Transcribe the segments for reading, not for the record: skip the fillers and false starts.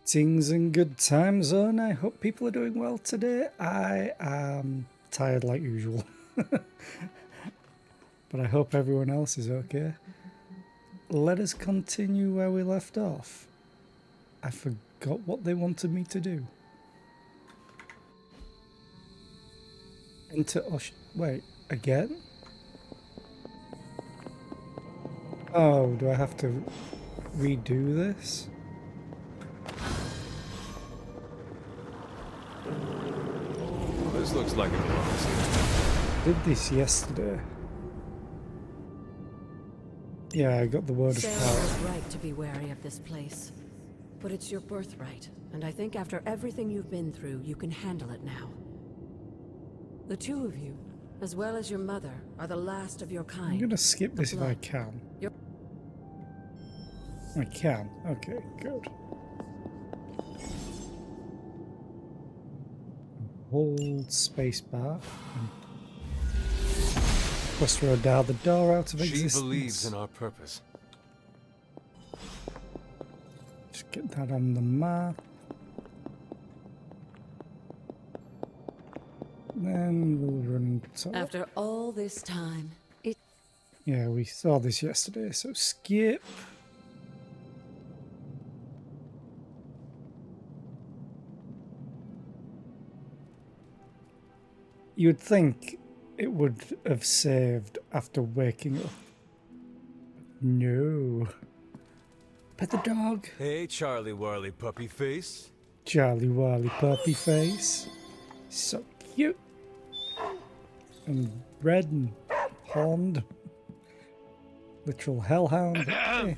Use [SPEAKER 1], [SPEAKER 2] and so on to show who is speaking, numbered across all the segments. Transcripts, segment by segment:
[SPEAKER 1] Greetings and good time zone. I hope people are doing well today. I am tired like usual, but I hope everyone else is okay. Let us continue where we left off. I forgot what they wanted me to do. Wait, again? Oh, do I have to redo this?
[SPEAKER 2] This looks like it belongs here.
[SPEAKER 1] Did this yesterday. Yeah, I got the word of
[SPEAKER 3] Sarah
[SPEAKER 1] power.
[SPEAKER 3] was right to be wary of this place. But it's your birthright, and I think after everything you've been through, you can handle it now. The two of you, as well as your mother, are the last of your kind.
[SPEAKER 1] I'm gonna skip this if I
[SPEAKER 3] blood.
[SPEAKER 1] can.
[SPEAKER 3] Your
[SPEAKER 1] I can. Okay, good. Hold space bar. Plus throw down the door out of existence.
[SPEAKER 2] She believes in our purpose.
[SPEAKER 1] Just get that on the map. Then we'll run top.
[SPEAKER 3] After all this time,
[SPEAKER 1] Yeah, we saw this yesterday, so skip. You'd think it would have saved after waking up. No. Pet the dog.
[SPEAKER 2] Hey, Charlie Warley puppy face.
[SPEAKER 1] Charlie Wally puppy face. So cute. And red and horned. Literal hellhound. Eh.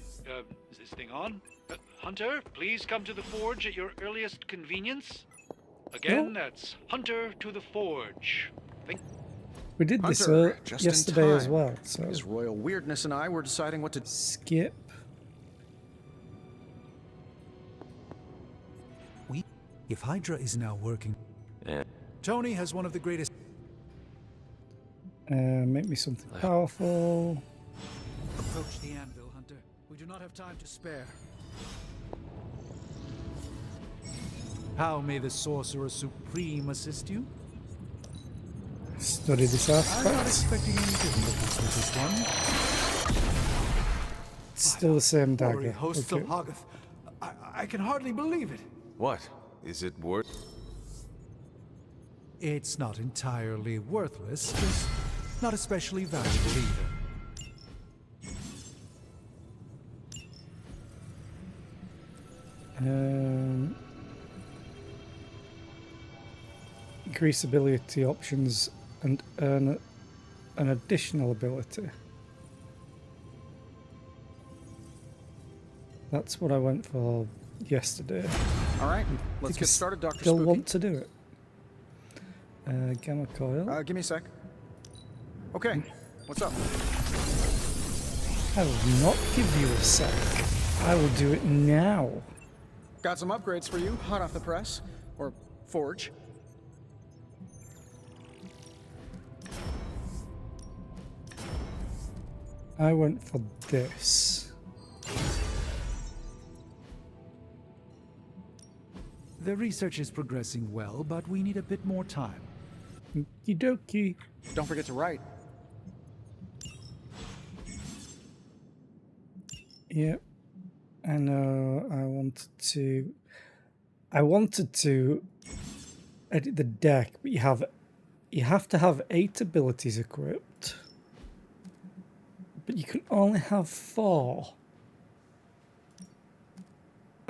[SPEAKER 4] Is this thing on? Hunter, please come to the forge at your earliest convenience. Again, that's Hunter to the forge.
[SPEAKER 1] We did this
[SPEAKER 5] Hunter, just in
[SPEAKER 1] yesterday as
[SPEAKER 5] time.
[SPEAKER 1] well, so
[SPEAKER 5] His royal weirdness and I were deciding what to...
[SPEAKER 1] skip.
[SPEAKER 6] If Hydra is now working... Tony has one of the greatest...
[SPEAKER 1] Make me something powerful.
[SPEAKER 6] Approach the anvil, Hunter. We do not have time to spare. How may the Sorcerer Supreme assist you?
[SPEAKER 1] Study this
[SPEAKER 6] I'm not
[SPEAKER 1] artifact.
[SPEAKER 6] expecting any difficulties with this one.
[SPEAKER 1] Still the same
[SPEAKER 6] Hoary
[SPEAKER 1] dagger.
[SPEAKER 6] hosts
[SPEAKER 1] Okay.
[SPEAKER 6] of Hoggoth. I can hardly believe it.
[SPEAKER 2] What? Is it worth?
[SPEAKER 6] It's not entirely worthless, just not especially valuable either.
[SPEAKER 1] Increase ability options and earn an additional ability. That's what I went for yesterday.
[SPEAKER 5] All right, let's
[SPEAKER 1] Think I
[SPEAKER 5] get started, Dr.
[SPEAKER 1] Still
[SPEAKER 5] Spooky.
[SPEAKER 1] want to do it. Gamma coil.
[SPEAKER 5] Give me a sec. Okay, what's up?
[SPEAKER 1] I will not give you a sec. I will do it now.
[SPEAKER 5] Got some upgrades for you, hot off the press. Or forge.
[SPEAKER 1] I went for this.
[SPEAKER 6] The research is progressing well, but we need a bit more time.
[SPEAKER 1] Okie dokie.
[SPEAKER 5] Don't forget to write.
[SPEAKER 1] Yep. I know I wanted to edit the deck, but you have to have 8 abilities equipped. But you can only have 4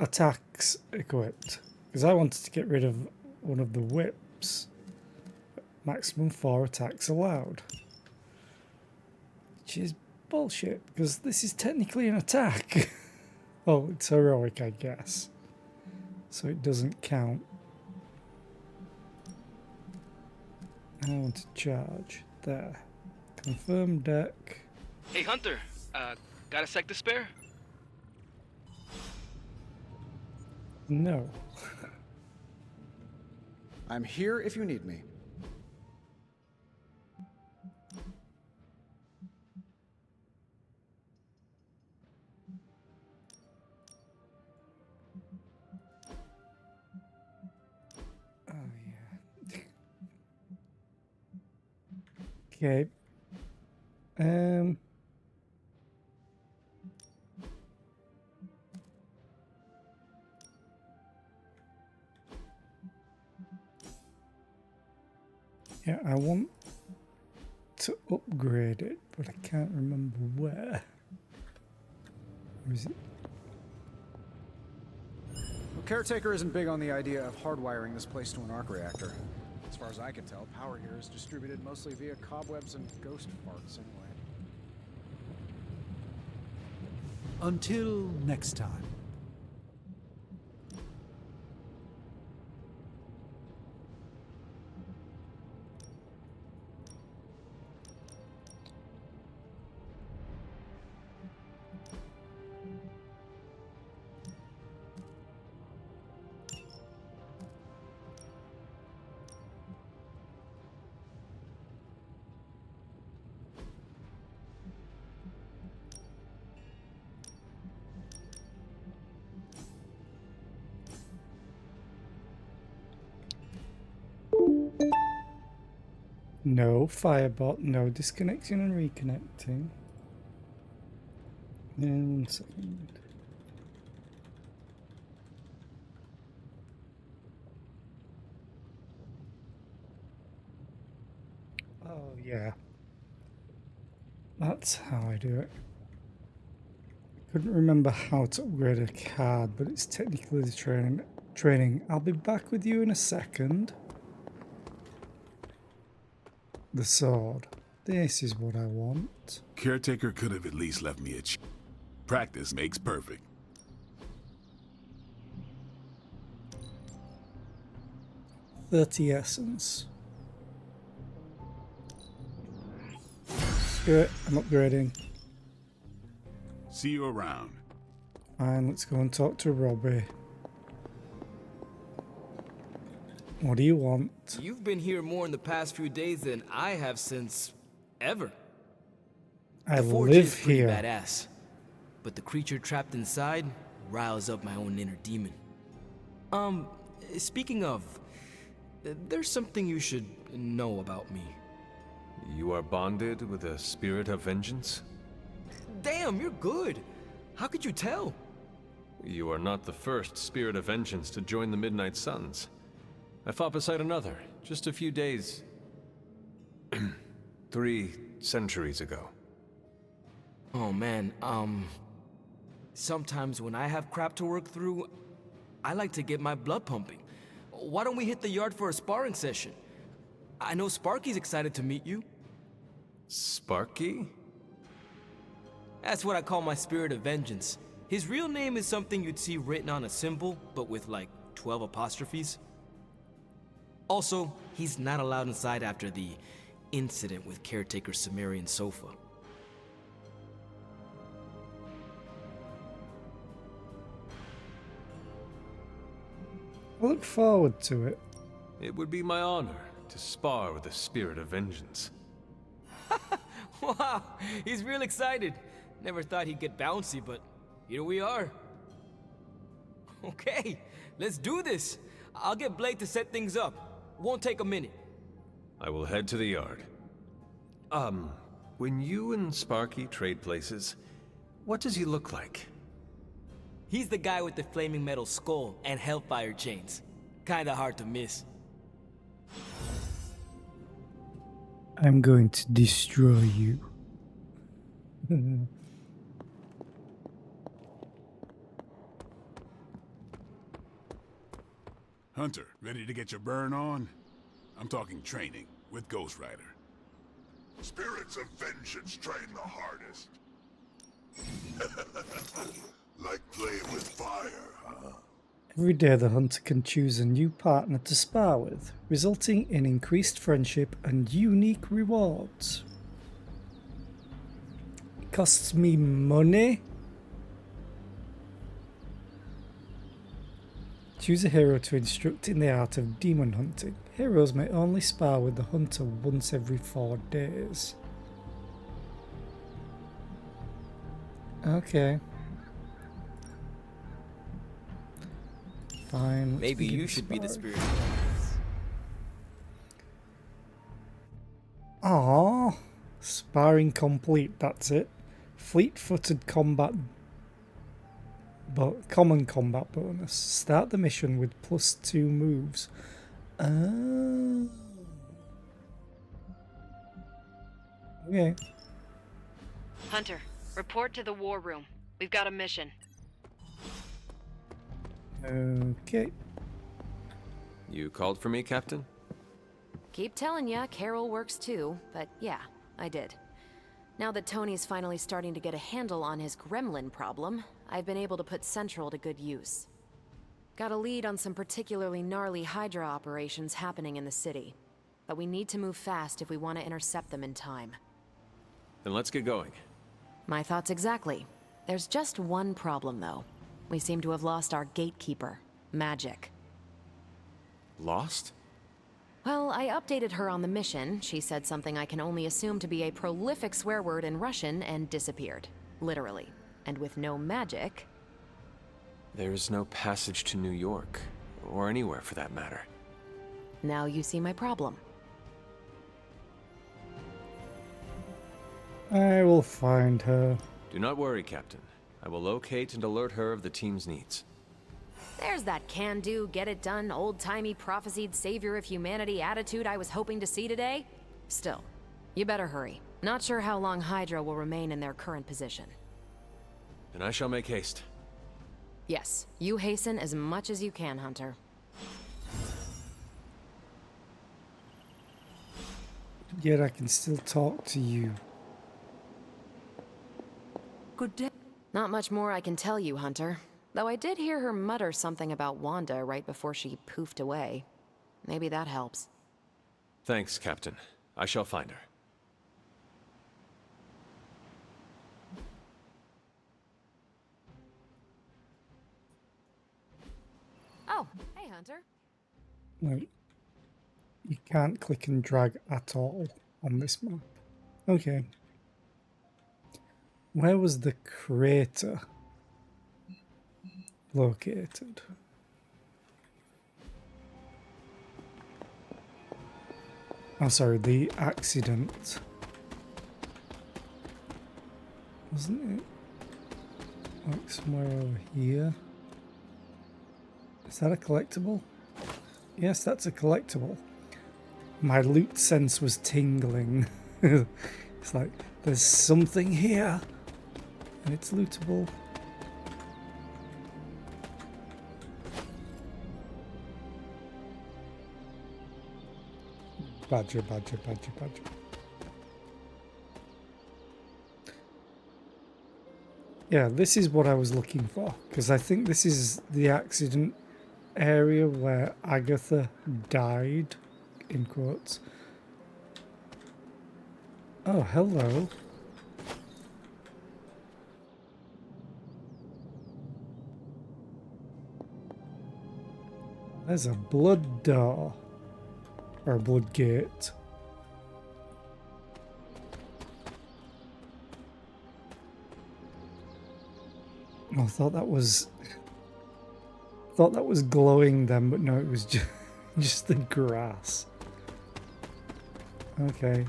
[SPEAKER 1] attacks equipped. Because I wanted to get rid of one of the whips. Maximum 4 attacks allowed. Which is bullshit, because this is technically an attack. Oh, it's heroic, I guess. So it doesn't count. I want to charge. There. Confirm deck.
[SPEAKER 4] Hey, Hunter, got a sec to spare?
[SPEAKER 1] No.
[SPEAKER 5] I'm here if you need me.
[SPEAKER 1] Okay. Yeah, I want to upgrade it, but I can't remember where. Where is it?
[SPEAKER 5] Well, Caretaker isn't big on the idea of hardwiring this place to an arc reactor. As far as I can tell, power here is distributed mostly via cobwebs and ghost farts anyway.
[SPEAKER 6] Until next time.
[SPEAKER 1] No firebot, no disconnecting and reconnecting. And 1 second. Oh yeah. That's how I do it. Couldn't remember how to upgrade a card, but it's technically the training. I'll be back with you in a second. The sword. This is what I want.
[SPEAKER 7] Caretaker could have at least left me practice makes perfect.
[SPEAKER 1] $30 essence. Screw it, I'm upgrading.
[SPEAKER 7] See you around.
[SPEAKER 1] Fine, let's go and talk to Robbie. What do you want?
[SPEAKER 8] You've been here more in the past few days than I have since ever.
[SPEAKER 1] I
[SPEAKER 8] The forge
[SPEAKER 1] live
[SPEAKER 8] is pretty
[SPEAKER 1] here.
[SPEAKER 8] badass, but the creature trapped inside riles up my own inner demon. Speaking of, there's something you should know about me.
[SPEAKER 2] You are bonded with a spirit of vengeance?
[SPEAKER 8] Damn, you're good. How could you tell?
[SPEAKER 2] You are not the first spirit of vengeance to join the Midnight Suns. I fought beside another, just a few days... 3 centuries ago.
[SPEAKER 8] Oh man, sometimes when I have crap to work through, I like to get my blood pumping. Why don't we hit the yard for a sparring session? I know Sparky's excited to meet you.
[SPEAKER 2] Sparky?
[SPEAKER 8] That's what I call my spirit of vengeance. His real name is something you'd see written on a symbol, but with like 12 apostrophes. Also, he's not allowed inside after the incident with Caretaker Sumerian Sofa.
[SPEAKER 1] I look forward to it.
[SPEAKER 2] It would be my honor to spar with the spirit of vengeance.
[SPEAKER 8] Wow, he's real excited. Never thought he'd get bouncy, but here we are. Okay, let's do this. I'll get Blake to set things up. Won't take a minute.
[SPEAKER 2] I will head to the yard. When you and Sparky trade places, what does he look like?
[SPEAKER 8] He's the guy with the flaming metal skull and hellfire chains. Kinda hard to miss.
[SPEAKER 1] I'm going to destroy you.
[SPEAKER 7] Hunter, ready to get your burn on? I'm talking training with Ghost Rider.
[SPEAKER 9] Spirits of vengeance train the hardest. Like playing with fire, huh?
[SPEAKER 1] Every day the hunter can choose a new partner to spar with, resulting in increased friendship and unique rewards. It costs me money. Choose a hero to instruct in the art of demon hunting. Heroes may only spar with the hunter once every 4 days. Okay. Fine. let's
[SPEAKER 8] Maybe
[SPEAKER 1] begin
[SPEAKER 8] you should be the
[SPEAKER 1] sparring.
[SPEAKER 8] spirit.
[SPEAKER 1] Aww. Sparring complete, that's it. Fleet-footed combat, but common combat bonus. Start the mission with +2 moves. Okay.
[SPEAKER 10] Hunter, report to the war room. We've got a mission.
[SPEAKER 1] Okay.
[SPEAKER 2] You called for me, Captain?
[SPEAKER 3] Keep telling ya, Carol works too, but yeah, I did. Now that Tony's finally starting to get a handle on his gremlin problem, I've been able to put Central to good use. Got a lead on some particularly gnarly Hydra operations happening in the city. But we need to move fast if we want to intercept them in time.
[SPEAKER 2] Then let's get going.
[SPEAKER 3] My thoughts exactly. There's just one problem, though. We seem to have lost our gatekeeper, Magic.
[SPEAKER 2] Lost?
[SPEAKER 3] Well, I updated her on the mission. She said something I can only assume to be a prolific swear word in Russian and disappeared. Literally. And with no magic...
[SPEAKER 2] There is no passage to New York, or anywhere for that matter.
[SPEAKER 3] Now you see my problem.
[SPEAKER 1] I will find her.
[SPEAKER 2] Do not worry, Captain. I will locate and alert her of the team's needs.
[SPEAKER 3] There's that can-do, get-it-done, old-timey prophesied savior of humanity attitude I was hoping to see today. Still, you better hurry. Not sure how long Hydra will remain in their current position.
[SPEAKER 2] Then I shall make haste.
[SPEAKER 3] Yes, you hasten as much as you can, Hunter.
[SPEAKER 1] Yet I can still talk to you.
[SPEAKER 3] Good day. Not much more I can tell you, Hunter. Though I did hear her mutter something about Wanda right before she poofed away. Maybe that helps.
[SPEAKER 2] Thanks, Captain. I shall find her.
[SPEAKER 3] Oh, hey, Hunter.
[SPEAKER 1] Like, you can't click and drag at all on this map. Okay. Where was the crater located? Oh, sorry, the accident. Wasn't it like somewhere over here? Is that a collectible? Yes, that's a collectible. My loot sense was tingling. It's like, there's something here. And it's lootable. Badger, badger, badger, badger. Yeah, this is what I was looking for, because I think this is the accident area where Agatha died, in quotes. Oh, hello. There's a blood door. Or a blood gate. I thought that was glowing then, but no, it was just the grass. Okay.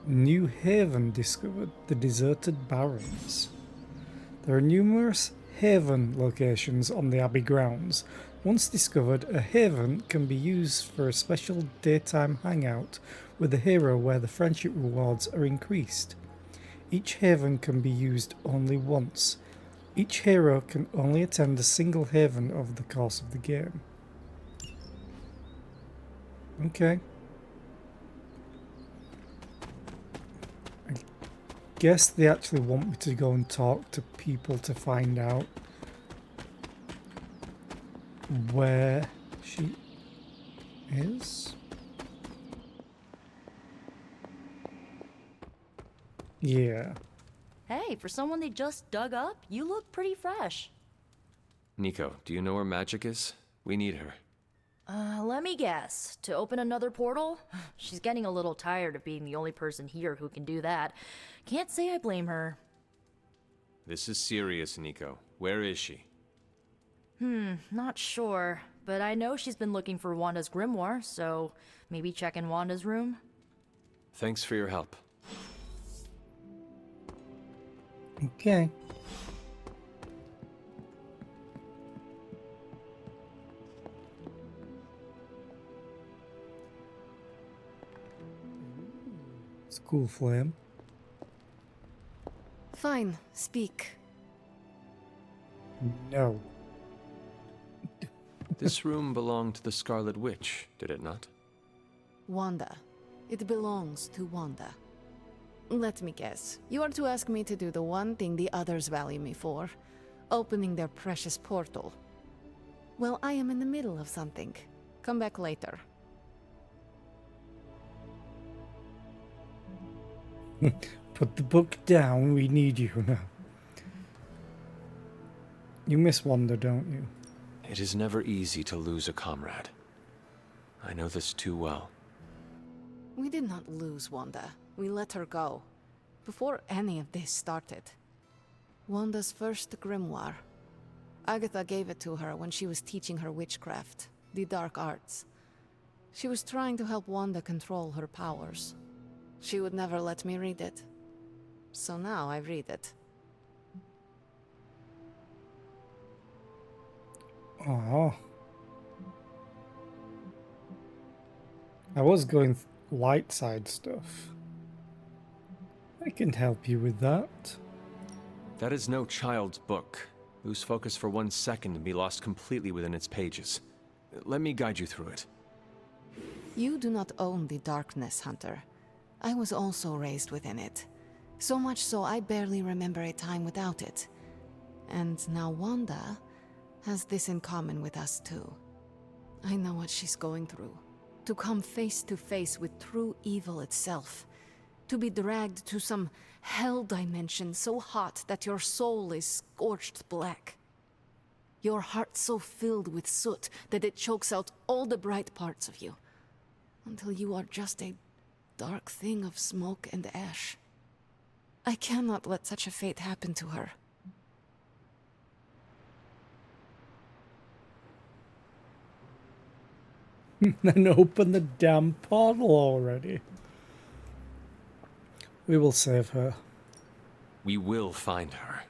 [SPEAKER 1] New Haven discovered, the deserted barrens. There are numerous Haven locations on the Abbey grounds. Once discovered, a haven can be used for a special daytime hangout with a hero where the friendship rewards are increased. Each haven can be used only once. Each hero can only attend a single haven over the course of the game. Okay. I guess they actually want me to go and talk to people to find out where she is. Yeah.
[SPEAKER 11] Hey, for someone they just dug up, you look pretty fresh.
[SPEAKER 2] Nico, do you know where Magic is? We need her.
[SPEAKER 11] Let me guess. To open another portal? She's getting a little tired of being the only person here who can do that. Can't say I blame her.
[SPEAKER 2] This is serious, Nico. Where is she?
[SPEAKER 11] Not sure. But I know she's been looking for Wanda's grimoire, so maybe check in Wanda's room?
[SPEAKER 2] Thanks for your help.
[SPEAKER 1] Okay. It's a cool flame.
[SPEAKER 3] Fine, speak.
[SPEAKER 1] No.
[SPEAKER 2] This room belonged to the Scarlet Witch, did it not?
[SPEAKER 12] Wanda. It belongs to Wanda. Let me guess. You are to ask me to do the one thing the others value me for. Opening their precious portal. Well, I am in the middle of something. Come back later.
[SPEAKER 1] Put the book down, we need you now. You miss Wanda, don't you?
[SPEAKER 2] It is never easy to lose a comrade. I know this too well.
[SPEAKER 12] We did not lose Wanda. We let her go. Before any of this started. Wanda's first grimoire. Agatha gave it to her when she was teaching her witchcraft, the dark arts. She was trying to help Wanda control her powers. She would never let me read it. So now I read it.
[SPEAKER 1] Oh. I was going light side stuff. I can help you with that.
[SPEAKER 2] That is no child's book. Lose focus for 1 second and be lost completely within its pages. Let me guide you through it.
[SPEAKER 12] You do not own the darkness, Hunter. I was also raised within it. So much so I barely remember a time without it. And now Wanda has this in common with us too. I know what she's going through. To come face to face with true evil itself. To be dragged to some hell dimension so hot that your soul is scorched black. Your heart so filled with soot that it chokes out all the bright parts of you. Until you are just a dark thing of smoke and ash. I cannot let such a fate happen to her.
[SPEAKER 1] Then open the damn portal already. We will save her.
[SPEAKER 2] We will find her.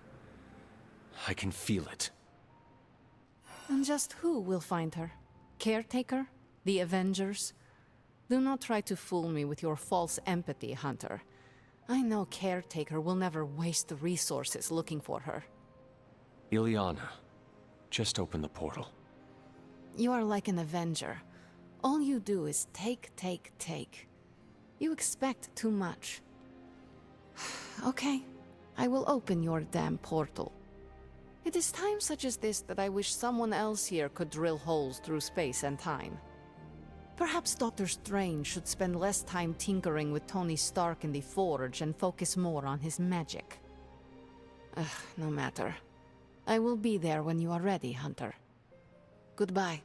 [SPEAKER 2] I can feel it.
[SPEAKER 12] And just who will find her? Caretaker? The Avengers? Do not try to fool me with your false empathy, Hunter. I know Caretaker will never waste the resources looking for her.
[SPEAKER 2] Ilyana, just open the portal.
[SPEAKER 12] You are like an Avenger. All you do is take, take, take. You expect too much. Okay, I will open your damn portal. It is times such as this that I wish someone else here could drill holes through space and time. Perhaps Doctor Strange should spend less time tinkering with Tony Stark in the Forge and focus more on his magic. No matter. I will be there when you are ready, Hunter. Goodbye.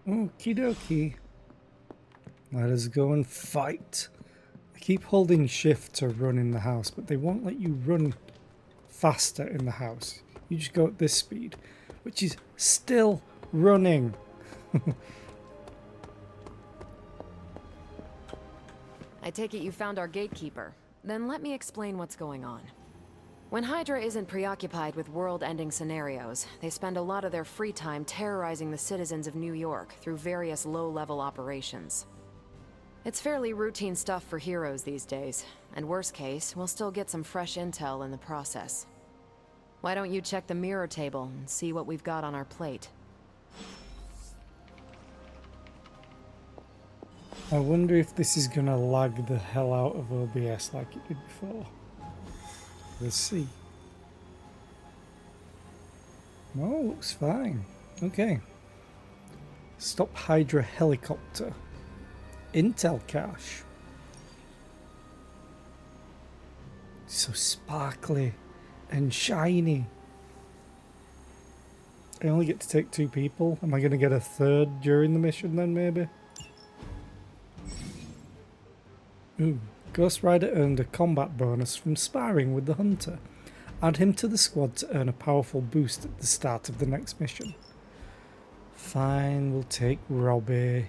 [SPEAKER 1] Okie dokie. Let us go and fight. I keep holding shift to run in the house, but they won't let you run faster in the house. You just go at this speed, which is still running.
[SPEAKER 13] I take it you found our gatekeeper. Then let me explain what's going on. When Hydra isn't preoccupied with world-ending scenarios, they spend a lot of their free time terrorizing the citizens of New York through various low-level operations. It's fairly routine stuff for heroes these days, and worst case, we'll still get some fresh intel in the process. Why don't you check the mirror table and see what we've got on our plate?
[SPEAKER 1] I wonder if this is gonna lag the hell out of OBS like it did before. Let's see. No, looks fine. Okay. Stop Hydra helicopter. Intel cache. So sparkly and shiny. I only get to take 2 people. Am I going to get a 3rd during the mission then, maybe? Ooh. Ghost Rider earned a combat bonus from sparring with the Hunter. Add him to the squad to earn a powerful boost at the start of the next mission. Fine, we'll take Robbie.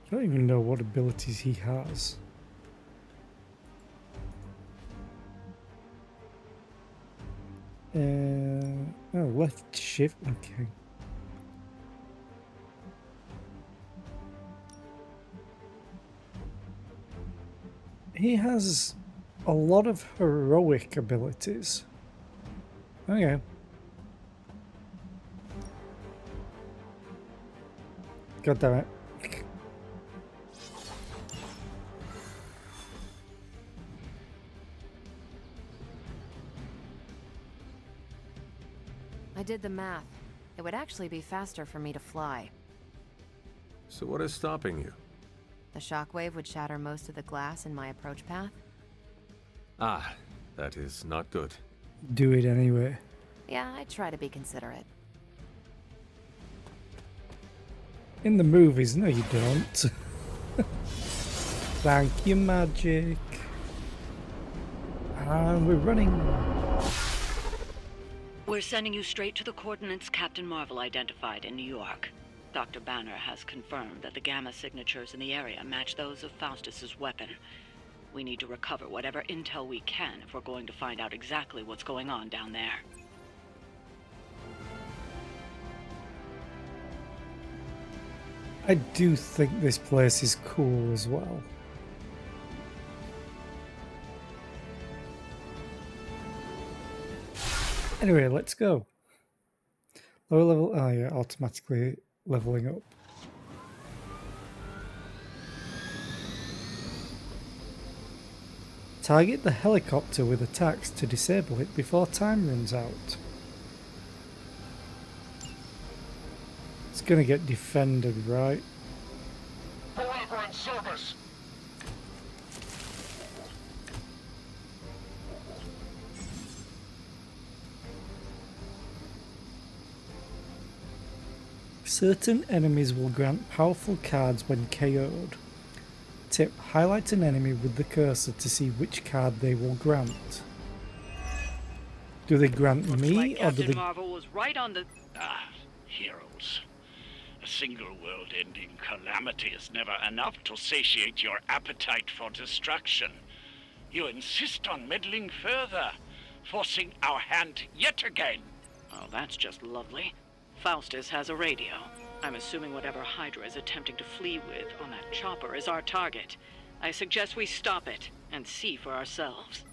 [SPEAKER 1] I don't even know what abilities he has. Oh, left shift, okay. He has a lot of heroic abilities. Okay. God damn it.
[SPEAKER 13] I did the math. It would actually be faster for me to fly.
[SPEAKER 2] So what is stopping you?
[SPEAKER 13] The shockwave would shatter most of the glass in my approach path.
[SPEAKER 2] Ah, that is not good.
[SPEAKER 1] Do it anyway.
[SPEAKER 13] Yeah, I try to be considerate.
[SPEAKER 1] In the movies, no you don't. Thank you, magic. And we're running.
[SPEAKER 14] We're sending you straight to the coordinates Captain Marvel identified in New York. Dr. Banner has confirmed that the gamma signatures in the area match those of Faustus's weapon. We need to recover whatever intel we can if we're going to find out exactly what's going on down there.
[SPEAKER 1] I do think this place is cool as well. Anyway, let's go. Lower level, oh yeah, automatically leveling up. Target the helicopter with attacks to disable it before time runs out. It's gonna get defended, right?
[SPEAKER 9] Delivering service.
[SPEAKER 1] Certain enemies will grant powerful cards when KO'd. Tip: highlight an enemy with the cursor to see which card they will grant. Do they grant me, or do
[SPEAKER 14] Captain
[SPEAKER 1] they...
[SPEAKER 14] Marvel was right on the...
[SPEAKER 15] Heroes. A single world-ending calamity is never enough to satiate your appetite for destruction. You insist on meddling further, forcing our hand yet again.
[SPEAKER 14] Oh, that's just lovely. Faustus has a radio. I'm assuming whatever Hydra is attempting to flee with on that chopper is our target. I suggest we stop it and see for ourselves.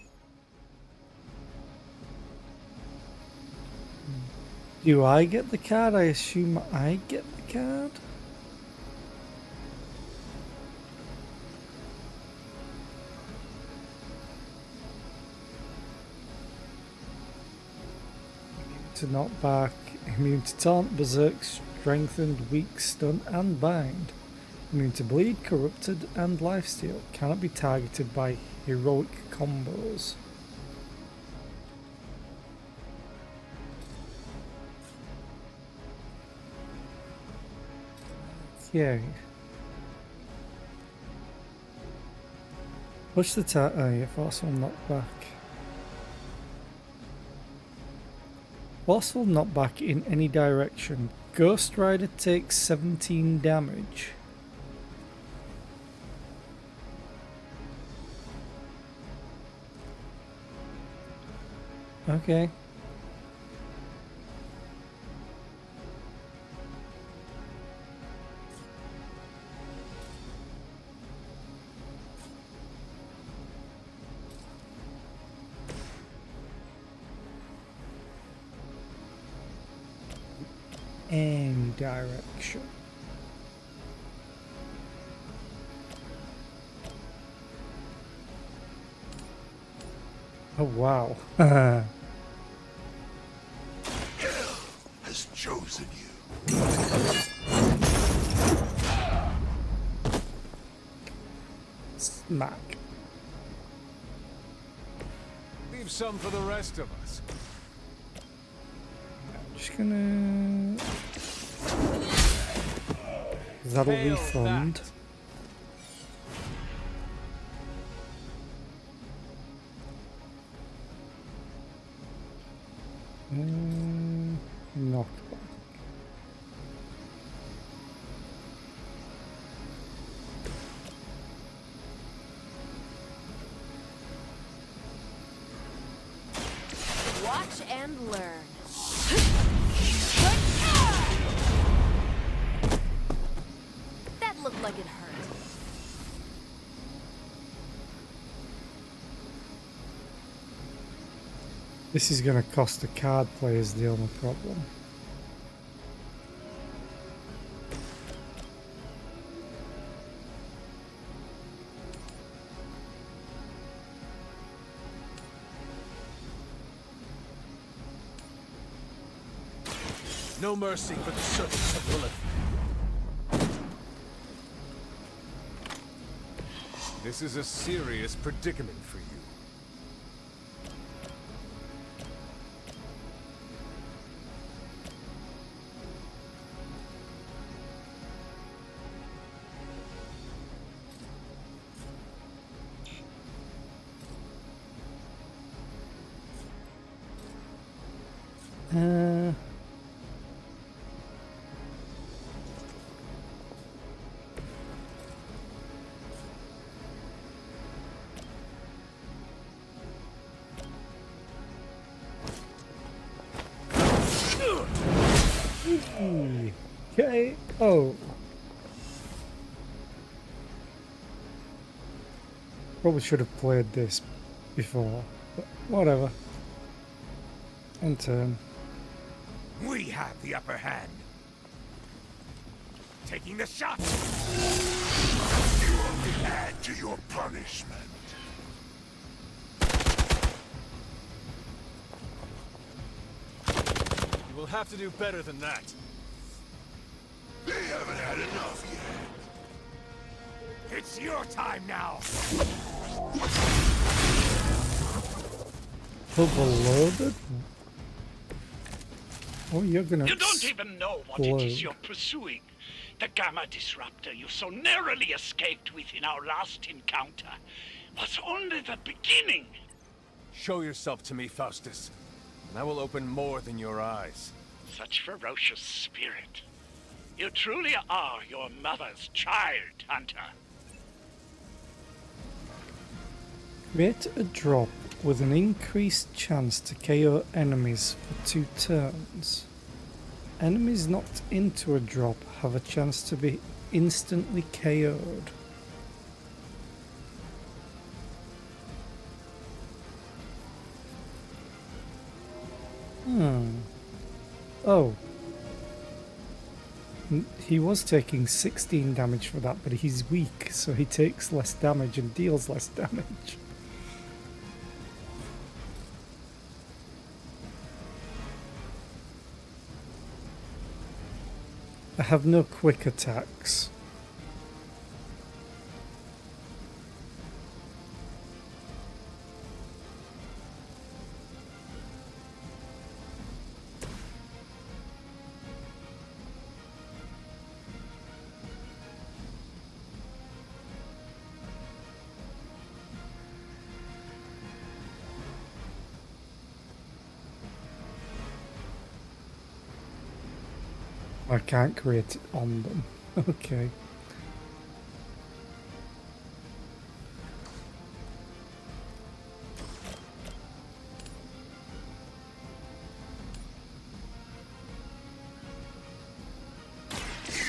[SPEAKER 1] Do I get the card? I assume I get the card? To knock back, immune to taunt, berserk, strengthened, weak, stun, and bind. Immune to bleed, corrupted, and lifesteal. Cannot be targeted by heroic combos. Yeah. Push the oh yeah, forceful knockback. Forceful knockback in any direction. Ghost Rider takes 17 damage. Okay. Any direction. Oh wow.
[SPEAKER 9] Has chosen you.
[SPEAKER 1] Smack.
[SPEAKER 6] Leave some for the rest of us.
[SPEAKER 1] Just gonna... That'll
[SPEAKER 6] Fail
[SPEAKER 1] refund.
[SPEAKER 6] that.
[SPEAKER 13] Watch and learn. That looked like it hurt.
[SPEAKER 1] This is going to cost the card players the only problem.
[SPEAKER 16] No mercy for the servants of Lilith. This is a serious predicament for you.
[SPEAKER 1] Okay. Oh. Probably should have played this before, but whatever. End turn.
[SPEAKER 16] We have the upper hand. Taking the shot.
[SPEAKER 9] You only add to your punishment.
[SPEAKER 16] You will have to do better than that.
[SPEAKER 9] They haven't had enough yet.
[SPEAKER 16] It's your time now.
[SPEAKER 1] Overloaded? Oh, you're gonna.
[SPEAKER 15] You don't even know what it is you're pursuing. The Gamma Disruptor you so narrowly escaped with in our last encounter was only the beginning.
[SPEAKER 16] Show yourself to me, Faustus, and I will open more than your eyes.
[SPEAKER 15] Such ferocious spirit. You truly are your mother's child, Hunter.
[SPEAKER 1] Create a drop with an increased chance to KO enemies for 2 turns. Enemies knocked into a drop have a chance to be instantly KO'd. Oh. He was taking 16 damage for that, but he's weak, so he takes less damage and deals less damage. I have no quick attacks. I can't create it on them. Okay.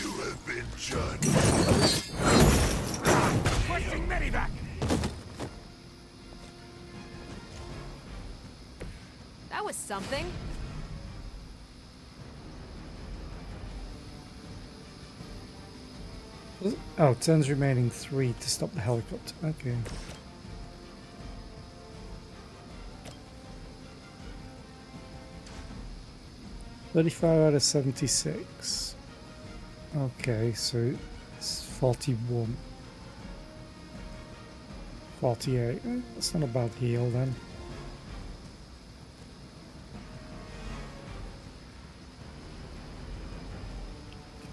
[SPEAKER 9] You have been judged.
[SPEAKER 16] Requesting medivac.
[SPEAKER 13] That was something.
[SPEAKER 1] Oh, turns remaining 3 to stop the helicopter. Okay. $35 out of 76. Okay, so it's 41. 48. That's not a bad heal then.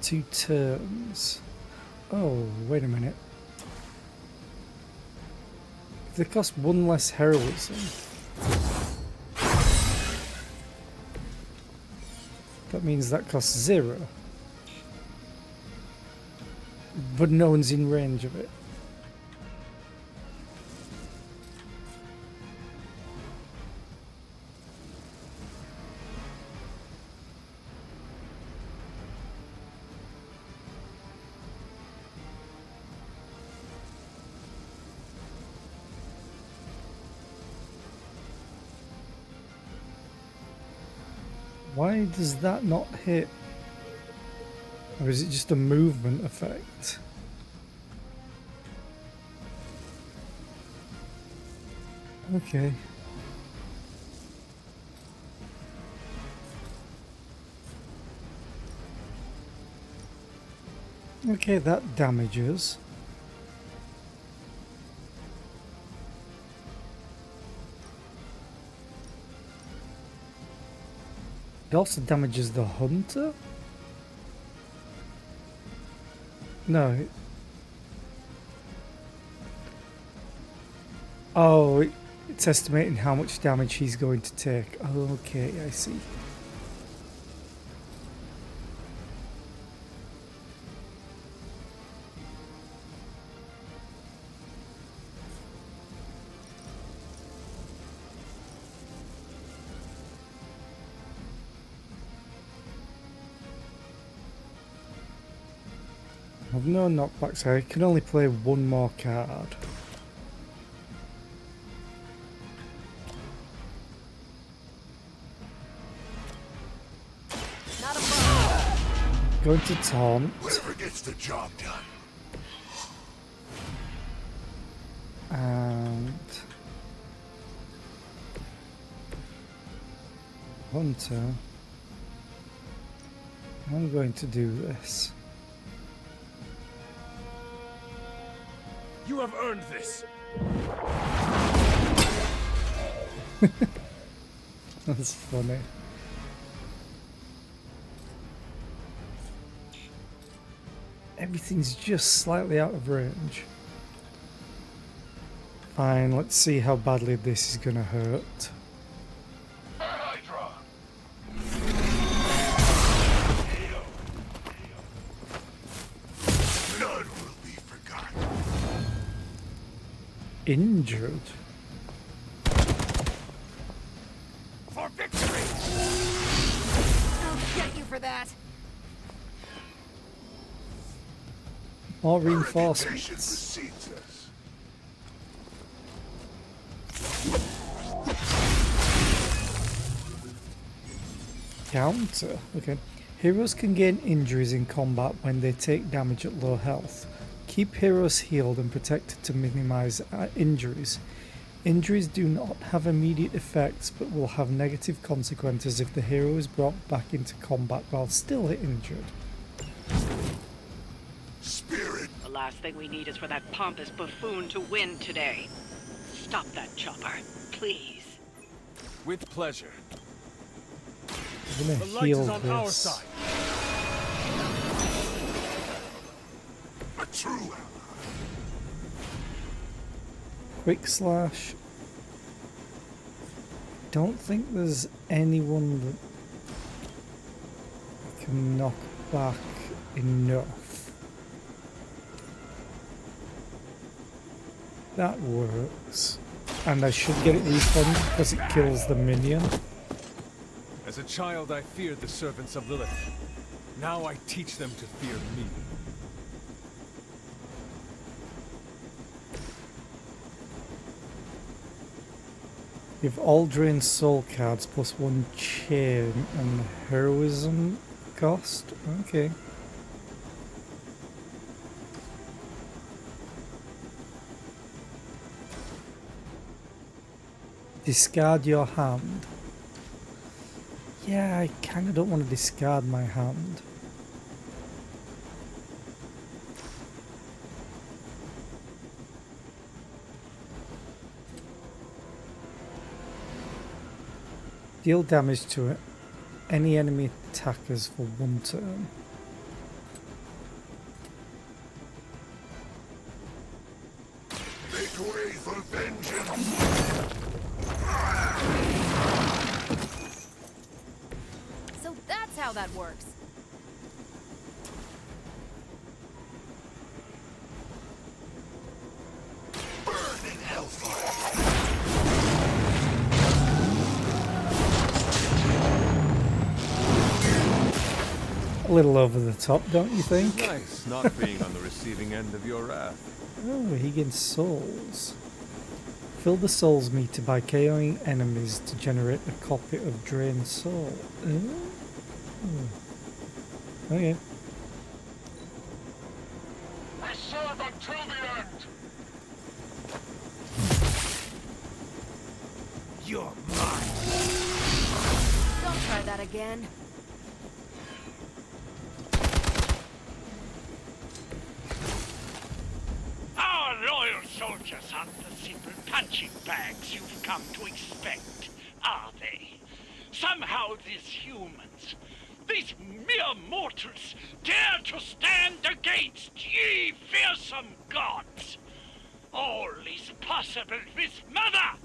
[SPEAKER 1] Two turns. Oh, wait a minute. If they cost 1 less heroism, that means that costs 0. But no one's in range of it. Why does that not hit? Or is it just a movement effect? Okay. Okay, that damages. It also damages the hunter? No. Oh, it's estimating how much damage he's going to take. Okay, I see. I've no knockback, so I can only play one more card. Going to taunt.
[SPEAKER 9] Whoever gets the job done.
[SPEAKER 1] And Hunter. I'm going to do this.
[SPEAKER 16] You have earned this.
[SPEAKER 1] That's funny. Everything's just slightly out of range. Fine, let's see how badly this is gonna hurt.
[SPEAKER 9] None will be forgotten.
[SPEAKER 1] Injured?
[SPEAKER 9] For victory!
[SPEAKER 13] I'll get you for that.
[SPEAKER 1] More
[SPEAKER 9] Patience
[SPEAKER 1] reinforcements.
[SPEAKER 9] precedes us.
[SPEAKER 1] Counter. Okay. Heroes can gain injuries in combat when they take damage at low health. Keep heroes healed and protected to minimize injuries. Injuries do not have immediate effects but will have negative consequences if the hero is brought back into combat while still injured.
[SPEAKER 9] Spirit.
[SPEAKER 14] The last thing we need is for that pompous buffoon to win today. Stop that chopper, please.
[SPEAKER 16] With pleasure.
[SPEAKER 1] I'm gonna
[SPEAKER 16] The light
[SPEAKER 1] heal
[SPEAKER 16] is on our
[SPEAKER 1] this.
[SPEAKER 16] side.
[SPEAKER 9] A true ally.
[SPEAKER 1] Quick slash. Don't think there's anyone that can knock back enough. That works. And I should get it refunded because it kills the minion.
[SPEAKER 16] As a child, I feared the servants of Lilith. Now I teach them to fear me.
[SPEAKER 1] Give Aldrin soul cards plus 1 chain and heroism cost. Okay. Discard your hand. Yeah, I kinda don't want to discard my hand. Deal damage to any enemy attackers for 1 turn.
[SPEAKER 9] Make way for vengeance.
[SPEAKER 11] So that's how that works.
[SPEAKER 9] Burning hellfire.
[SPEAKER 1] A little over the top, don't you think?
[SPEAKER 2] Nice, not being on the receiving end of your wrath.
[SPEAKER 1] Oh, he gains souls. Fill the souls meter by KOing enemies to generate a copy of Drained Soul. Okay.
[SPEAKER 9] I serve until the end!
[SPEAKER 8] You're mine!
[SPEAKER 13] Don't try that again.
[SPEAKER 15] Our loyal soldiers aren't the simple punching bags you've come to expect, are they? Somehow these humans, these mere mortals, dare to stand against ye fearsome gods! All is possible with Mother!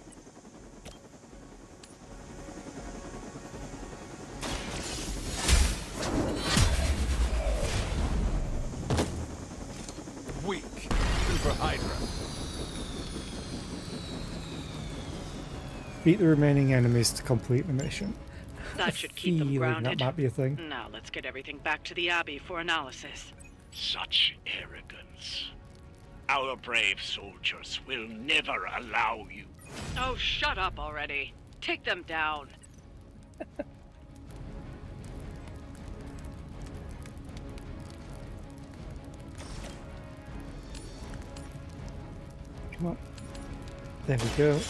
[SPEAKER 16] Weak, even for Hydra.
[SPEAKER 1] Beat the remaining enemies to complete the mission.
[SPEAKER 14] That should keep them
[SPEAKER 1] Feeling
[SPEAKER 14] grounded.
[SPEAKER 1] that might be a thing.
[SPEAKER 14] Now let's get everything back to the Abbey for analysis.
[SPEAKER 15] Such arrogance. Our brave soldiers will never allow you.
[SPEAKER 14] Oh, shut up already. Take them down.
[SPEAKER 1] Come on. There we go.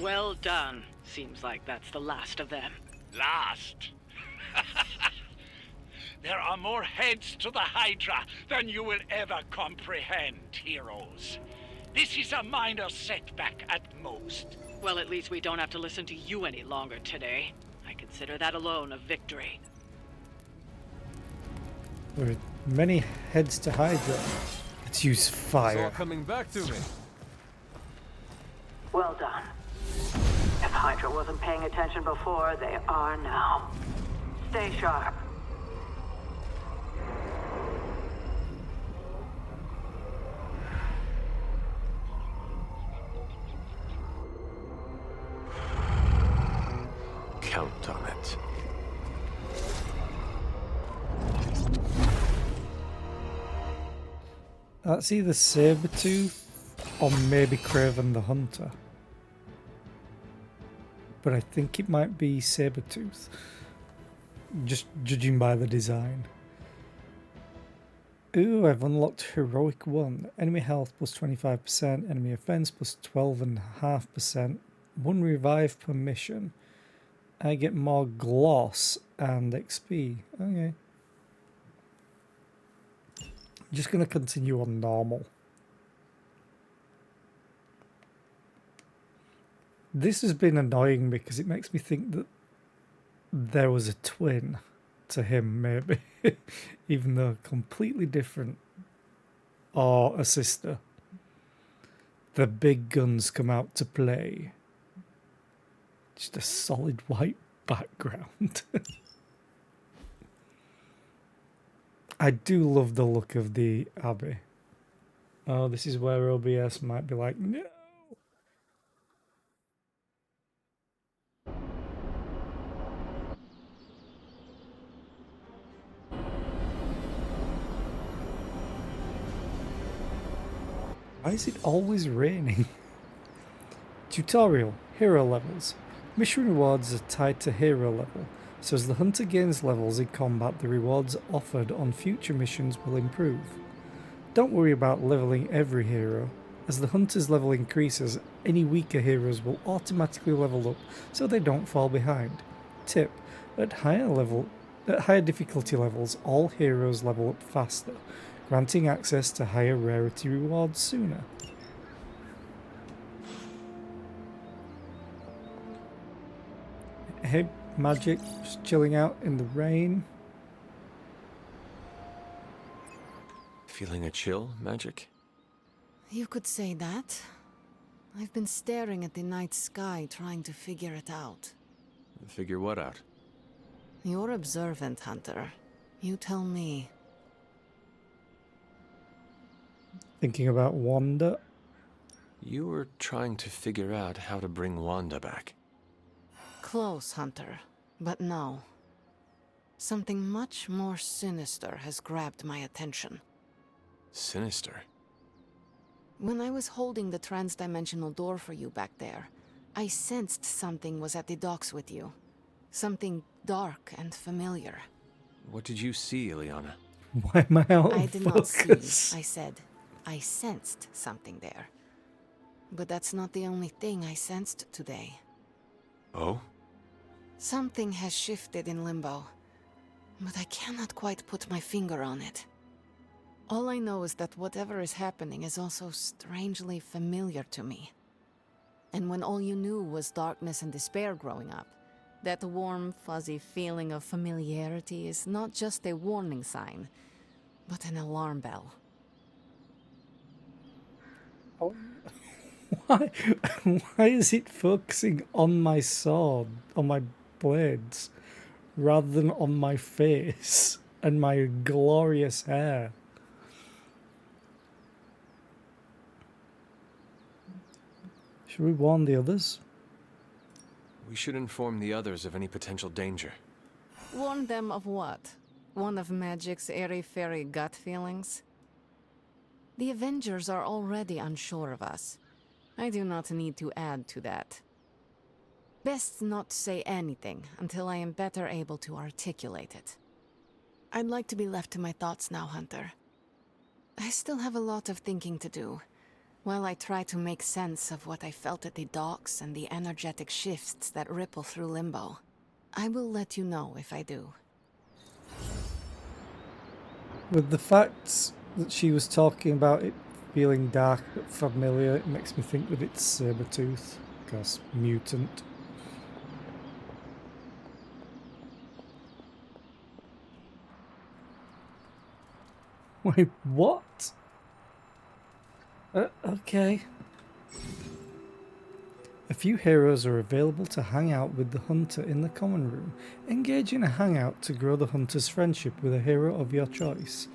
[SPEAKER 14] Well done. Seems like that's the last of them.
[SPEAKER 15] Last? There are more heads to the Hydra than you will ever comprehend, heroes. This is a minor setback at most.
[SPEAKER 14] Well, at least we don't have to listen to you any longer today. I consider that alone a victory.
[SPEAKER 1] There are many heads to Hydra. Let's use
[SPEAKER 16] It's
[SPEAKER 1] fire.
[SPEAKER 16] all coming back to me.
[SPEAKER 14] Well done. If Hydra wasn't paying attention before, they are now. Stay sharp.
[SPEAKER 2] Count on it.
[SPEAKER 1] That's either Sabretooth or maybe Craven the Hunter. But I think it might be Sabretooth. Just judging by the design. Ooh, I've unlocked Heroic 1. Enemy health plus 25%, enemy offense plus 12.5%, 1 revive per mission. I get more gloss and XP. Okay. Just going to continue on normal. This has been annoying because it makes me think that there was a twin to him, maybe. Even though completely different. Or a sister. The big guns come out to play. Just a solid white background. I do love the look of the Abbey. Oh, this is where OBS might be like, no. Why is it always raining? Tutorial. Hero levels. Mission rewards are tied to hero level, so as the hunter gains levels in combat, the rewards offered on future missions will improve. Don't worry about leveling every hero. As the hunter's level increases, any weaker heroes will automatically level up so they don't fall behind. Tip: at higher difficulty levels, all heroes level up faster, granting access to higher rarity rewards sooner. Hey, Magic, just chilling out in the rain.
[SPEAKER 2] Feeling a chill, Magic?
[SPEAKER 12] You could say that. I've been staring at the night sky trying to figure it out.
[SPEAKER 2] Figure what out?
[SPEAKER 12] You're observant, Hunter. You tell me.
[SPEAKER 1] Thinking about Wanda?
[SPEAKER 2] You were trying to figure out how to bring Wanda back.
[SPEAKER 12] Close, Hunter. But no. Something much more sinister has grabbed my attention.
[SPEAKER 2] Sinister.
[SPEAKER 12] When I was holding the transdimensional door for you back there, I sensed something was at the docks with you. Something dark and familiar.
[SPEAKER 2] What did you see, Ileana?
[SPEAKER 1] Why am I out of
[SPEAKER 12] I did not
[SPEAKER 1] focus?
[SPEAKER 12] see. I said, I sensed something there. But that's not the only thing I sensed today.
[SPEAKER 2] Oh?
[SPEAKER 12] Something has shifted in Limbo, but I cannot quite put my finger on it. All I know is that whatever is happening is also strangely familiar to me. And when all you knew was darkness and despair growing up, that warm, fuzzy feeling of familiarity is not just a warning sign, but an alarm bell.
[SPEAKER 1] Oh. Why? Why is it focusing on my sword, on my blades, rather than on my face and my glorious hair? Should we warn the others?
[SPEAKER 2] We should inform the others of any potential danger.
[SPEAKER 12] Warn them of what? One of Magic's airy-fairy gut feelings? The Avengers are already unsure of us. I do not need to add to that. Best not say anything until I am better able to articulate it. I'd like to be left to my thoughts now, Hunter. I still have a lot of thinking to do, while I try to make sense of what I felt at the docks and the energetic shifts that ripple through Limbo. I will let you know if I do.
[SPEAKER 1] With the fact that she was talking about it feeling dark but familiar, it makes me think that it's Sabretooth, because mutant. Wait, what? Okay. A few heroes are available to hang out with the Hunter in the common room. Engage in a hangout to grow the Hunter's friendship with a hero of your choice.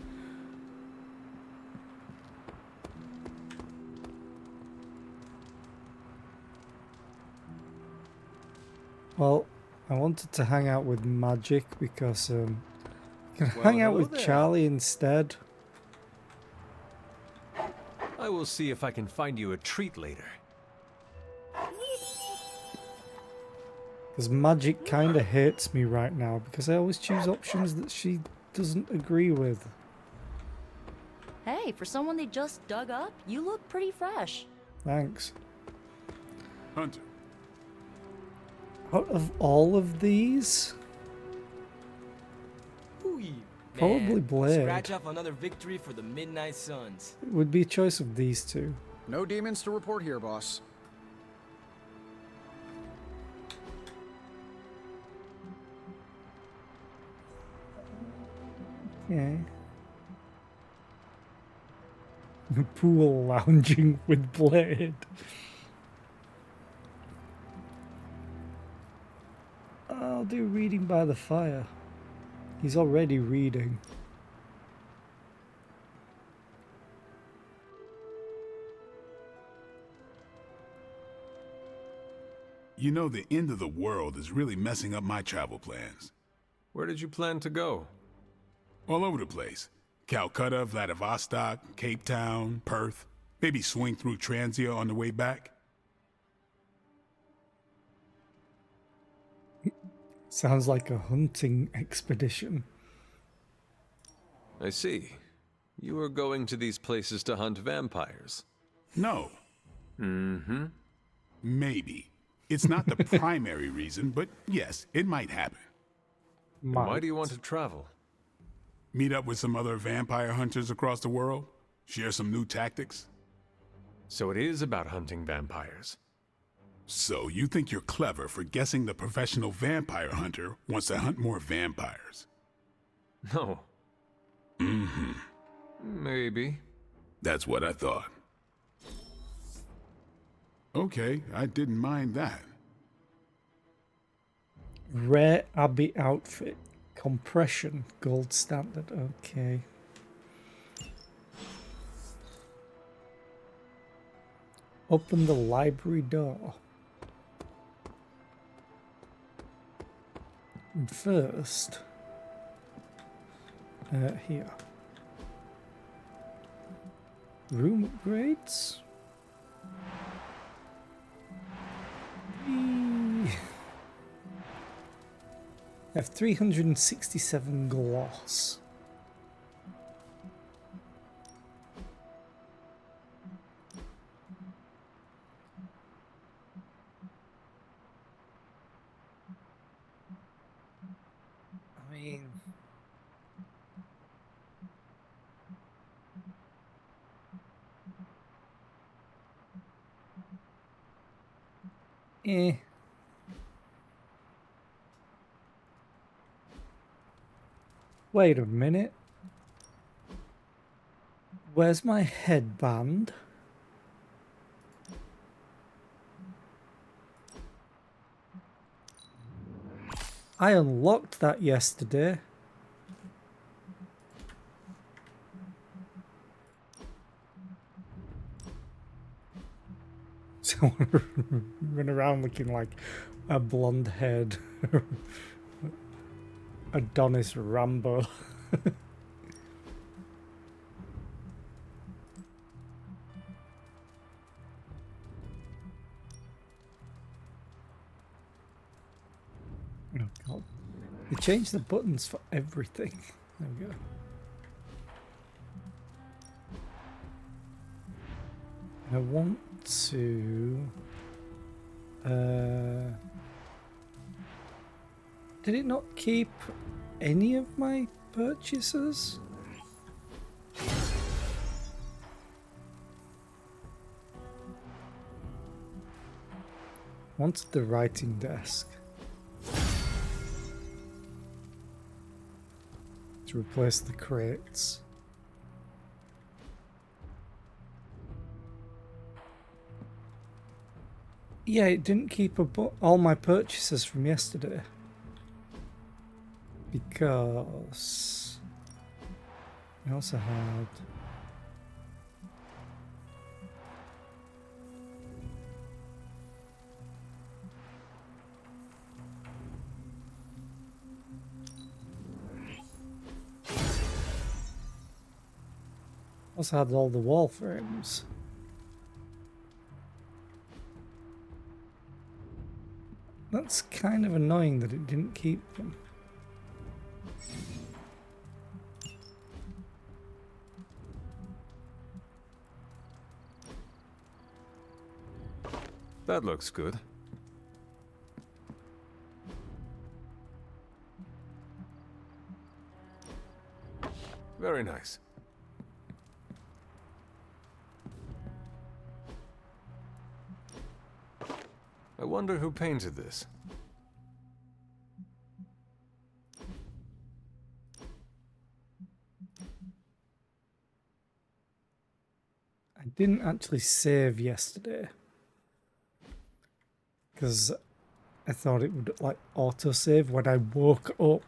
[SPEAKER 1] Well, I wanted to hang out with Magic because I can hang out with Charlie instead.
[SPEAKER 2] I will see if I can find you a treat later.
[SPEAKER 1] Because Magic kind of hates me right now because I always choose options that she doesn't agree with.
[SPEAKER 11] Hey, for someone they just dug up, you look pretty fresh.
[SPEAKER 1] Thanks.
[SPEAKER 7] Hunter.
[SPEAKER 1] Out of all of these,
[SPEAKER 8] Ooh-y,
[SPEAKER 1] probably
[SPEAKER 8] man.
[SPEAKER 1] Blade.
[SPEAKER 8] Scratch off another victory for the Midnight Suns.
[SPEAKER 1] It would be a choice of these two.
[SPEAKER 5] No demons to report here, boss.
[SPEAKER 1] Yeah. The pool lounging with Blade. I'll do reading by the fire. He's already reading.
[SPEAKER 7] You know, the end of the world is really messing up my travel plans.
[SPEAKER 2] Where did you plan to go?
[SPEAKER 7] All over the place. Calcutta, Vladivostok, Cape Town, Perth. Maybe swing through Transia on the way back.
[SPEAKER 1] Sounds like a hunting expedition.
[SPEAKER 2] I see. You are going to these places to hunt vampires.
[SPEAKER 7] No.
[SPEAKER 2] Mm-hmm.
[SPEAKER 7] Maybe. It's not the primary reason, but yes, it might happen.
[SPEAKER 2] Why do you want to travel?
[SPEAKER 7] Meet up with some other vampire hunters across the world? Share some new tactics?
[SPEAKER 2] So it is about hunting vampires.
[SPEAKER 7] So you think you're clever for guessing the professional vampire hunter wants to hunt more vampires?
[SPEAKER 2] No.
[SPEAKER 7] Mm-hmm.
[SPEAKER 2] Maybe.
[SPEAKER 7] That's what I thought. Okay, I didn't mind that.
[SPEAKER 1] Rare Abbey outfit. Compression. Gold standard. Okay. Open the library door. And first, here. room upgrades. Whee. I have 367 gloss. I mean, eh. Wait a minute. Where's my headband? I unlocked that yesterday. So I run around looking like a blonde-haired Adonis Rambo. Oh god. They changed the buttons for everything. There we go. I want to... Did it not keep any of my purchases? Wanted the writing desk to replace the crates. Yeah, it didn't keep all my purchases from yesterday. Because I also had all the wall frames. That's kind of annoying that it didn't keep them.
[SPEAKER 2] That looks good. Very nice. I wonder who painted this.
[SPEAKER 1] I didn't actually save yesterday because I thought it would like autosave when I woke up.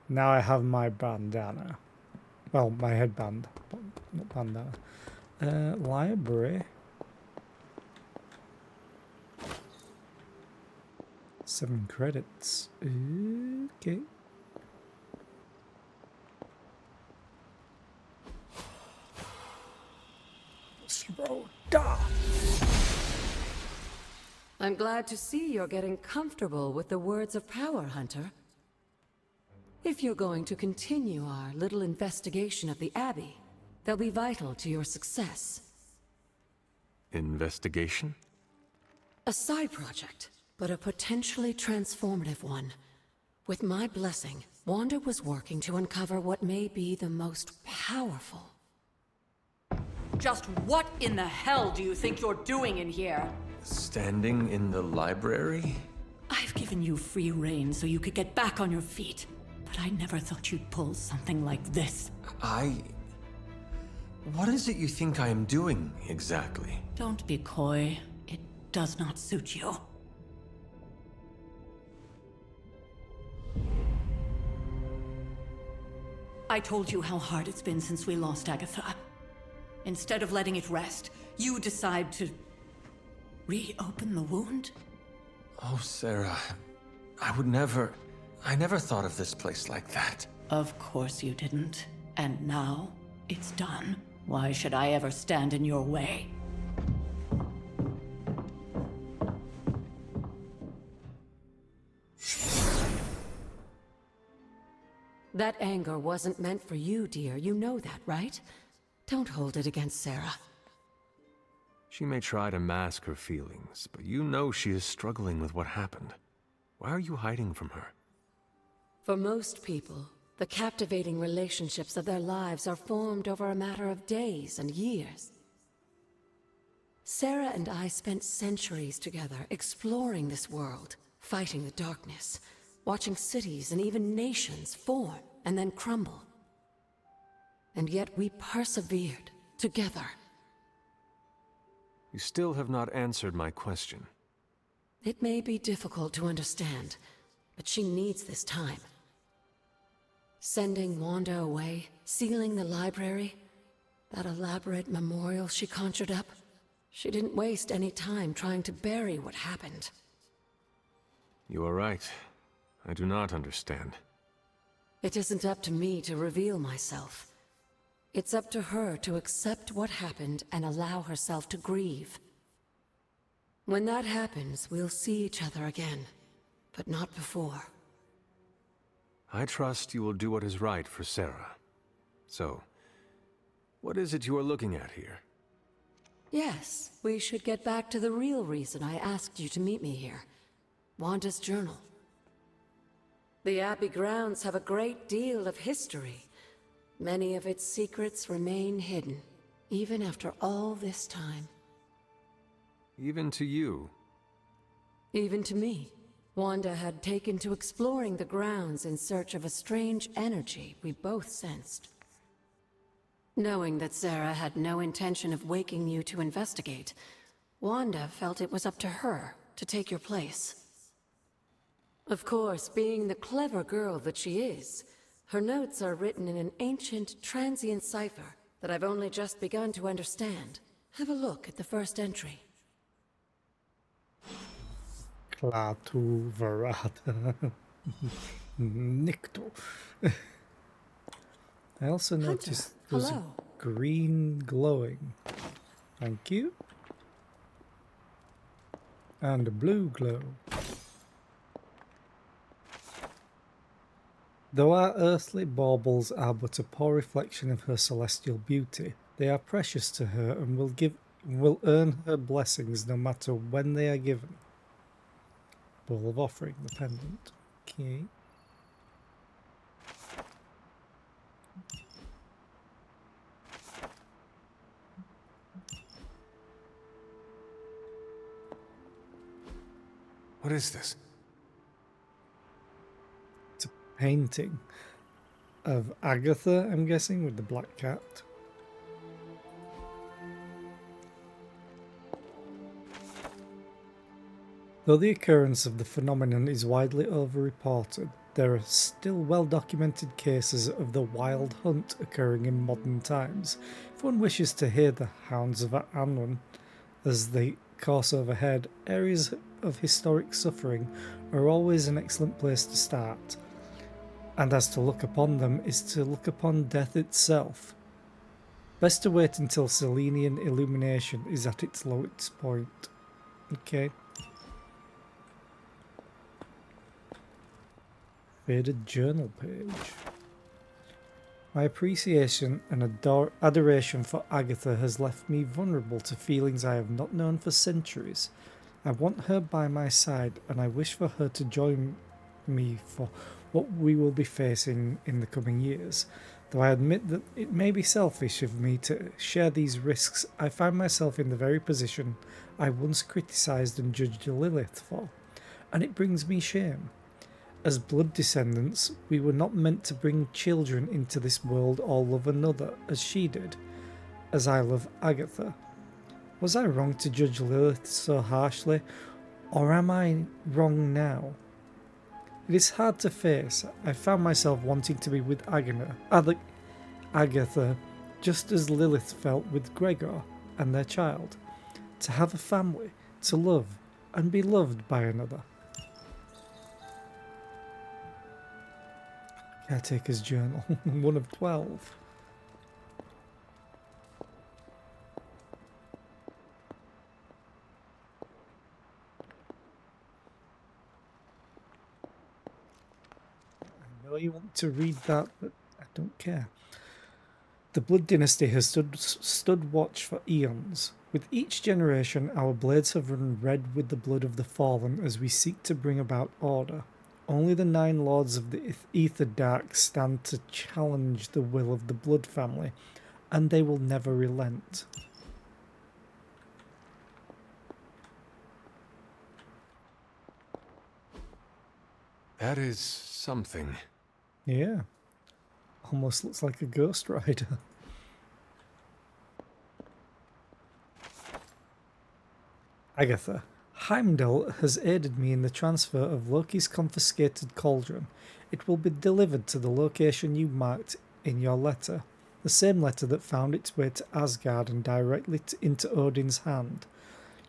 [SPEAKER 1] Now I have my bandana. Well, my headband, but not bandana. Library. 7 credits. Okay. Slow down.
[SPEAKER 3] I'm glad to see you're getting comfortable with the words of power, Hunter. If you're going to continue our little investigation of the Abbey, they'll be vital to your success.
[SPEAKER 2] Investigation?
[SPEAKER 3] A side project, but a potentially transformative one. With my blessing, Wanda was working to uncover what may be the most powerful.
[SPEAKER 17] Just what in the hell do you think you're doing in here?
[SPEAKER 2] Standing in the library?
[SPEAKER 17] I've given you free rein so you could get back on your feet. But I never thought you'd pull something like this.
[SPEAKER 2] What is it you think I am doing, exactly?
[SPEAKER 17] Don't be coy. It does not suit you. I told you how hard it's been since we lost Agatha. Instead of letting it rest, you decide to reopen the wound?
[SPEAKER 2] Oh, Sarah, I never thought of this place like that.
[SPEAKER 17] Of course you didn't. And now, It's done. Why should I ever stand in your way?
[SPEAKER 3] That anger wasn't meant for you, dear. You know that, right? Don't hold it against Sarah.
[SPEAKER 2] She may try to mask her feelings, but you know she is struggling with what happened. Why are you hiding from her?
[SPEAKER 3] For most people, the captivating relationships of their lives are formed over a matter of days and years. Sarah and I spent centuries together exploring this world, fighting the darkness, watching cities and even nations form and then crumble. And yet we persevered together.
[SPEAKER 2] You still have not answered my question.
[SPEAKER 3] It may be difficult to understand, but she needs this time. Sending Wanda away, sealing the library, that elaborate memorial she conjured up, she didn't waste any time trying to bury what happened.
[SPEAKER 2] You are right. I do not understand.
[SPEAKER 3] It isn't up to me to reveal myself. It's up to her to accept what happened and allow herself to grieve. When that happens, we'll see each other again, but not before.
[SPEAKER 2] I trust you will do what is right for Sarah. So, what is it you are looking at here?
[SPEAKER 3] Yes, we should get back to the real reason I asked you to meet me here. Wanda's journal. The Abbey grounds have a great deal of history. Many of its secrets remain hidden, even after all this time.
[SPEAKER 2] Even to you?
[SPEAKER 3] Even to me. Wanda had taken to exploring the grounds in search of a strange energy we both sensed. Knowing that Sarah had no intention of waking you to investigate, Wanda felt it was up to her to take your place. Of course, being the clever girl that she is, her notes are written in an ancient, transient cipher that I've only just begun to understand. Have a look at the first entry.
[SPEAKER 1] Klaatu Varada. Nikto. I also noticed there's a green glowing. Thank you. And a blue glow. Though our earthly baubles are but a poor reflection of her celestial beauty, they are precious to her and will earn her blessings no matter when they are given. Bowl of Offering, the pendant. Okay.
[SPEAKER 2] What is this?
[SPEAKER 1] It's a painting of Agatha, I'm guessing, with the black cat. Though the occurrence of the phenomenon is widely over-reported, there are still well-documented cases of the wild hunt occurring in modern times. If one wishes to hear the hounds of Anwen as they course overhead, areas of historic suffering are always an excellent place to start. And as to look upon them is to look upon death itself. Best to wait until Selenian illumination is at its lowest point. Okay. Faded journal page. My appreciation and adoration for Agatha has left me vulnerable to feelings I have not known for centuries. I want her by my side, and I wish for her to join me for what we will be facing in the coming years. Though I admit that it may be selfish of me to share these risks, I find myself in the very position I once criticised and judged Lilith for, and it brings me shame. As blood descendants, we were not meant to bring children into this world or love another as she did, as I love Agatha. Was I wrong to judge Lilith so harshly, or am I wrong now? It is hard to face. I found myself wanting to be with Agatha, just as Lilith felt with Gregor and their child. To have a family, to love, and be loved by another. Caretaker's journal, 1 of 12. know you want to read that, but I don't care. The Blood Dynasty has stood watch for eons. With each generation, our blades have run red with the blood of the fallen as we seek to bring about order. Only the 9 Lords of the Ether Dark stand to challenge the will of the Blood family, and they will never relent.
[SPEAKER 2] That is something.
[SPEAKER 1] Yeah. Almost looks like a Ghost Rider. Agatha, Heimdall has aided me in the transfer of Loki's confiscated cauldron. It will be delivered to the location you marked in your letter, the same letter that found its way to Asgard and directly into Odin's hand.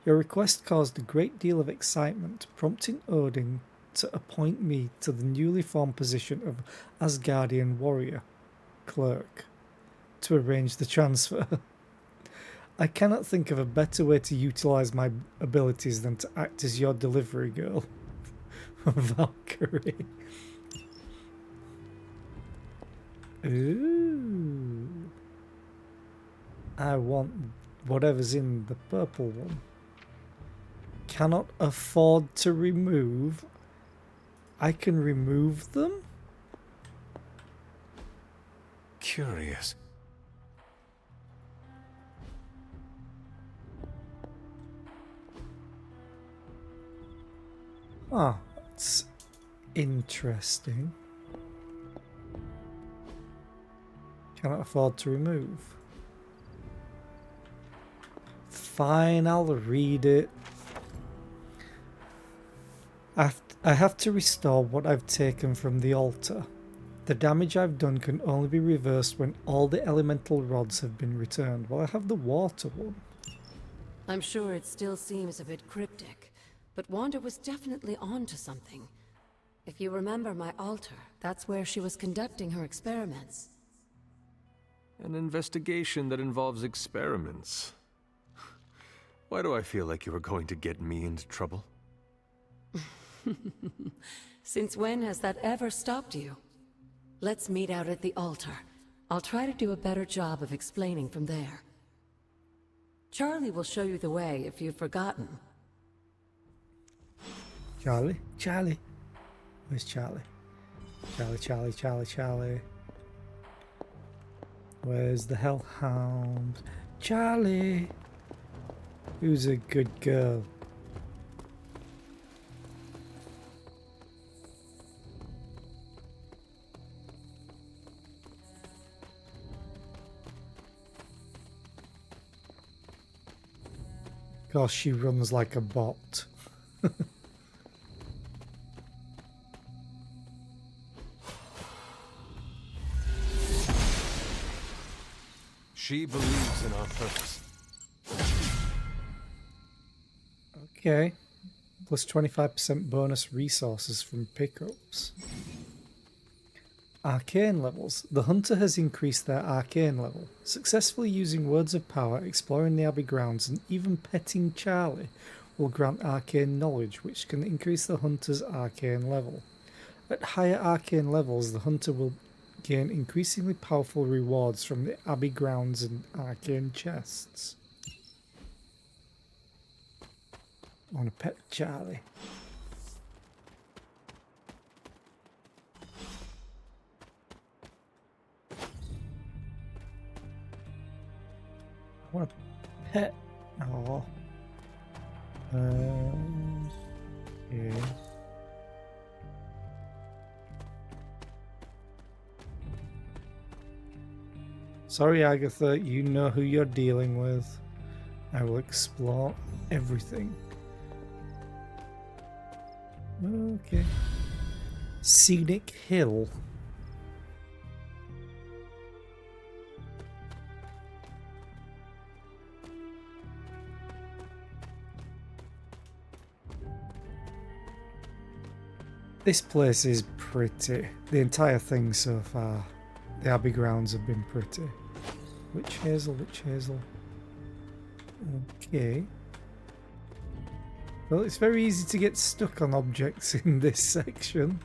[SPEAKER 1] Your request caused a great deal of excitement, prompting Odin to appoint me to the newly formed position of Asgardian warrior clerk to arrange the transfer. I cannot think of a better way to utilize my abilities than to act as your delivery girl. Valkyrie. Ooh. I want whatever's in the purple one. Cannot afford to remove. I can remove them?
[SPEAKER 2] Curious.
[SPEAKER 1] Ah, that's interesting. Cannot afford to remove. Fine, I'll read it. I have to restore what I've taken from the altar. The damage I've done can only be reversed when all the elemental rods have been returned. Well, I have the water one.
[SPEAKER 3] I'm sure it still seems a bit cryptic, but Wanda was definitely onto something. If you remember my altar, that's where she was conducting her experiments.
[SPEAKER 2] An investigation that involves experiments. Why do I feel like you are going to get me into trouble?
[SPEAKER 3] Since when has that ever stopped you? Let's meet out at the altar. I'll try to do a better job of explaining from there. Charlie will show you the way if you've forgotten.
[SPEAKER 1] Charlie? Charlie? Where's Charlie? Charlie. Where's the Hellhound? Charlie! Who's a good girl? Gosh, she runs like a bot.
[SPEAKER 2] She believes in our purpose.
[SPEAKER 1] Okay. Plus 25% bonus resources from pickups. Arcane levels. The hunter has increased their arcane level. Successfully using words of power, exploring the Abbey grounds, and even petting Charlie will grant arcane knowledge, which can increase the hunter's arcane level. At higher arcane levels, the hunter will gain increasingly powerful rewards from the Abbey grounds and arcane chests. I want to pet Charlie. I want to pet. Oh. Yeah. Sorry, Agatha, you know who you're dealing with. I will explore everything. Okay. Scenic Hill. This place is pretty. The entire thing so far. The Abbey grounds have been pretty. Witch Hazel. Okay. Well, it's very easy to get stuck on objects in this section.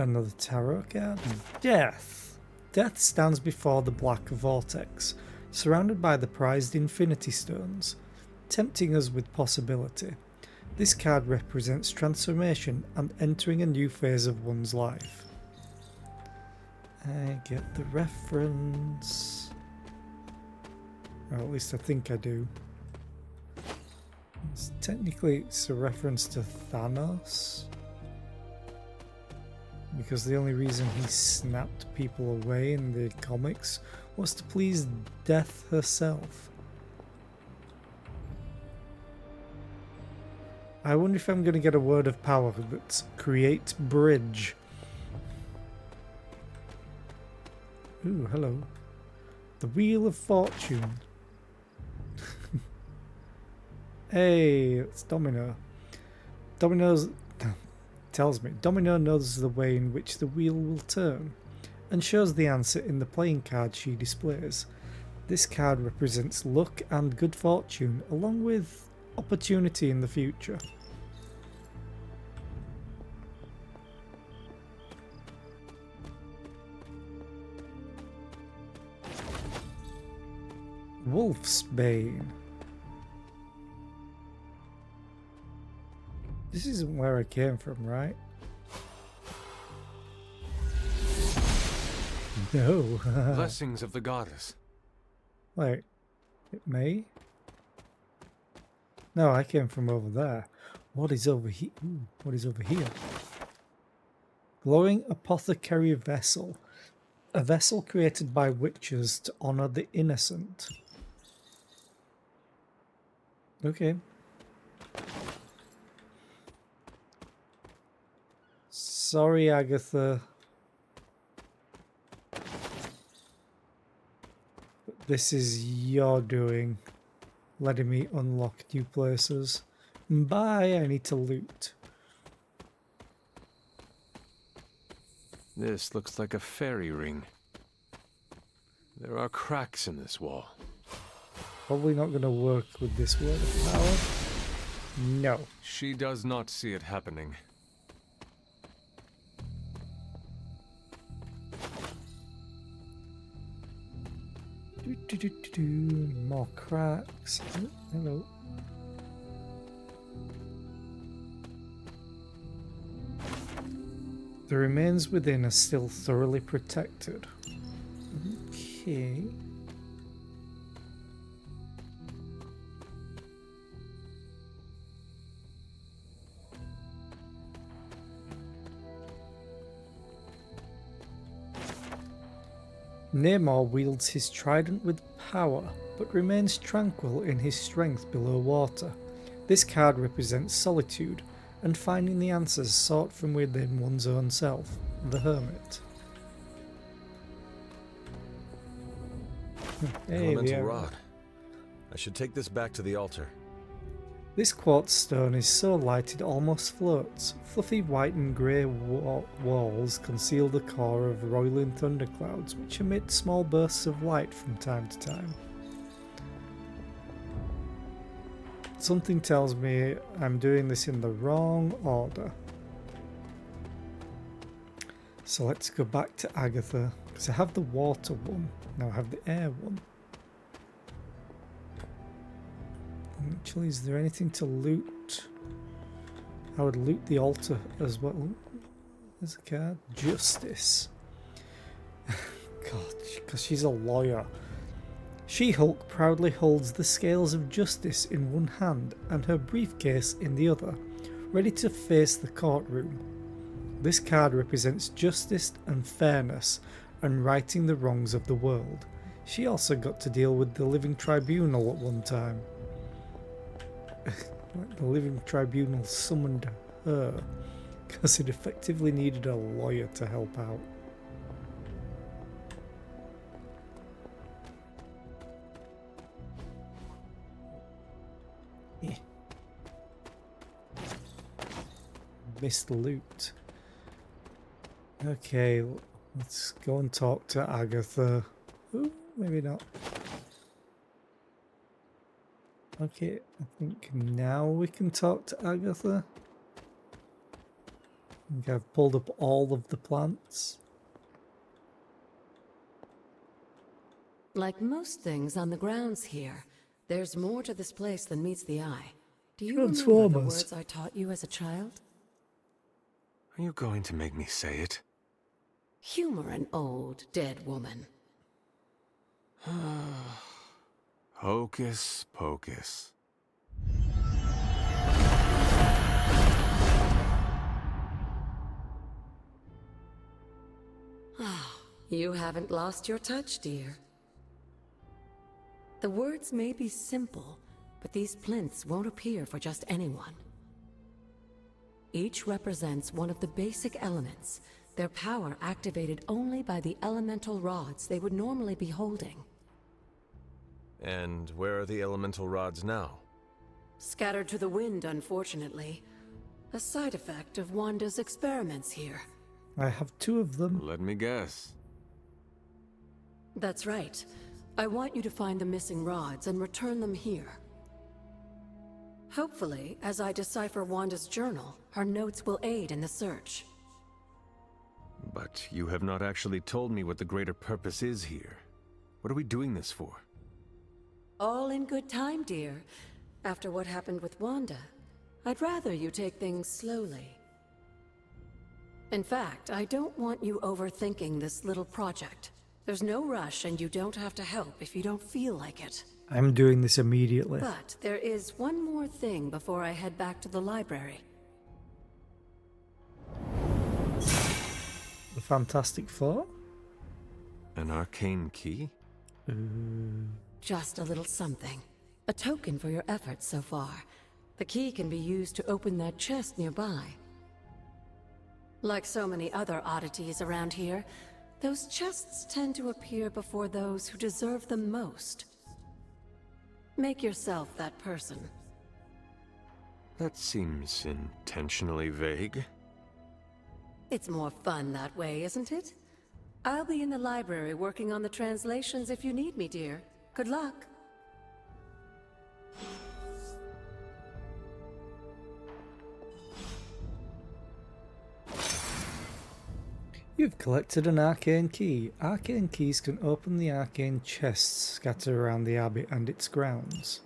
[SPEAKER 1] Another tarot card. Death. Death stands before the black vortex, surrounded by the prized infinity stones, tempting us with possibility. This card represents transformation and entering a new phase of one's life. I get the reference. Or at least I think I do. Technically it's a reference to Thanos, because the only reason he snapped people away in the comics was to please Death herself. I wonder if I'm going to get a word of power that's create bridge. Ooh, hello. The Wheel of Fortune. Hey, it's Domino. Domino knows the way in which the wheel will turn, and shows the answer in the playing card she displays. This card represents luck and good fortune, along with opportunity in the future. Wolf's Bane. This isn't where I came from, right? No.
[SPEAKER 2] Blessings of the goddess.
[SPEAKER 1] Wait, it may? No, I came from over there. What is over here? What is over here? Glowing apothecary vessel. A vessel created by witches to honor the innocent. Okay. Sorry, Agatha. But this is your doing. Letting me unlock new places. Bye, I need to loot.
[SPEAKER 2] This looks like a fairy ring. There are cracks in this wall.
[SPEAKER 1] Probably not going to work with this word of power. No.
[SPEAKER 2] She does not see it happening.
[SPEAKER 1] More cracks. Oh, hello. The remains within are still thoroughly protected. Okay. Namor wields his trident with power, but remains tranquil in his strength below water. This card represents solitude, and finding the answers sought from within one's own self, the Hermit. Hey,
[SPEAKER 18] Elemental rod. I should take this back to the altar.
[SPEAKER 1] This quartz stone is so light it almost floats. Fluffy white and grey walls conceal the core of roiling thunderclouds, which emit small bursts of light from time to time. Something tells me I'm doing this in the wrong order. So let's go back to Agatha, because I have the water one, now I have the air one. Actually, is there anything to loot? I would loot the altar as well. Ooh, there's a card. Justice. God, because she's a lawyer. She-Hulk proudly holds the scales of justice in one hand and her briefcase in the other, ready to face the courtroom. This card represents justice and fairness and righting the wrongs of the world. She also got to deal with the Living Tribunal at one time. The Living Tribunal summoned her because it effectively needed a lawyer to help out. Yeah. Missed loot. Okay, let's go and talk to Agatha. Ooh, maybe not. Okay, I think now we can talk to Agatha. I think I've pulled up all of the plants.
[SPEAKER 3] Like most things on the grounds here, there's more to this place than meets the eye. Do you remember the
[SPEAKER 1] Transformers.
[SPEAKER 3] words I taught you as a child?
[SPEAKER 2] Are you going to make me say it?
[SPEAKER 3] Humor an old, dead woman.
[SPEAKER 2] Hocus pocus.
[SPEAKER 3] You haven't lost your touch, dear. The words may be simple, but these plinths won't appear for just anyone. Each represents one of the basic elements, their power activated only by the elemental rods they would normally be holding.
[SPEAKER 2] And where are the elemental rods now?
[SPEAKER 3] Scattered to the wind, unfortunately. A side effect of Wanda's experiments here.
[SPEAKER 1] I have 2 of them.
[SPEAKER 2] Let me guess.
[SPEAKER 3] That's right. I want you to find the missing rods and return them here. Hopefully, as I decipher Wanda's journal, her notes will aid in the search.
[SPEAKER 2] But you have not actually told me what the greater purpose is here. What are we doing this for?
[SPEAKER 3] All in good time, dear. After what happened with Wanda, I'd rather you take things slowly. In fact, I don't want you overthinking this little project. There's no rush, and you don't have to help if you don't feel like it.
[SPEAKER 1] I'm doing this immediately.
[SPEAKER 3] But there is one more thing before I head back to the library.
[SPEAKER 1] The Fantastic Four?
[SPEAKER 2] An arcane key?
[SPEAKER 3] Just a little something. A token for your efforts so far. The key can be used to open that chest nearby. Like so many other oddities around here, those chests tend to appear before those who deserve them most. Make yourself that person.
[SPEAKER 2] That seems intentionally vague.
[SPEAKER 3] It's more fun that way, isn't it? I'll be in the library working on the translations if you need me, dear. Good luck.
[SPEAKER 1] You've collected an arcane key. Arcane keys can open the arcane chests scattered around the abbey and its grounds.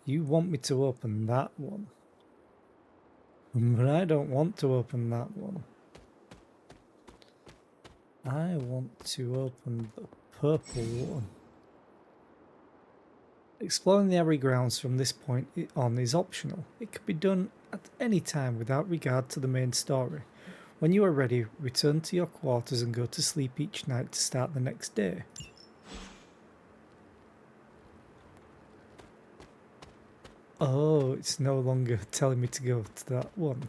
[SPEAKER 1] You want me to open that one. But I don't want to open that one. I want to open the purple one. Exploring the abbey grounds from this point on is optional. It can be done at any time without regard to the main story. When you are ready, return to your quarters and go to sleep each night to start the next day. Oh, it's no longer telling me to go to that one.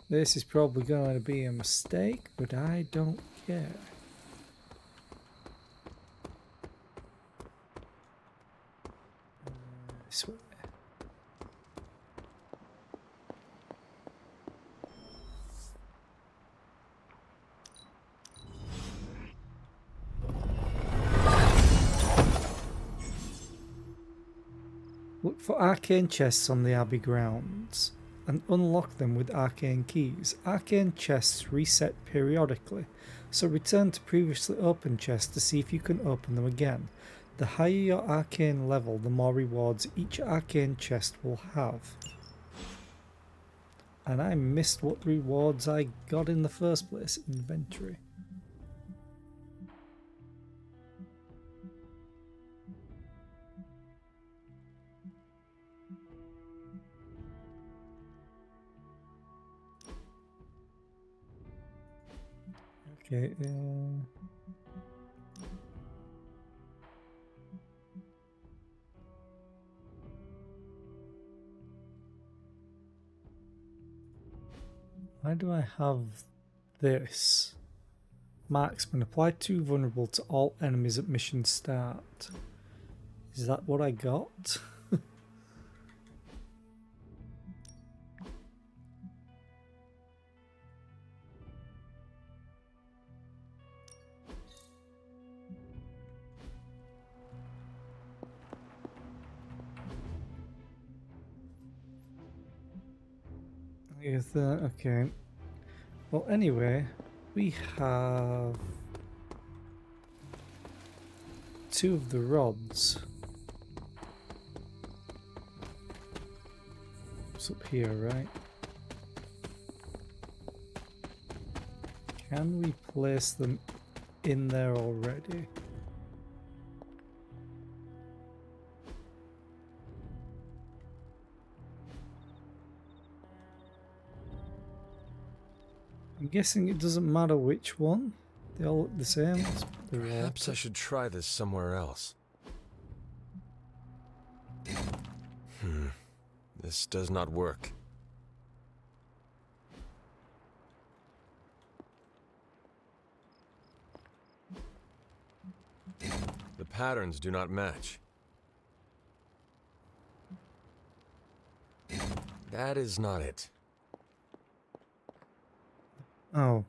[SPEAKER 1] This is probably going to be a mistake, but I don't care. This way. Look for arcane chests on the abbey grounds and unlock them with arcane keys. Arcane chests reset periodically, so return to previously opened chests to see if you can open them again. The higher your arcane level, the more rewards each arcane chest will have. And I missed what rewards I got in the first place. Inventory. Okay, why do I have this? Marksman, apply 2 vulnerable to all enemies at mission start. Is that what I got? Okay. Well, anyway, we have 2 of the rods. It's up here, right? Can we place them in there already? I'm guessing it doesn't matter which one. They all look the same.
[SPEAKER 18] Perhaps I should try this somewhere else. This does not work. The patterns do not match. That is not it.
[SPEAKER 1] Oh.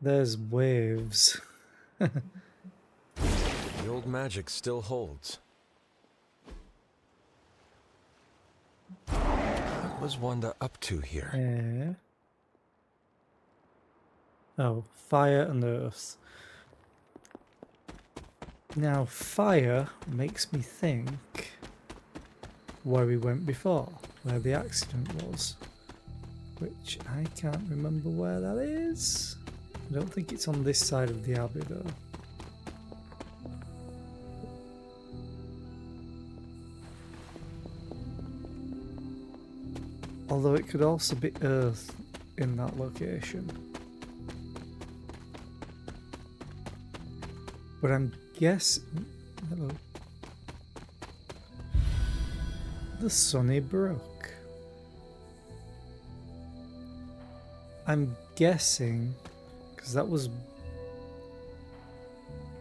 [SPEAKER 1] There's waves.
[SPEAKER 18] The old magic still holds. What was Wanda up to here?
[SPEAKER 1] Yeah. Oh, fire and earth. Now, fire makes me think where we went before, where the accident was. Which I can't remember where that is. I don't think it's on this side of the abbey though. Although it could also be earth in that location. But I'm guessing... Hello. The Sunny Brook. I'm guessing... Because that was...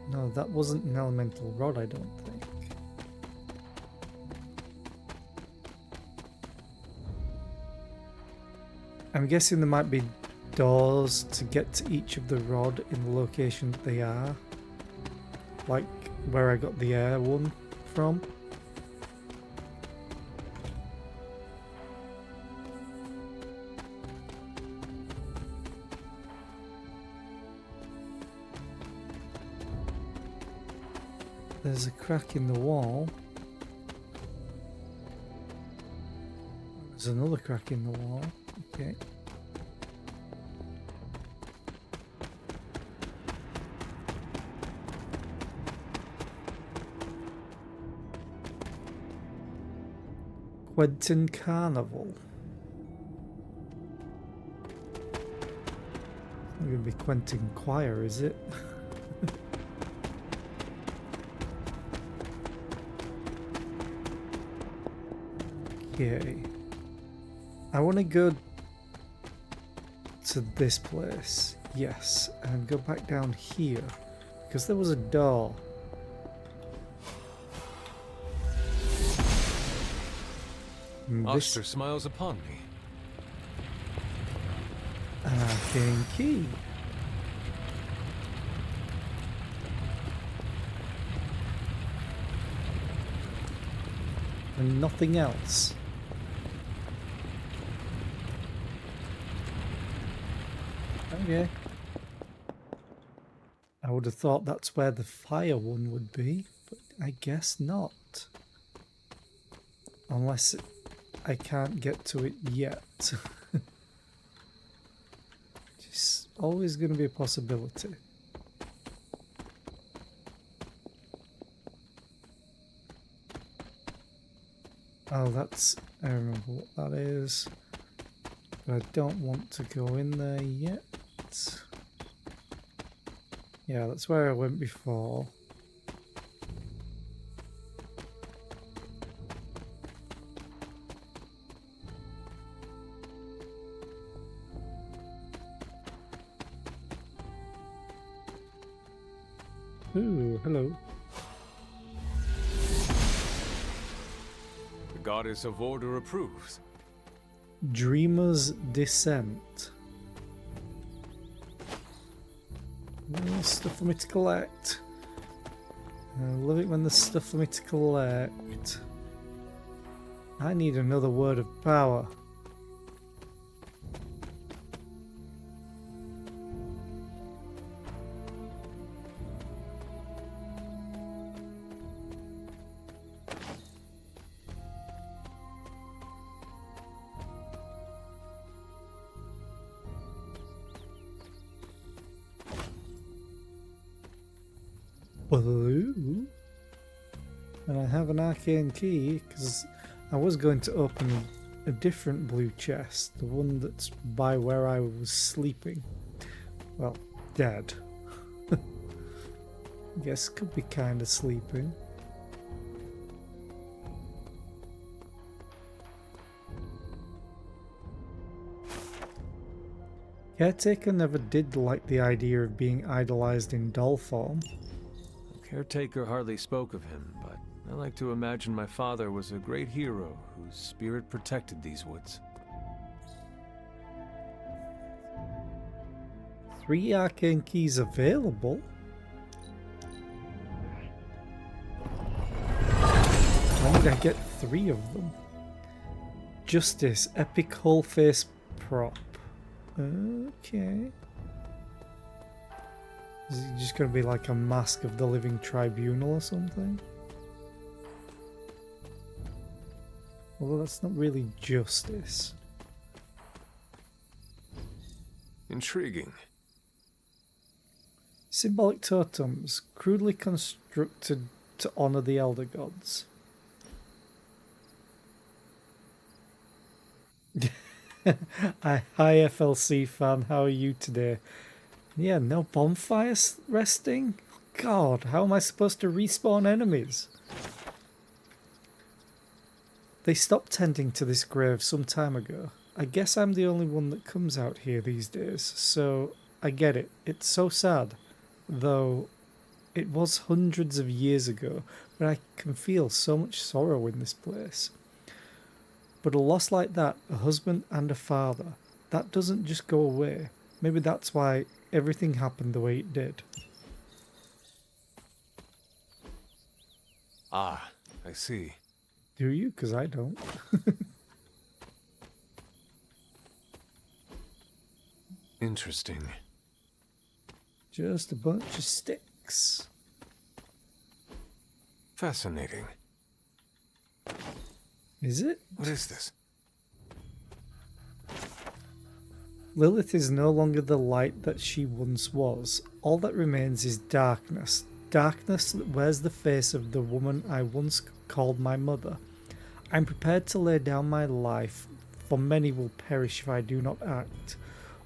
[SPEAKER 1] No, that wasn't an elemental rod, I don't think. I'm guessing there might be doors to get to each of the rod in the location that they are. Like where I got the air one from. There's a crack in the wall. There's another crack in the wall. Okay. Quentin Carnival. It's not going to be Quentin Choir, is it? Okay. I want to go to this place, yes, and go back down here because there was a door.
[SPEAKER 2] Oster smiles upon me.
[SPEAKER 1] An arcane key. And nothing else. Okay. I would have thought that's where the fire one would be, but I guess not. Unless I can't get to it yet. It's always going to be a possibility. Oh, that's... I remember what that is. But I don't want to go in there yet. Yeah, that's where I went before. Ooh, hello.
[SPEAKER 2] The goddess of order approves.
[SPEAKER 1] Dreamer's Descent. Stuff for me to collect. I love it when there's stuff for me to collect. I need another word of power. Blue. And I have an arcane key because I was going to open a different blue chest, the one that's by where I was sleeping. Well, dead. Guess could be kind of sleeping. Caretaker never did like the idea of being idolized in doll form.
[SPEAKER 2] Caretaker hardly spoke of him, but I like to imagine my father was a great hero whose spirit protected these woods.
[SPEAKER 1] 3 arcane keys available? How did I get 3 of them? Justice, epic whole face prop. Okay. Is it just going to be like a mask of the living tribunal or something? Although that's not really justice.
[SPEAKER 2] Intriguing.
[SPEAKER 1] Symbolic totems, crudely constructed to honor the elder gods. Hi FLC fan, how are you today? Yeah, no bonfires resting? God, how am I supposed to respawn enemies? They stopped tending to this grave some time ago. I guess I'm the only one that comes out here these days, so I get it. It's so sad, though it was hundreds of years ago, but I can feel so much sorrow in this place. But a loss like that, a husband and a father, that doesn't just go away. Maybe that's why everything happened the way it did.
[SPEAKER 2] Ah, I see.
[SPEAKER 1] Do you? Because I don't.
[SPEAKER 2] Interesting.
[SPEAKER 1] Just a bunch of sticks.
[SPEAKER 2] Fascinating.
[SPEAKER 1] Is it?
[SPEAKER 2] What is this?
[SPEAKER 1] Lilith is no longer the light that she once was. All that remains is darkness. Darkness that wears the face of the woman I once called my mother. I'm prepared to lay down my life, for many will perish if I do not act.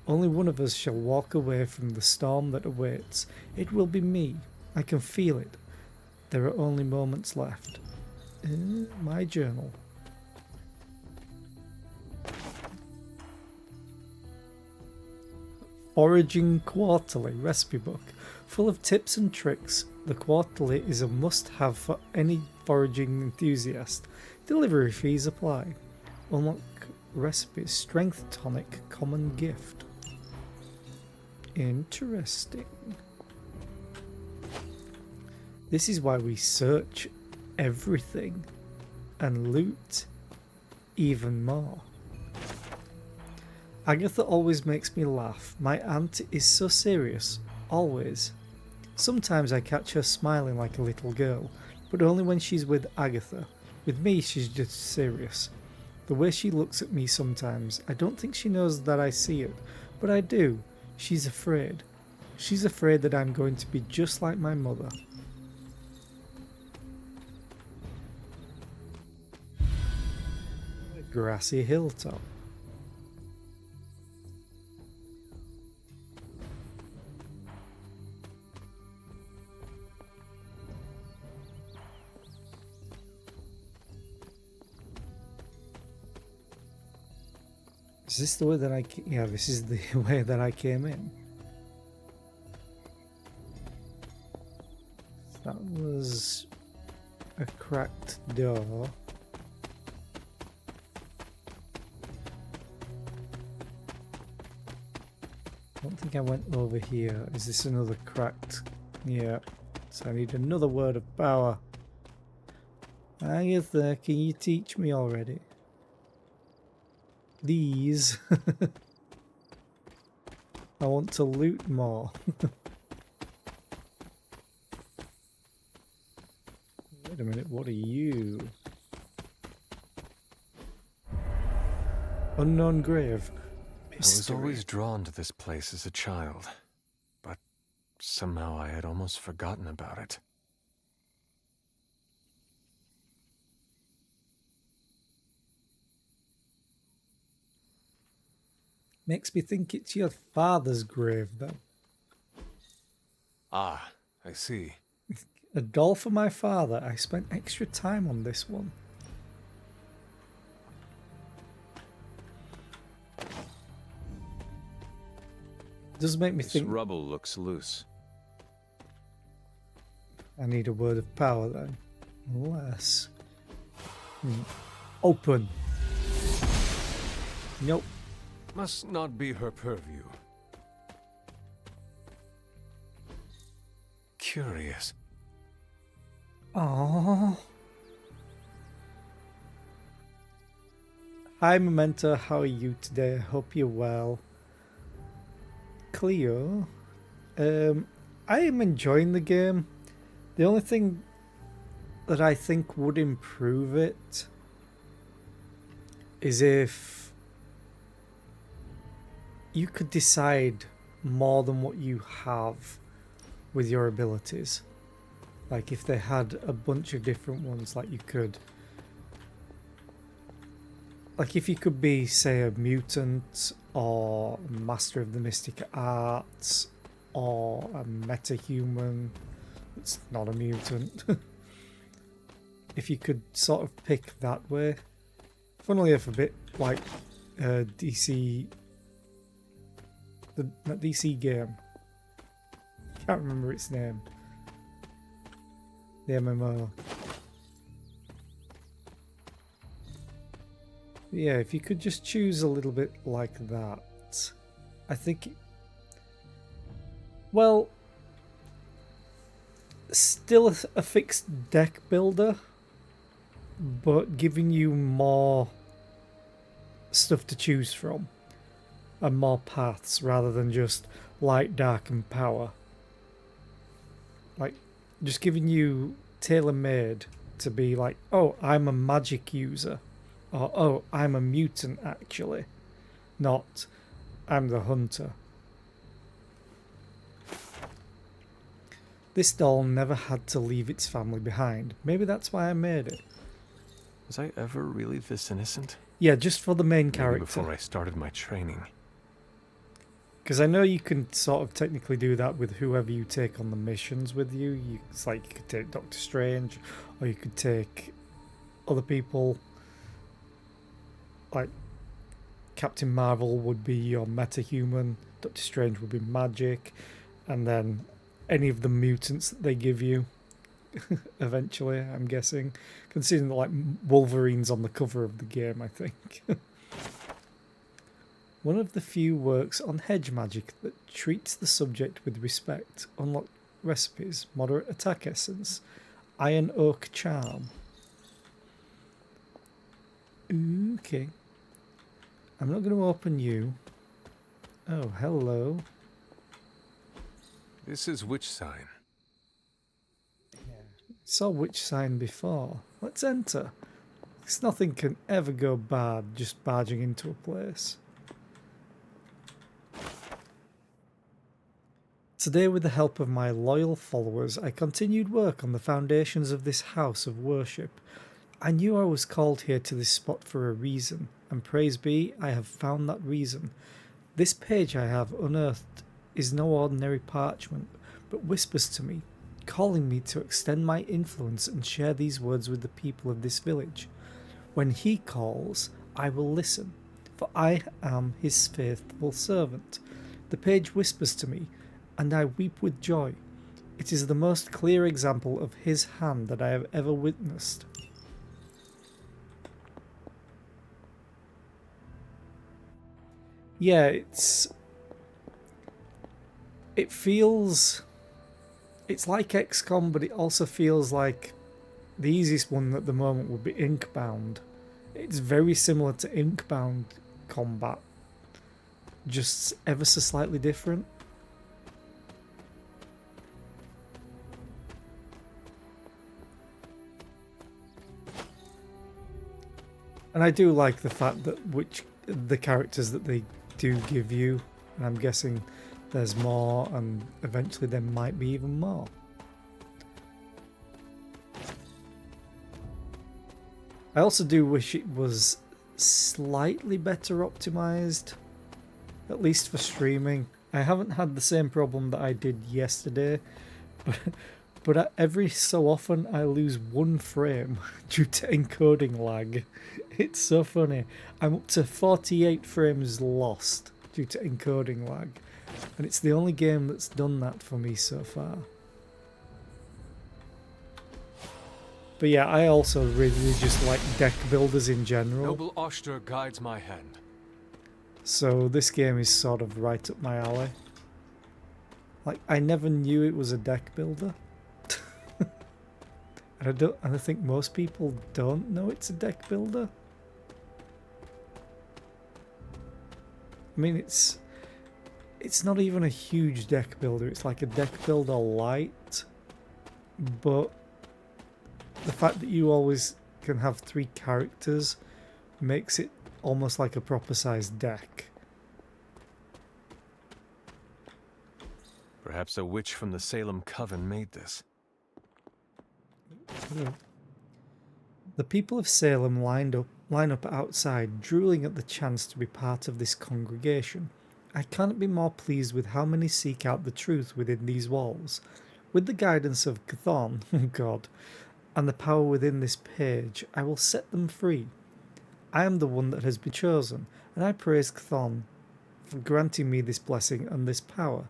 [SPEAKER 1] Only one of us shall walk away from the storm that awaits. It will be me. I can feel it. There are only moments left. My journal. Foraging Quarterly recipe book. Full of tips and tricks, the Quarterly is a must-have for any foraging enthusiast. Delivery fees apply. Unlock recipes. Strength tonic. Common gift. Interesting. This is why we search everything and loot even more. Agatha always makes me laugh. My aunt is so serious. Always. Sometimes I catch her smiling like a little girl, but only when she's with Agatha. With me, she's just serious. The way she looks at me sometimes, I don't think she knows that I see it, but I do. She's afraid. She's afraid that I'm going to be just like my mother. A grassy hilltop. Is this the way that I... Yeah, this is the way that I came in. That was a cracked door. I don't think I went over here. Is this another cracked... Yeah. So I need another word of power. Agatha, can you teach me already? These. I want to loot more. Wait a minute, what are you? Unknown grave.
[SPEAKER 2] I was always drawn to this place as a child, but somehow I had almost forgotten about it.
[SPEAKER 1] Makes me think it's your father's grave, though.
[SPEAKER 2] Ah, I see.
[SPEAKER 1] A doll for my father. I spent extra time on this one. Does make me think.
[SPEAKER 2] This rubble looks loose.
[SPEAKER 1] I need a word of power then. Unless. Open. Nope.
[SPEAKER 2] Must not be her purview. Curious.
[SPEAKER 1] Aww. Hi Memento, how are you today? Hope you're well. Cleo, I am enjoying the game. The only thing that I think would improve it is if you could decide more than what you have with your abilities. Like if they had a bunch of different ones, like you could, like if you could be, say, a mutant or a master of the mystic arts or a metahuman that's not a mutant. If you could sort of pick that way. Funnily enough, a bit like DC, that DC game. Can't remember its name. The MMO. Yeah, if you could just choose a little bit like that, I think. Well, still a fixed deck builder, but giving you more stuff to choose from and more paths rather than just light, dark, and power. Like, just giving you tailor-made to be like, oh, I'm a magic user, or oh, I'm a mutant actually, not I'm the hunter. This doll never had to leave its family behind. Maybe that's why I made it.
[SPEAKER 2] Was I ever really this innocent?
[SPEAKER 1] Yeah, just for the main
[SPEAKER 2] Maybe
[SPEAKER 1] character.
[SPEAKER 2] before I started my training.
[SPEAKER 1] Because I know you can sort of technically do that with whoever you take on the missions with you. It's like you could take Doctor Strange, or you could take other people. Like Captain Marvel would be your metahuman, Doctor Strange would be magic, and then any of the mutants that they give you eventually, I'm guessing. Considering that, like, Wolverine's on the cover of the game, I think. One of the few works on hedge magic that treats the subject with respect. Unlock recipes, moderate attack essence, iron oak charm. Okay. I'm not going to open you. Oh, hello.
[SPEAKER 2] This is which sign?
[SPEAKER 1] Saw which sign before. Let's enter. Because nothing can ever go bad just barging into a place. Today, with the help of my loyal followers, I continued work on the foundations of this house of worship. I knew I was called here to this spot for a reason, and praise be, I have found that reason. This page I have unearthed is no ordinary parchment, but whispers to me, calling me to extend my influence and share these words with the people of this village. When he calls, I will listen, for I am his faithful servant. The page whispers to me, and I weep with joy. It is the most clear example of his hand that I have ever witnessed. Yeah, it feels, it's like XCOM, but it also feels like the easiest one at the moment would be Inkbound. It's very similar to Inkbound combat, just ever so slightly different. And I do like the fact that the characters that they do give you, and I'm guessing there's more, and eventually there might be even more. I also do wish it was slightly better optimized, at least for streaming. I haven't had the same problem that I did yesterday, but every so often I lose 1 frame due to encoding lag. It's so funny. I'm up to 48 frames lost due to encoding lag, and it's the only game that's done that for me so far. But yeah, I also really just like deck builders in general.
[SPEAKER 16] Noble Oster guides my hand.
[SPEAKER 1] So this game is sort of right up my alley. Like, I never knew it was a deck builder. and I think most people don't know it's a deck builder. I mean, it's not even a huge deck builder. It's like a deck builder light, but the fact that you always can have 3 characters makes it almost like a proper sized deck.
[SPEAKER 2] Perhaps a witch from the Salem Coven made this.
[SPEAKER 1] The people of Salem line up outside, drooling at the chance to be part of this congregation. I cannot be more pleased with how many seek out the truth within these walls. With the guidance of Chthon, God, and the power within this page, I will set them free. I am the one that has been chosen, and I praise Chthon for granting me this blessing and this power.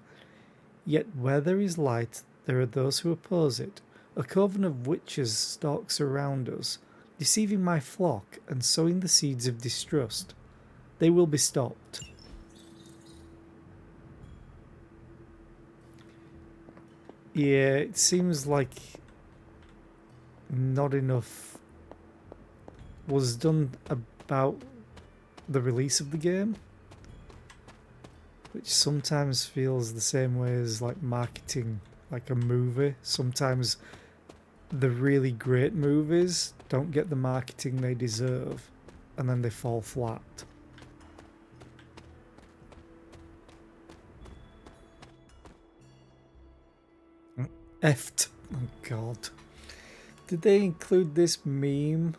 [SPEAKER 1] Yet where there is light, there are those who oppose it. A coven of witches stalks around us, deceiving my flock and sowing the seeds of distrust. They will be stopped. Yeah, it seems like not enough was done about the release of the game, which sometimes feels the same way as like marketing like a movie. Sometimes the really great movies don't get the marketing they deserve, and then they fall flat. Effed. Oh god. Did they include this meme?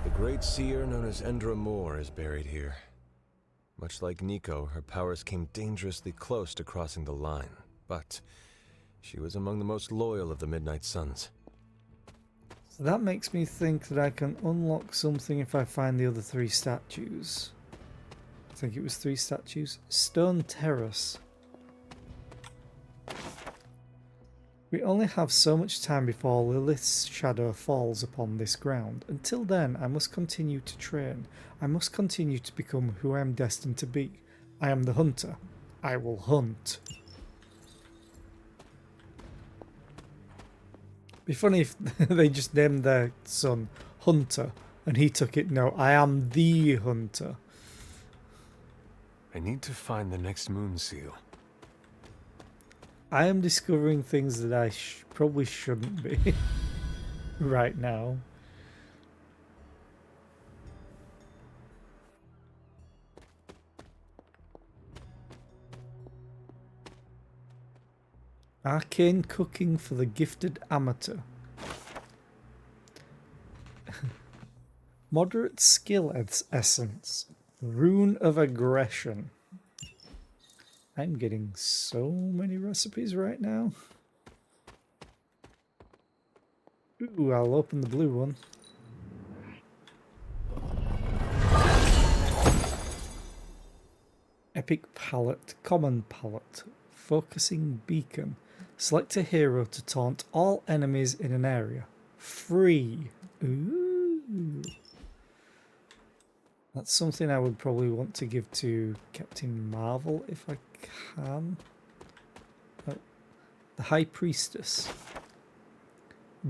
[SPEAKER 18] The great seer known as Endra Moore is buried here. Much like Nico, her powers came dangerously close to crossing the line, but she was among the most loyal of the Midnight Suns.
[SPEAKER 1] So that makes me think that I can unlock something if I find the other 3 statues. I think it was 3 statues. Stone Terrace. We only have so much time before Lilith's shadow falls upon this ground. Until then, I must continue to train. I must continue to become who I am destined to be. I am the hunter. I will hunt. Be funny if they just named their son Hunter and he took it, no, I am the hunter.
[SPEAKER 2] I need to find the next moon seal.
[SPEAKER 1] I am discovering things that I probably shouldn't be right now. Arcane cooking for the gifted amateur. Moderate skill essence. Rune of aggression. I'm getting so many recipes right now. Ooh, I'll open the blue one. Epic palette, common palette, focusing beacon. Select a hero to taunt all enemies in an area. Free. Ooh. That's something I would probably want to give to Captain Marvel if I can. Oh, the High Priestess.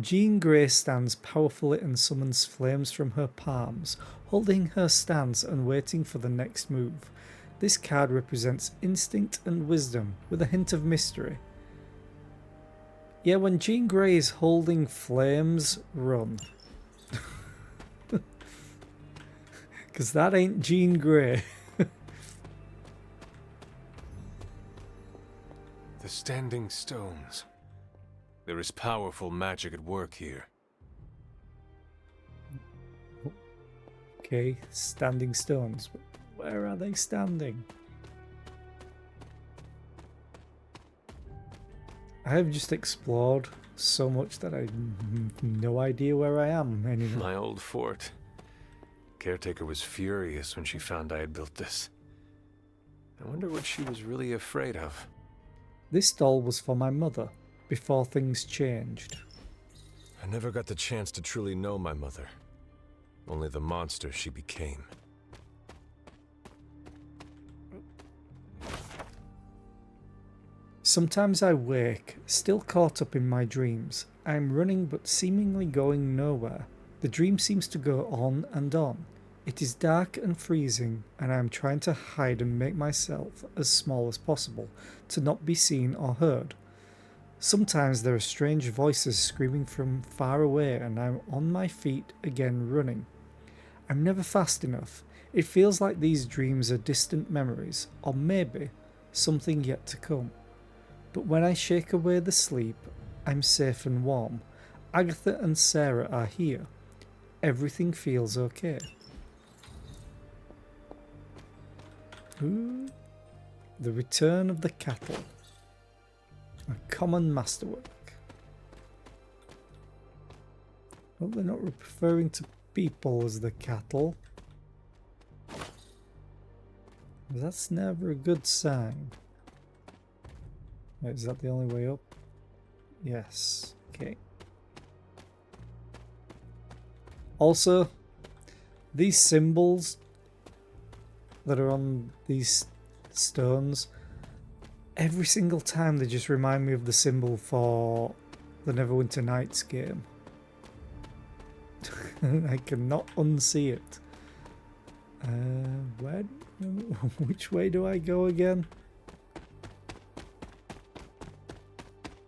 [SPEAKER 1] Jean Grey stands powerfully and summons flames from her palms, holding her stance and waiting for the next move. This card represents instinct and wisdom with a hint of mystery. Yeah, when Jean Grey is holding flames, run. Because that ain't Jean Grey.
[SPEAKER 18] The Standing Stones. There is powerful magic at work here.
[SPEAKER 1] Okay, standing stones. Where are they standing? I have just explored so much that I have no idea where I am anymore.
[SPEAKER 18] My old fort. Caretaker was furious when she found I had built this. I wonder what she was really afraid of.
[SPEAKER 1] This doll was for my mother, before things changed.
[SPEAKER 18] I never got the chance to truly know my mother. Only the monster she became.
[SPEAKER 1] Sometimes I wake, still caught up in my dreams. I am running but seemingly going nowhere. The dream seems to go on and on. It is dark and freezing, and I am trying to hide and make myself as small as possible, to not be seen or heard. Sometimes there are strange voices screaming from far away, and I'm on my feet again running. I'm never fast enough. It feels like these dreams are distant memories, or maybe something yet to come. But when I shake away the sleep, I'm safe and warm. Agatha and Sarah are here. Everything feels okay. Ooh. The Return of the Cattle. A common masterwork. Well, they're not referring to people as the cattle. That's never a good sign. Wait, is that the only way up? Yes. Okay. Also, these symbols that are on these stones, every single time they just remind me of the symbol for the Neverwinter Nights game. I cannot unsee it. Which way do I go again?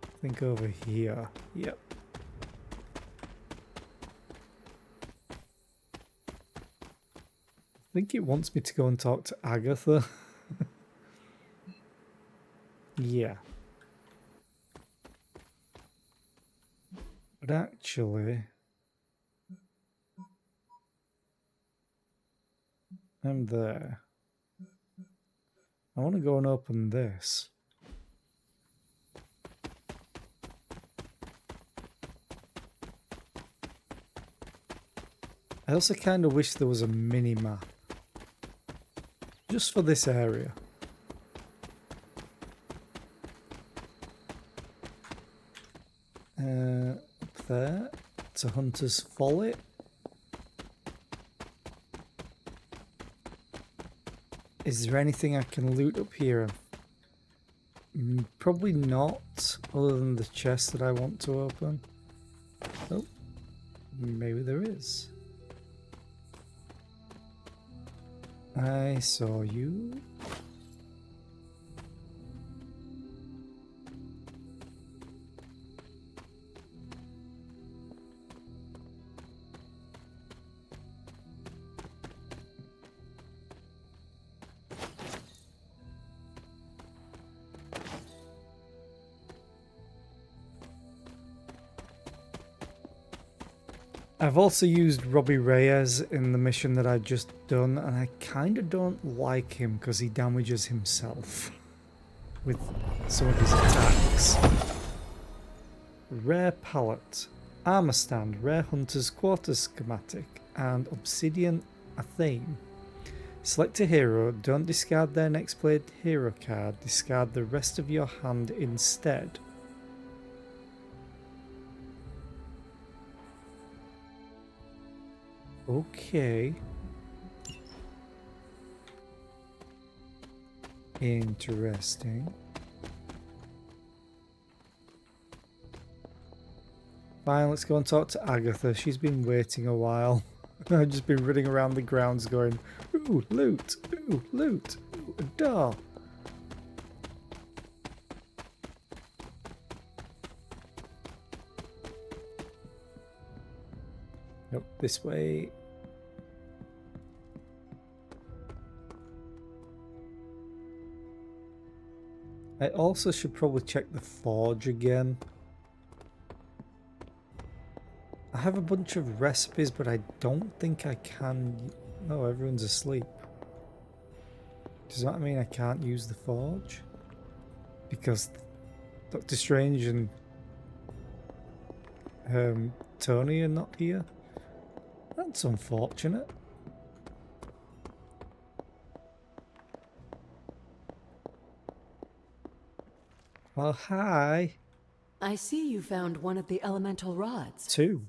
[SPEAKER 1] I think over here. Yep. I think it wants me to go and talk to Agatha. Yeah. But actually, I'm there. I want to go and open this. I also kind of wish there was a mini map just for this area. Up there to Hunter's Folly. Is there anything I can loot up here? Probably not, other than the chest that I want to open. Oh, maybe there is. I saw you. I've also used Robbie Reyes in the mission that I've just done, and I kind of don't like him because he damages himself with some of his attacks. Rare palette, armor stand, rare hunter's quarters schematic, and obsidian athame. Select a hero, don't discard their next played hero card, discard the rest of your hand instead. Okay. Interesting. Fine, let's go and talk to Agatha. She's been waiting a while. I've just been running around the grounds going, ooh, loot, ooh, loot, ooh, a door. Nope, this way. I also should probably check the forge again. I have a bunch of recipes, but I don't think I can... No, everyone's asleep. Does that mean I can't use the forge? Because Doctor Strange and Tony are not here? That's unfortunate. Well, hi.
[SPEAKER 3] I see you found one of the elemental rods.
[SPEAKER 1] 2.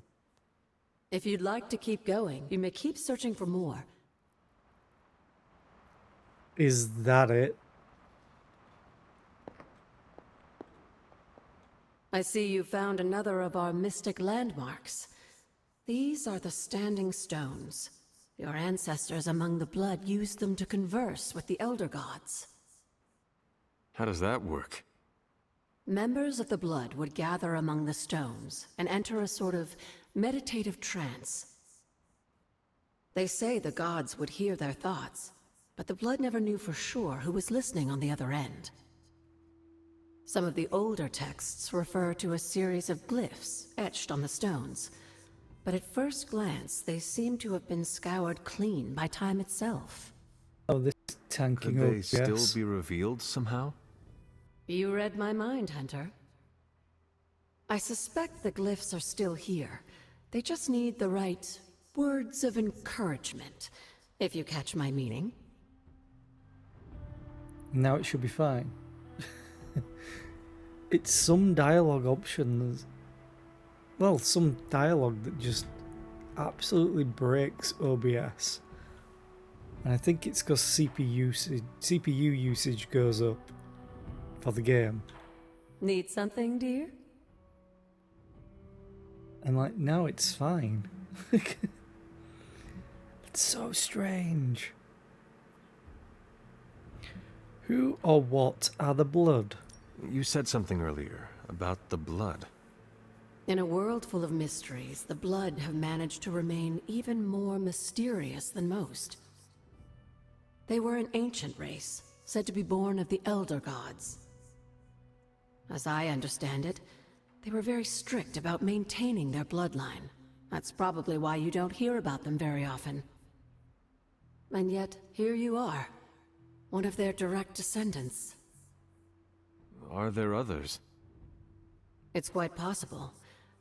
[SPEAKER 3] If you'd like to keep going, you may keep searching for more.
[SPEAKER 1] Is that it?
[SPEAKER 3] I see you found another of our mystic landmarks. These are the Standing Stones. Your ancestors among the blood used them to converse with the Elder Gods.
[SPEAKER 2] How does that work?
[SPEAKER 3] Members of the blood would gather among the stones and enter a sort of meditative trance. They say the gods would hear their thoughts, but the blood never knew for sure who was listening on the other end. Some of the older texts refer to a series of glyphs etched on the stones, but at first glance they seem to have been scoured clean by time itself.
[SPEAKER 1] Oh, this tanking.
[SPEAKER 2] Could they still be revealed somehow?
[SPEAKER 3] You read my mind, Hunter. I suspect the glyphs are still here. They just need the right words of encouragement, if you catch my meaning.
[SPEAKER 1] Now it should be fine. It's some dialogue option. Well, some dialogue that just absolutely breaks OBS. And I think it's because CPU usage goes up for the game.
[SPEAKER 3] Need something, dear?
[SPEAKER 1] And like, now it's fine. It's so strange. Who or what are the blood?
[SPEAKER 2] You said something earlier about the blood.
[SPEAKER 3] In a world full of mysteries, the blood have managed to remain even more mysterious than most. They were an ancient race, said to be born of the Elder Gods. As I understand it, they were very strict about maintaining their bloodline. That's probably why you don't hear about them very often. And yet, here you are, one of their direct descendants.
[SPEAKER 2] Are there others?
[SPEAKER 3] It's quite possible.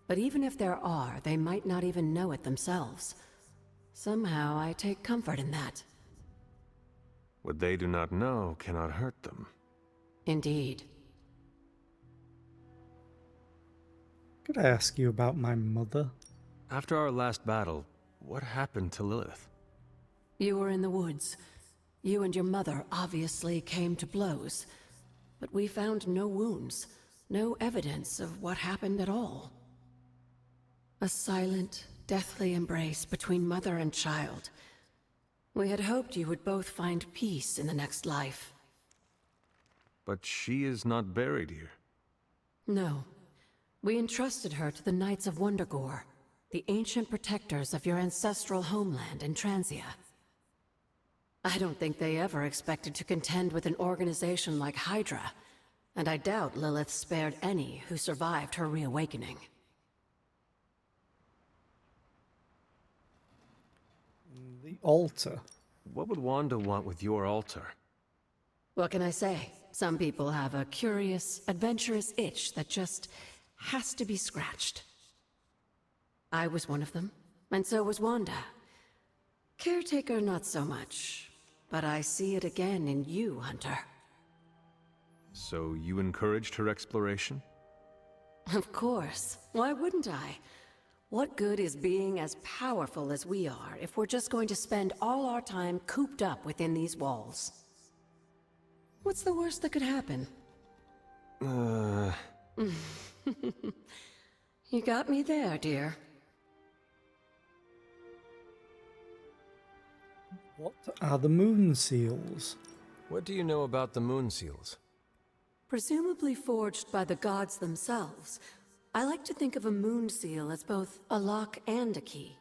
[SPEAKER 3] But even if there are, they might not even know it themselves. Somehow, I take comfort in that.
[SPEAKER 2] What they do not know cannot hurt them.
[SPEAKER 3] Indeed.
[SPEAKER 1] Could I ask you about my mother?
[SPEAKER 2] After our last battle, what happened to Lilith?
[SPEAKER 3] You were in the woods. You and your mother obviously came to blows. But we found no wounds, no evidence of what happened at all. A silent, deathly embrace between mother and child. We had hoped you would both find peace in the next life.
[SPEAKER 2] But she is not buried here.
[SPEAKER 3] No. We entrusted her to the Knights of Wundagore, the ancient protectors of your ancestral homeland in Transia. I don't think they ever expected to contend with an organization like Hydra, and I doubt Lilith spared any who survived her reawakening.
[SPEAKER 1] The altar.
[SPEAKER 2] What would Wanda want with your altar?
[SPEAKER 3] What can I say? Some people have a curious, adventurous itch that just has to be scratched. I was one of them, and so was Wanda. Caretaker, not so much. But I see it again in you, Hunter.
[SPEAKER 2] So you encouraged her exploration?
[SPEAKER 3] Of course. Why wouldn't I? What good is being as powerful as we are if we're just going to spend all our time cooped up within these walls? What's the worst that could happen? You got me there, dear.
[SPEAKER 1] What are the moon seals?
[SPEAKER 18] What do you know about the moon seals?
[SPEAKER 3] Presumably forged by the gods themselves, I like to think of a moon seal as both a lock and a key.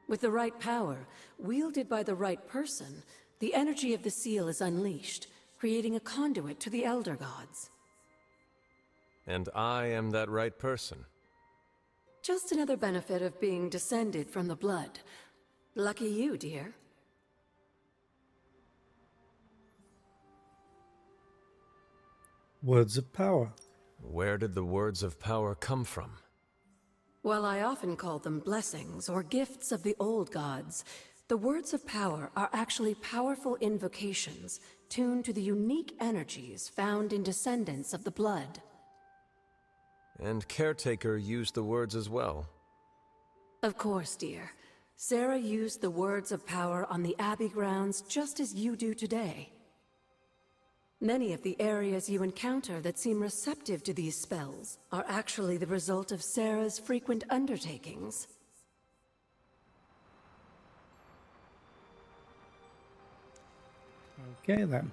[SPEAKER 3] With the right power, wielded by the right person, the energy of the seal is unleashed, creating a conduit to the Elder Gods.
[SPEAKER 18] And I am that right person.
[SPEAKER 3] Just another benefit of being descended from the blood. Lucky you, dear.
[SPEAKER 1] Words of power.
[SPEAKER 18] Where did the words of power come from?
[SPEAKER 3] While I often call them blessings or gifts of the old gods, the words of power are actually powerful invocations tuned to the unique energies found in descendants of the blood.
[SPEAKER 18] And Caretaker used the words as well.
[SPEAKER 3] Of course, dear. Sarah used the words of power on the Abbey grounds just as you do today. Many of the areas you encounter that seem receptive to these spells are actually the result of Sarah's frequent undertakings.
[SPEAKER 1] Okay then.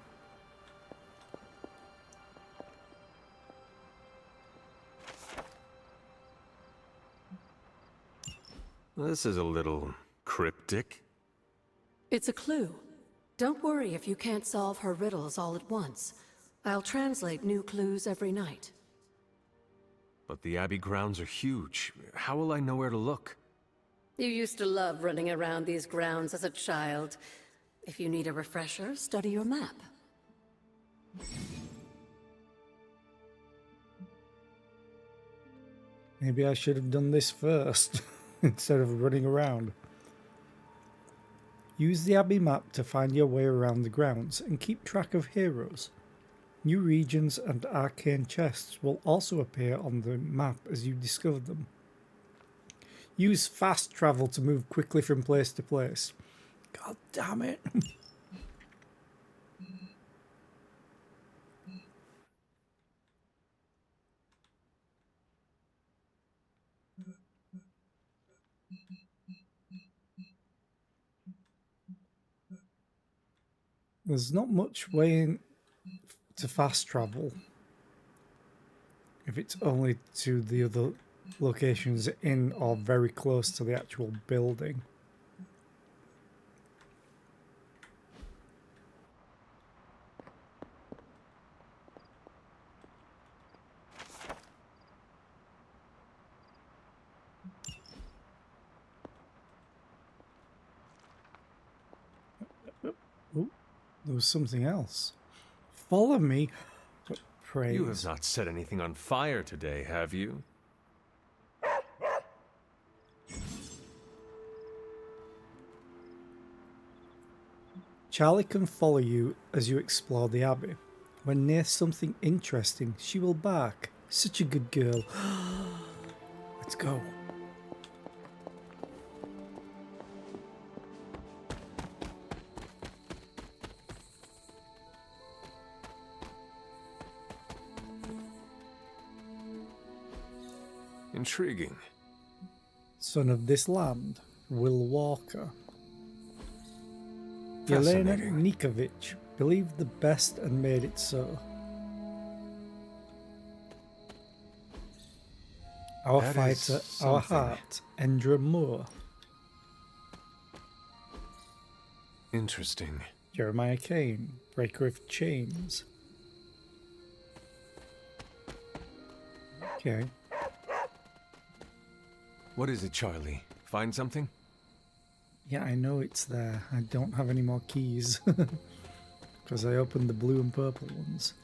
[SPEAKER 2] This is a little cryptic.
[SPEAKER 3] It's a clue. Don't worry if you can't solve her riddles all at once. I'll translate new clues every night.
[SPEAKER 2] But the Abbey grounds are huge. How will I know where to look?
[SPEAKER 3] You used to love running around these grounds as a child. If you need a refresher, study your map.
[SPEAKER 1] Maybe I should have done this first, instead of running around. Use the Abbey map to find your way around the grounds and keep track of heroes. New regions and arcane chests will also appear on the map as you discover them. Use fast travel to move quickly from place to place. God damn it. There's not much way to fast travel if it's only to the other locations in or very close to the actual building. Ooh, there was something else. Follow me. Praise.
[SPEAKER 2] You have not set anything on fire today, have you?
[SPEAKER 1] Charlie can follow you as you explore the Abbey. When near something interesting, she will bark. Such a good girl. Let's go.
[SPEAKER 2] Intriguing.
[SPEAKER 1] Son of this land, Will Walker. Yelena Nikovic believed the best and made it so. Our
[SPEAKER 2] That
[SPEAKER 1] fighter,
[SPEAKER 2] is
[SPEAKER 1] our
[SPEAKER 2] something.
[SPEAKER 1] heart, Endra Moore.
[SPEAKER 2] Interesting.
[SPEAKER 1] Jeremiah Kane, breaker of chains. Okay.
[SPEAKER 2] What is it, Charlie? Find something?
[SPEAKER 1] Yeah, I know it's there. I don't have any more keys. Because I opened the blue and purple ones.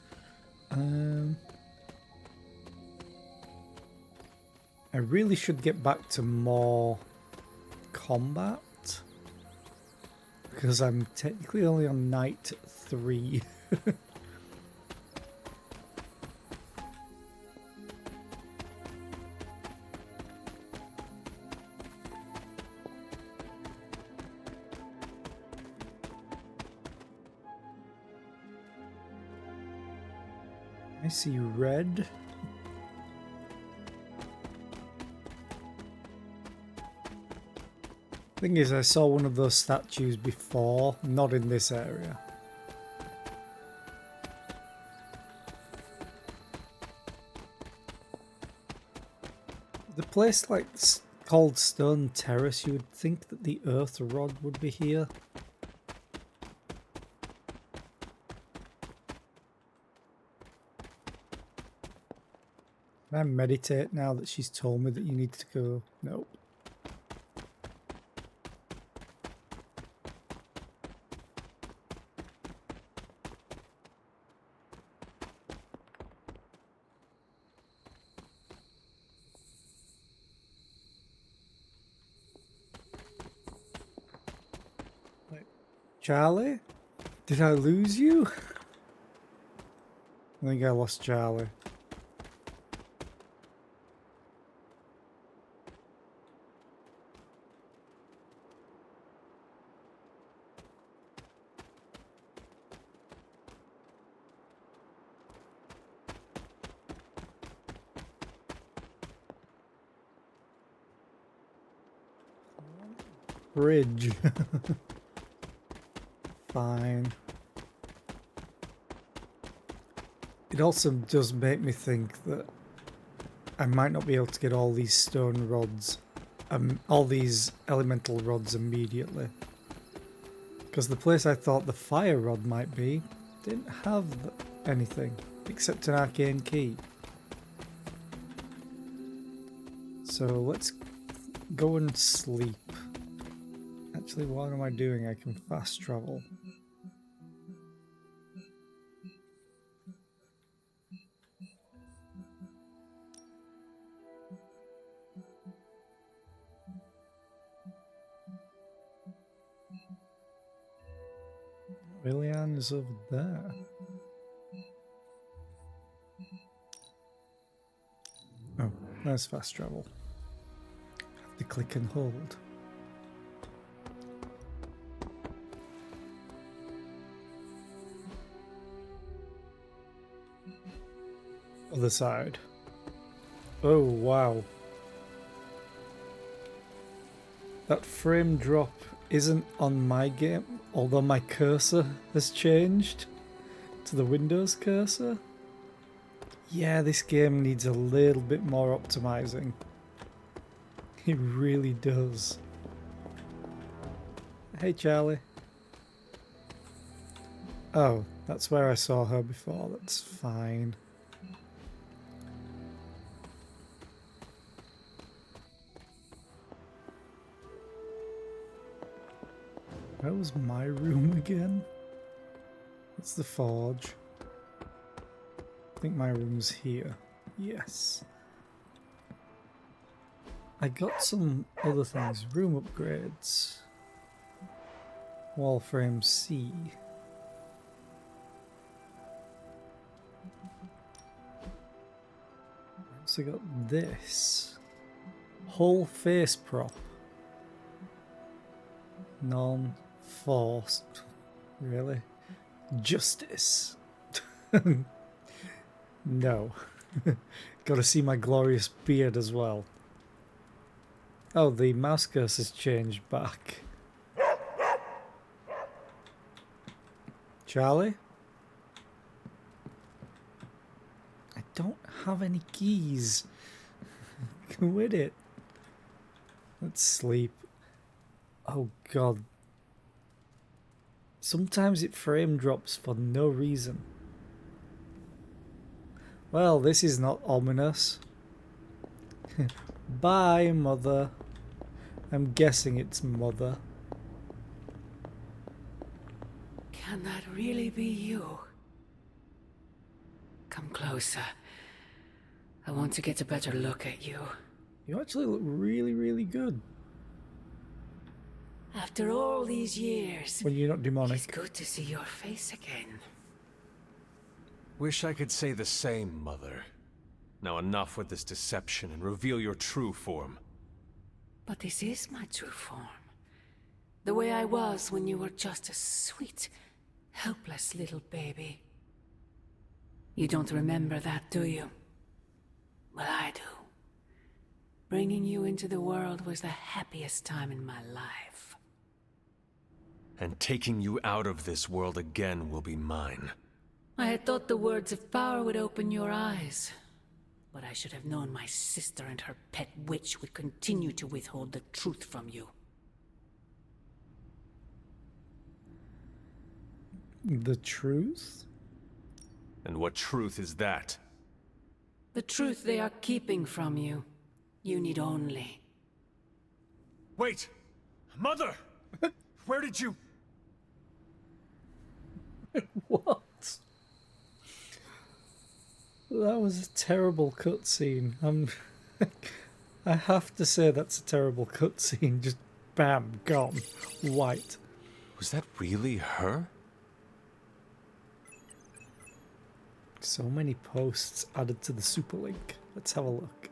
[SPEAKER 1] I really should get back to more combat. Because I'm technically only on night 3. I see red. Thing is, I saw one of those statues before, not in this area. The place like called Stone Terrace, you would think that the Earth Rod would be here. Can I meditate now that she's told me that you need to go? Nope. Charlie? Did I lose you? I think I lost Charlie. Bridge. Fine. It also does make me think that I might not be able to get all these stone rods, all these elemental rods immediately. Because the place I thought the fire rod might be didn't have anything except an arcane key. So let's go and sleep. Actually, what am I doing? I can fast travel. Lilian is over there. Oh, there's fast travel. Have to click and hold. Other side. Oh wow. That frame drop isn't on my game, although my cursor has changed to the Windows cursor. Yeah, this game needs a little bit more optimizing. It really does. Hey Charlie. Oh, that's where I saw her before, that's fine. Where was my room again? It's the forge. I think my room's here. Yes. I got some other things. Room upgrades. Wall frame C. I also got this. Whole face prop. Non-forced. Really? Justice. No. Gotta see my glorious beard as well. Oh, the mouse cursor has changed back. Charlie? I don't have any keys. With it. Let's sleep. Oh god. Sometimes it frame drops for no reason. Well, this is not ominous. Bye, mother. I'm guessing it's mother.
[SPEAKER 3] Can that really be you? Come closer. I want to get a better look at you.
[SPEAKER 1] You actually look really, really good.
[SPEAKER 3] After all these years,
[SPEAKER 1] when you're not demonic.
[SPEAKER 3] It's good to see your face again.
[SPEAKER 2] Wish I could say the same, Mother. Now enough with this deception and reveal your true form.
[SPEAKER 3] But this is my true form. The way I was when you were just a sweet, helpless little baby. You don't remember that, do you? Well, I do. Bringing you into the world was the happiest time in my life.
[SPEAKER 2] And taking you out of this world again will be mine.
[SPEAKER 3] I had thought the words of power would open your eyes.
[SPEAKER 17] But I should have known my sister and her pet witch would continue to withhold the truth from you.
[SPEAKER 1] The truth?
[SPEAKER 2] And what truth is that?
[SPEAKER 17] The truth they are keeping from you. You need only...
[SPEAKER 16] Wait! Mother! Where did you...
[SPEAKER 1] What? That was a terrible cutscene. I have to say that's a terrible cutscene. Just bam, gone. White.
[SPEAKER 2] Was that really her?
[SPEAKER 1] So many posts added to the super link. Let's have a look.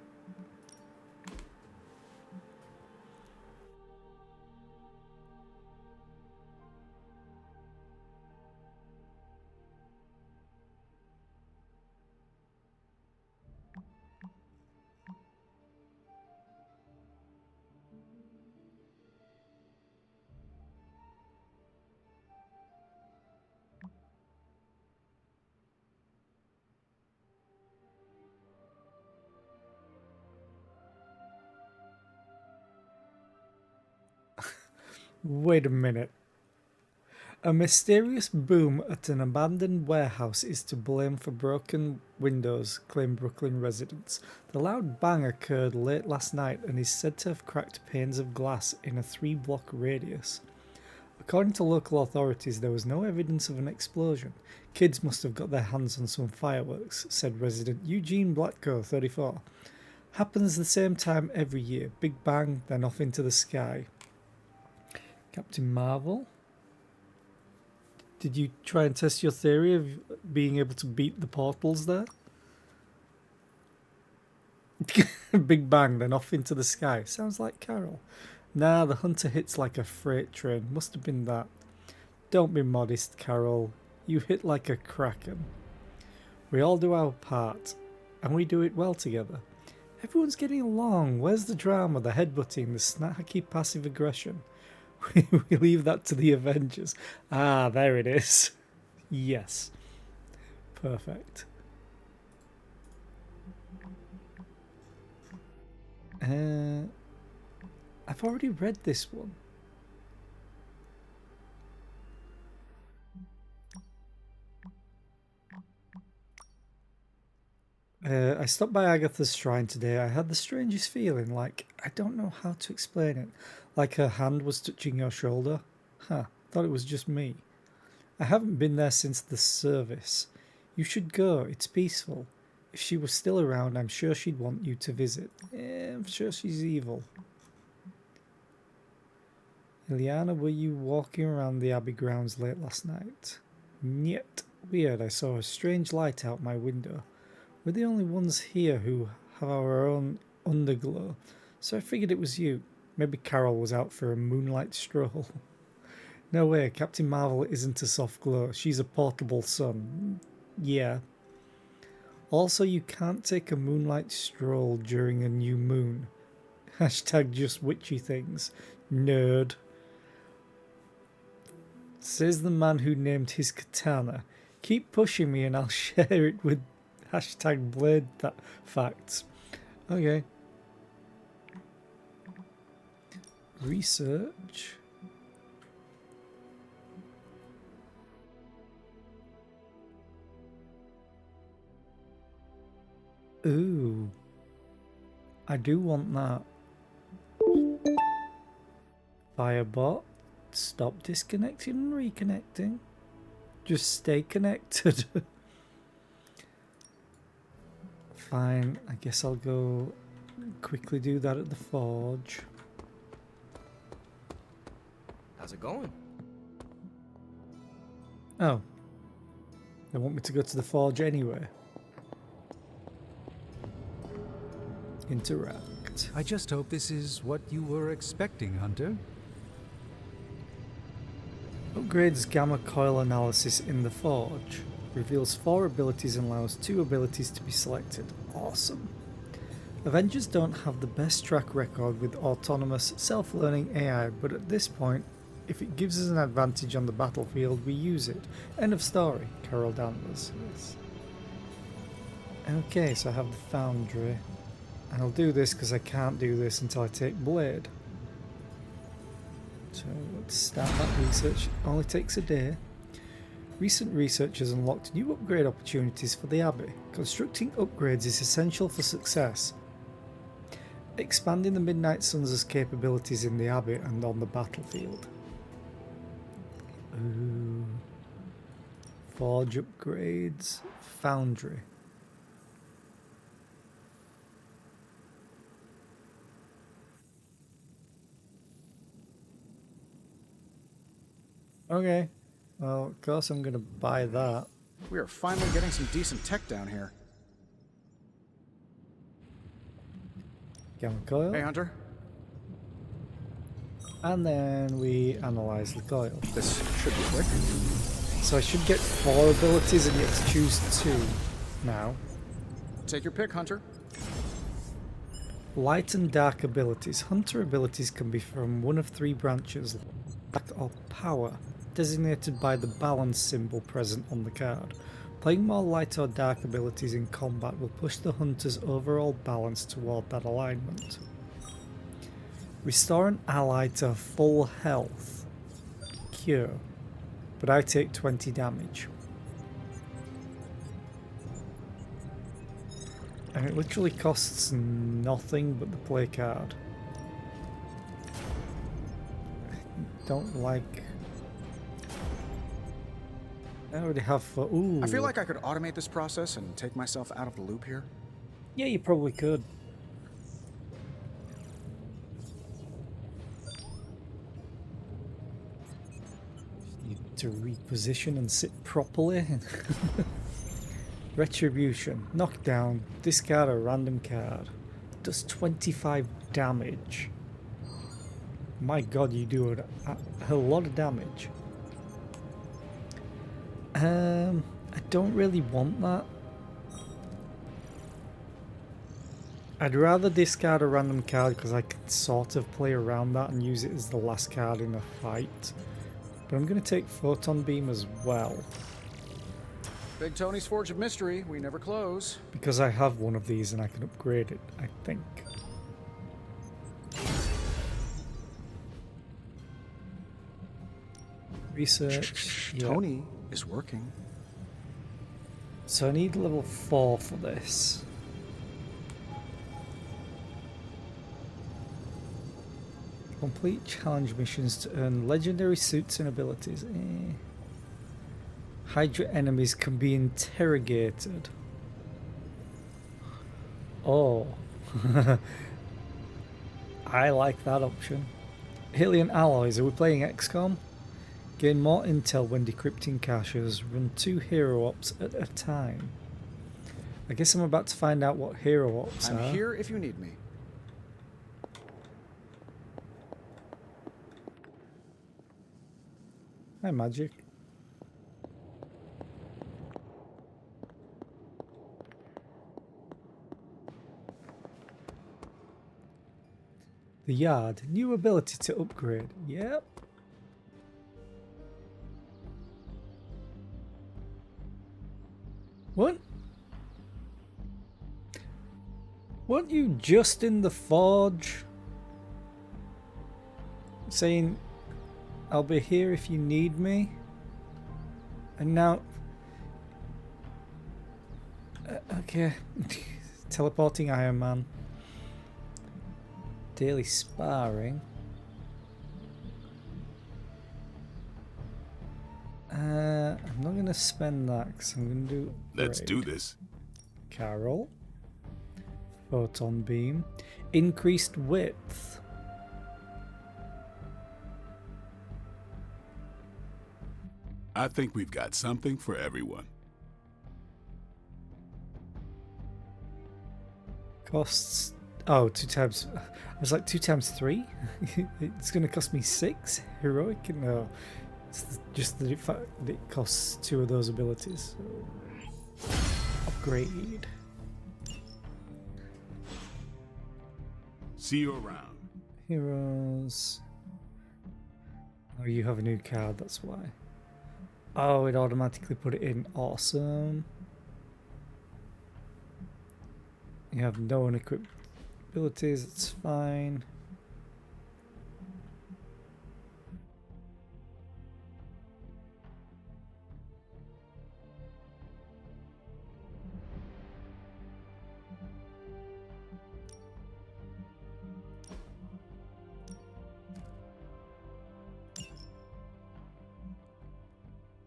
[SPEAKER 1] Wait a minute. A mysterious boom at an abandoned warehouse is to blame for broken windows, claim Brooklyn residents. The loud bang occurred late last night and is said to have cracked panes of glass in a 3-block radius. According to local authorities, there was no evidence of an explosion. Kids must have got their hands on some fireworks, said resident Eugene Blatko, 34. Happens the same time every year. Big bang, then off into the sky. Captain Marvel? Did you try and test your theory of being able to beat the portals there? Big bang, then off into the sky. Sounds like Carol. Nah, the hunter hits like a freight train. Must have been that. Don't be modest, Carol. You hit like a kraken. We all do our part, and we do it well together. Everyone's getting along. Where's the drama, the headbutting, the snacky passive aggression? We leave that to the Avengers. Ah, there it is. Yes. Perfect. I've already read this one. I stopped by Agatha's shrine today. I had the strangest feeling, like, I don't know how to explain it. Like her hand was touching your shoulder. Huh, thought it was just me. I haven't been there since the service. You should go, it's peaceful. If she was still around, I'm sure she'd want you to visit. I'm sure she's evil. Ileana, were you walking around the Abbey grounds late last night? Niet. Weird, I saw a strange light out my window. We're the only ones here who have our own underglow, so I figured it was you. Maybe Carol was out for a moonlight stroll. No way, Captain Marvel isn't a soft glow. She's a portable sun. Yeah. Also, you can't take a moonlight stroll during a new moon. Hashtag just witchy things. Nerd. Says the man who named his katana. Keep pushing me and I'll share it with hashtag blade that facts. Okay. Research. Ooh. I do want that. Firebot. Stop disconnecting and reconnecting. Just stay connected. Fine, I guess I'll go quickly do that at the forge.
[SPEAKER 8] How's it going?
[SPEAKER 1] Oh. They want me to go to the forge anyway. Interact.
[SPEAKER 6] I just hope this is what you were expecting, Hunter.
[SPEAKER 1] Upgrades gamma coil analysis in the forge. Reveals 4 abilities and allows 2 abilities to be selected. Awesome. Avengers don't have the best track record with autonomous, self-learning AI, but at this point, if it gives us an advantage on the battlefield, we use it. End of story. Carol Danvers. Yes. Okay, so I have the foundry. And I'll do this because I can't do this until I take Blade. So let's start that research. Only takes a day. Recent research has unlocked new upgrade opportunities for the Abbey. Constructing upgrades is essential for success. Expanding the Midnight Suns' capabilities in the Abbey and on the battlefield. Ooh. Forge upgrades. Foundry. Okay. Well, of course I'm going to buy that.
[SPEAKER 5] We are finally getting some decent tech down here.
[SPEAKER 1] Gamma coil.
[SPEAKER 5] Hey, Hunter.
[SPEAKER 1] And then we analyze the coil.
[SPEAKER 5] This should be quick.
[SPEAKER 1] So I should get 4 abilities and get to choose 2 now.
[SPEAKER 5] Take your pick, Hunter.
[SPEAKER 1] Light and dark abilities. Hunter abilities can be from one of 3 branches, light or power, designated by the balance symbol present on the card. Playing more light or dark abilities in combat will push the hunter's overall balance toward that alignment. Restore an ally to full health. Cure. But I take 20 damage. And it literally costs nothing but the play card. I don't like... I already have for... Ooh.
[SPEAKER 5] I feel like I could automate this process and take myself out of the loop here.
[SPEAKER 1] Yeah, you probably could. Need to reposition and sit properly. Retribution. Knockdown. Discard a random card. Does 25 damage. My god, you do a lot of damage. I don't really want that. I'd rather discard a random card because I can sort of play around that and use it as the last card in a fight. But I'm going to take Photon Beam as well.
[SPEAKER 5] Big Tony's Forge of Mystery, we never close.
[SPEAKER 1] Because I have one of these and I can upgrade it, I think. Research.
[SPEAKER 5] Tony is working.
[SPEAKER 1] So I need level 4 for this. Complete challenge missions to earn legendary suits and abilities. Hydra enemies can be interrogated. Oh. I like that option. Alien alloys. Are we playing XCOM? Gain more intel when decrypting caches. Run 2 hero ops at a time. I guess I'm about to find out what hero ops are.
[SPEAKER 5] I'm here if you need me.
[SPEAKER 1] Hi, Magic. The Yard. New ability to upgrade. Yep. What? Weren't you just in the forge saying I'll be here if you need me? And now... okay. Teleporting Iron Man. Daily sparring. I'm not going to spend that because I'm going to do...
[SPEAKER 7] Let's do this.
[SPEAKER 1] Carol. Photon Beam. Increased width.
[SPEAKER 7] I think we've got something for everyone.
[SPEAKER 1] Costs... oh, 2 times... I was like 2 times 3? It's going to cost me 6? Heroic? No. It's just the fact that it costs 2 of those abilities. So. Upgrade.
[SPEAKER 7] See you around.
[SPEAKER 1] Heroes. Oh, you have a new card, that's why. Oh, it automatically put it in. Awesome. You have no unequipped abilities, it's fine.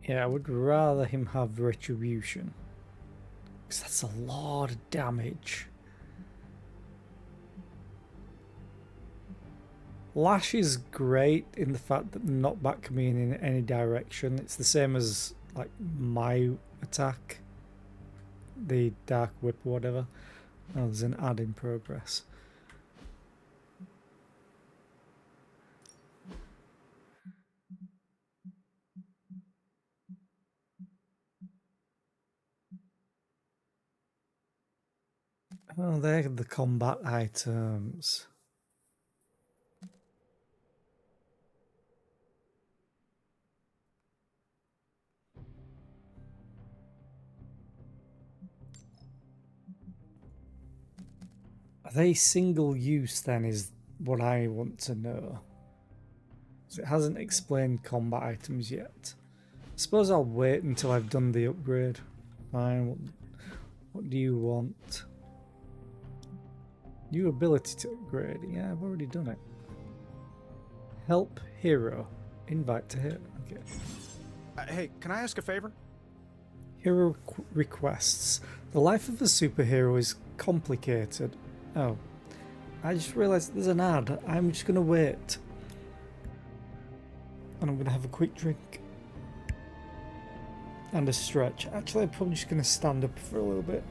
[SPEAKER 1] Yeah, I would rather him have retribution. Because that's a lot of damage. Lash is great in the fact that knockback can be in any direction. It's the same as like my attack. The Dark Whip or whatever. Oh, there's an ad in progress. Oh, they're the combat items. Are they single use then is what I want to know. So it hasn't explained combat items yet. I suppose I'll wait until I've done the upgrade. Fine, what do you want? New ability to upgrade. Yeah, I've already done it. Help hero. Invite to hit. Okay.
[SPEAKER 5] Hey, can I ask a favor?
[SPEAKER 1] Hero requests. The life of a superhero is complicated. Oh. I just realised there's an ad. I'm just going to wait. And I'm going to have a quick drink. And a stretch. Actually, I'm probably just going to stand up for a little bit.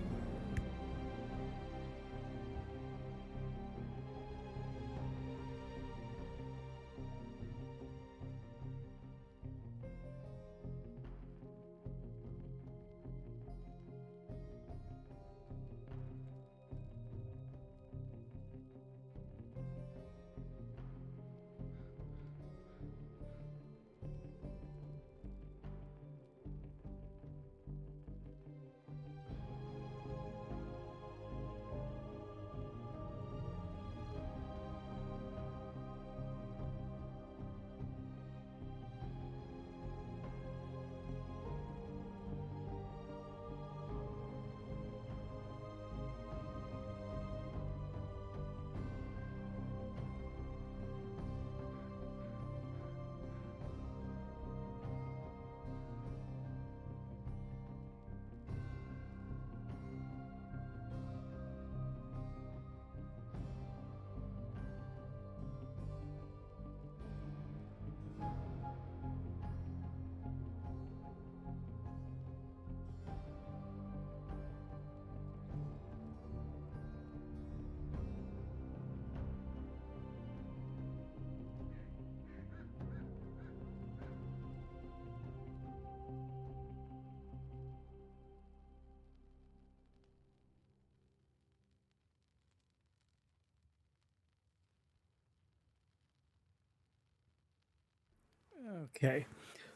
[SPEAKER 1] Okay.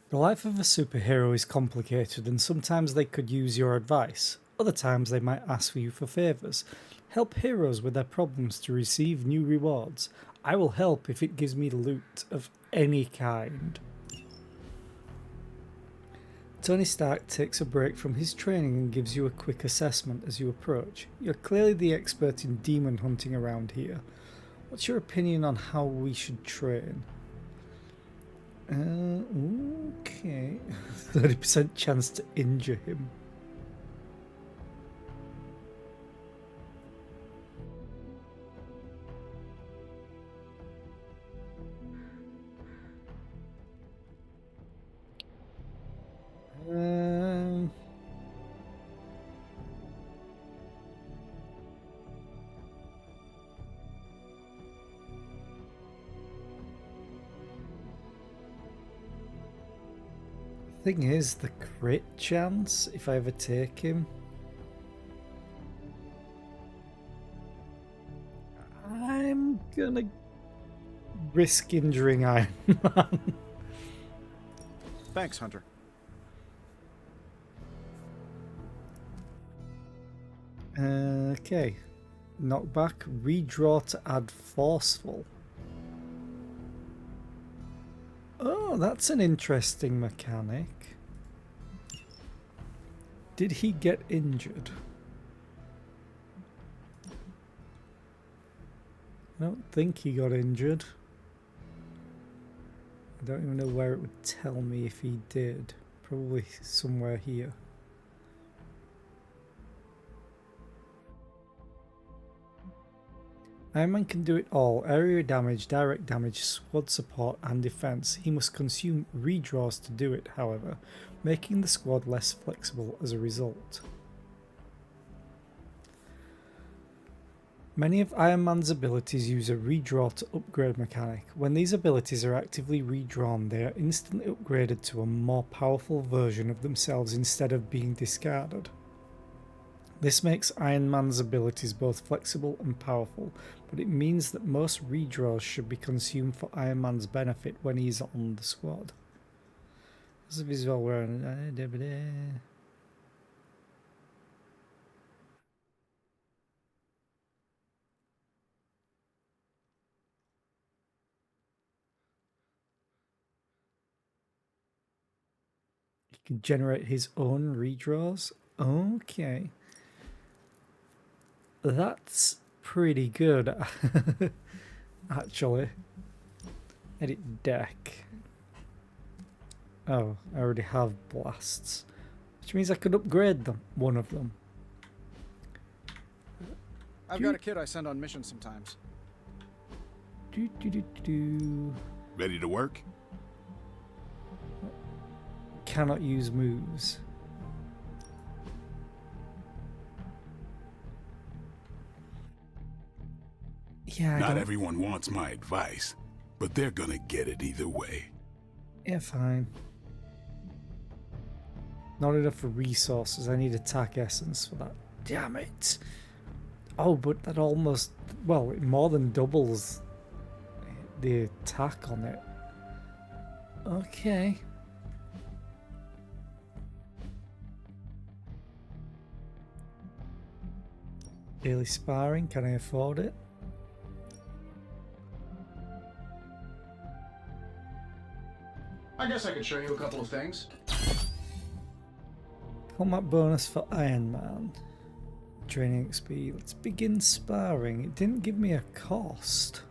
[SPEAKER 1] The life of a superhero is complicated and sometimes they could use your advice. Other times they might ask you for favours. Help heroes with their problems to receive new rewards. I will help if it gives me loot of any kind. Tony Stark takes a break from his training and gives you a quick assessment as you approach. You're clearly the expert in demon hunting around here. What's your opinion on how we should train? Okay. 30% chance to injure him. Thing is, the crit chance, if I ever take him. I'm gonna risk injuring Iron Man.
[SPEAKER 5] Thanks, Hunter.
[SPEAKER 1] Okay. Knockback. Redraw to add forceful. Oh, that's an interesting mechanic. Did he get injured? I don't think he got injured. I don't even know where it would tell me if he did. Probably somewhere here. Iron Man can do it all. Area damage, direct damage, squad support and defense. He must consume redraws to do it, however, making the squad less flexible as a result. Many of Iron Man's abilities use a redraw to upgrade mechanic. When these abilities are actively redrawn, they are instantly upgraded to a more powerful version of themselves instead of being discarded. This makes Iron Man's abilities both flexible and powerful, but it means that most redraws should be consumed for Iron Man's benefit when he's on the squad. As if he's all wearing he can generate his own redraws. Okay. That's pretty good, actually. Edit deck. Oh, I already have blasts, which means I could upgrade them. One of them.
[SPEAKER 5] I've got a kid I send on missions sometimes.
[SPEAKER 7] Ready to work?
[SPEAKER 1] Cannot use moves. Yeah,
[SPEAKER 7] Not everyone wants my advice, but they're gonna get it either way.
[SPEAKER 1] Yeah, fine. Not enough resources. I need attack essence for that. Damn it. Oh, but that almost... Well, it more than doubles the attack on it. Okay. Daily sparring. Can I afford it?
[SPEAKER 5] I guess I could show you a couple of things.
[SPEAKER 1] Combat bonus for Iron Man. Training XP. Let's begin sparring. It didn't give me a cost.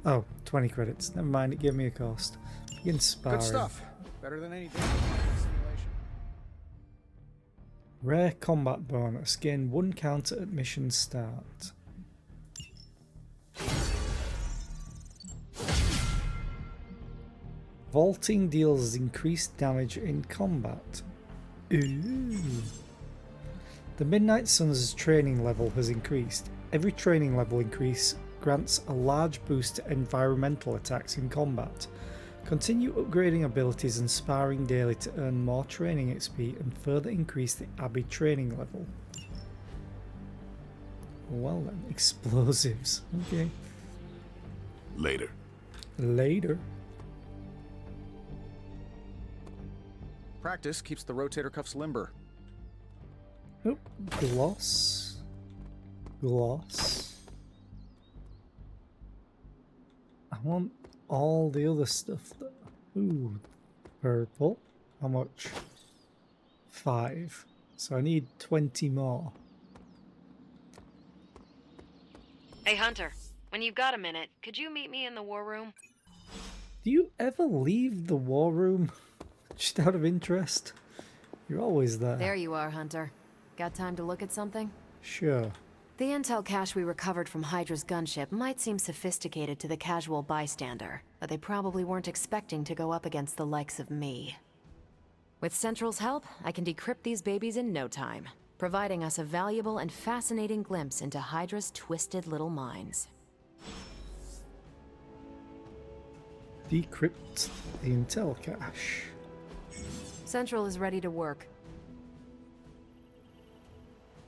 [SPEAKER 1] Oh, 20 credits. Never mind, it gave me a cost. Begin sparring.
[SPEAKER 5] Good stuff. Better than any simulation.
[SPEAKER 1] Rare combat bonus. Gain 1 counter at mission start. Vaulting deals increased damage in combat. Ooh. The Midnight Suns' training level has increased. Every training level increase grants a large boost to environmental attacks in combat. Continue upgrading abilities and sparring daily to earn more training XP and further increase the Abbey training level. Well then, explosives. Okay.
[SPEAKER 7] Later.
[SPEAKER 1] Later.
[SPEAKER 5] Practice keeps the rotator cuffs limber.
[SPEAKER 1] Oh, gloss. Gloss. I want all the other stuff though. Ooh, purple. How much? 5. So I need 20 more.
[SPEAKER 10] Hey, Hunter. When you've got a minute, could you meet me in the war room?
[SPEAKER 1] Do you ever leave the war room? Just out of interest? You're always there.
[SPEAKER 13] There you are, Hunter. Got time to look at something?
[SPEAKER 1] Sure.
[SPEAKER 13] The intel cache we recovered from Hydra's gunship might seem sophisticated to the casual bystander, but they probably weren't expecting to go up against the likes of me. With Central's help, I can decrypt these babies in no time, providing us a valuable and fascinating glimpse into Hydra's twisted little minds.
[SPEAKER 1] Decrypt the intel cache.
[SPEAKER 13] Central is ready to work.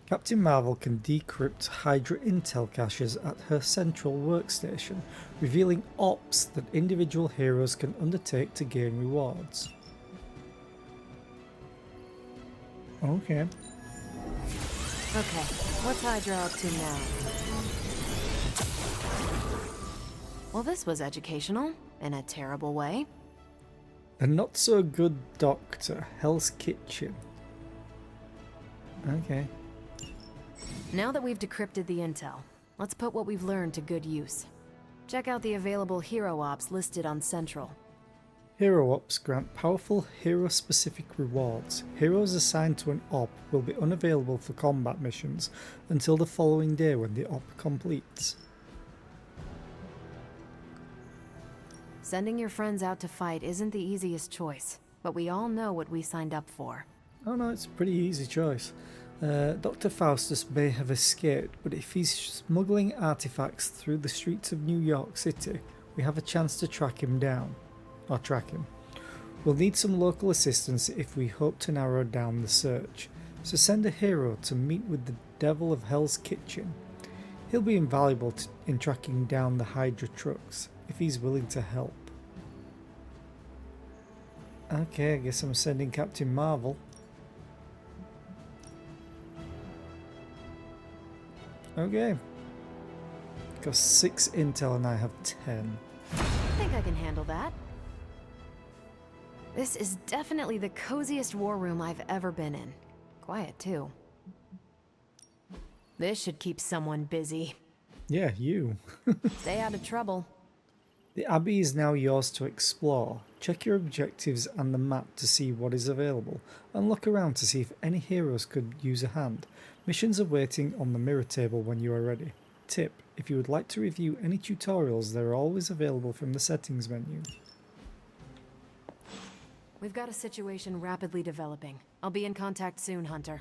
[SPEAKER 1] Captain Marvel can decrypt Hydra intel caches at her central workstation, revealing ops that individual heroes can undertake to gain rewards.
[SPEAKER 13] Okay, what's Hydra up to now? Well, this was educational, in a terrible way.
[SPEAKER 1] A not-so-good doctor. Hell's Kitchen. Okay.
[SPEAKER 13] Now that we've decrypted the intel, let's put what we've learned to good use. Check out the available hero ops listed on Central.
[SPEAKER 1] Hero Ops grant powerful hero-specific rewards. Heroes assigned to an op will be unavailable for combat missions until the following day when the op completes.
[SPEAKER 13] Sending your friends out to fight isn't the easiest choice, but we all know what we signed up for.
[SPEAKER 1] Oh no, it's a pretty easy choice. Dr. Faustus may have escaped, but if he's smuggling artifacts through the streets of New York City, we have a chance to track him down. Or track him. We'll need some local assistance if we hope to narrow down the search, so send a hero to meet with the Devil of Hell's Kitchen. He'll be invaluable in tracking down the Hydra trucks, if he's willing to help. Okay, I guess I'm sending Captain Marvel. Okay. Got 6 intel and I have 10.
[SPEAKER 13] I think I can handle that. This is definitely the coziest war room I've ever been in. Quiet, too. This should keep someone busy.
[SPEAKER 1] Yeah, you.
[SPEAKER 13] Stay out of trouble.
[SPEAKER 1] The Abbey is now yours to explore. Check your objectives and the map to see what is available, and look around to see if any heroes could use a hand. Missions are waiting on the mirror table when you are ready. Tip: if you would like to review any tutorials, they are always available from the settings menu.
[SPEAKER 13] We've got a situation rapidly developing. I'll be in contact soon, Hunter.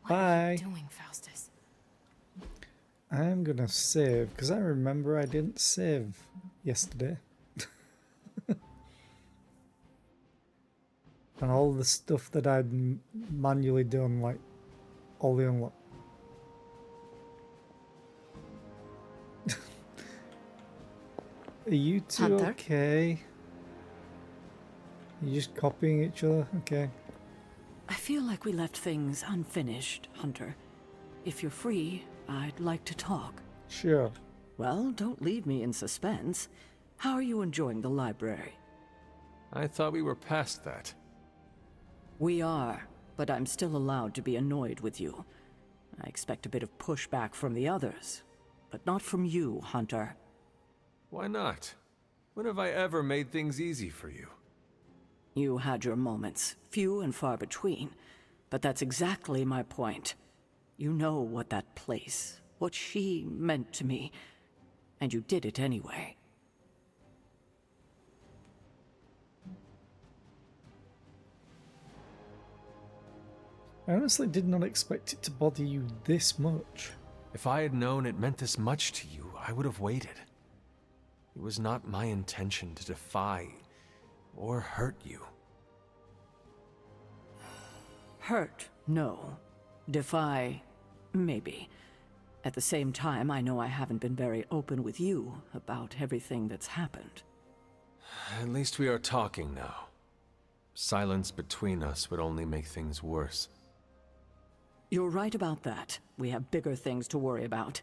[SPEAKER 13] What
[SPEAKER 1] Bye.
[SPEAKER 13] are you doing, Faustus?
[SPEAKER 1] I'm gonna save, because I remember I didn't save yesterday. And all the stuff that I'd manually done, like all the unlock. Are you two
[SPEAKER 17] Hunter?
[SPEAKER 1] okay? You're just copying each other? Okay.
[SPEAKER 17] I feel like we left things unfinished, Hunter. If you're free, I'd like to talk.
[SPEAKER 1] Sure.
[SPEAKER 17] Well, don't leave me in suspense. How are you enjoying the library?
[SPEAKER 2] I thought we were past that.
[SPEAKER 17] We are, but I'm still allowed to be annoyed with you. I expect a bit of pushback from the others, but not from you, Hunter.
[SPEAKER 2] Why not? When have I ever made things easy for you?
[SPEAKER 17] You had your moments, few and far between, but that's exactly my point. You know what that place, what she meant to me, and you did it anyway.
[SPEAKER 1] I honestly did not expect it to bother you this much.
[SPEAKER 2] If I had known it meant this much to you, I would have waited. It was not my intention to defy or hurt you.
[SPEAKER 17] Hurt, no. Defy, maybe. At the same time, I know I haven't been very open with you about everything that's happened.
[SPEAKER 2] At least we are talking now. Silence between us would only make things worse.
[SPEAKER 17] You're right about that. We have bigger things to worry about.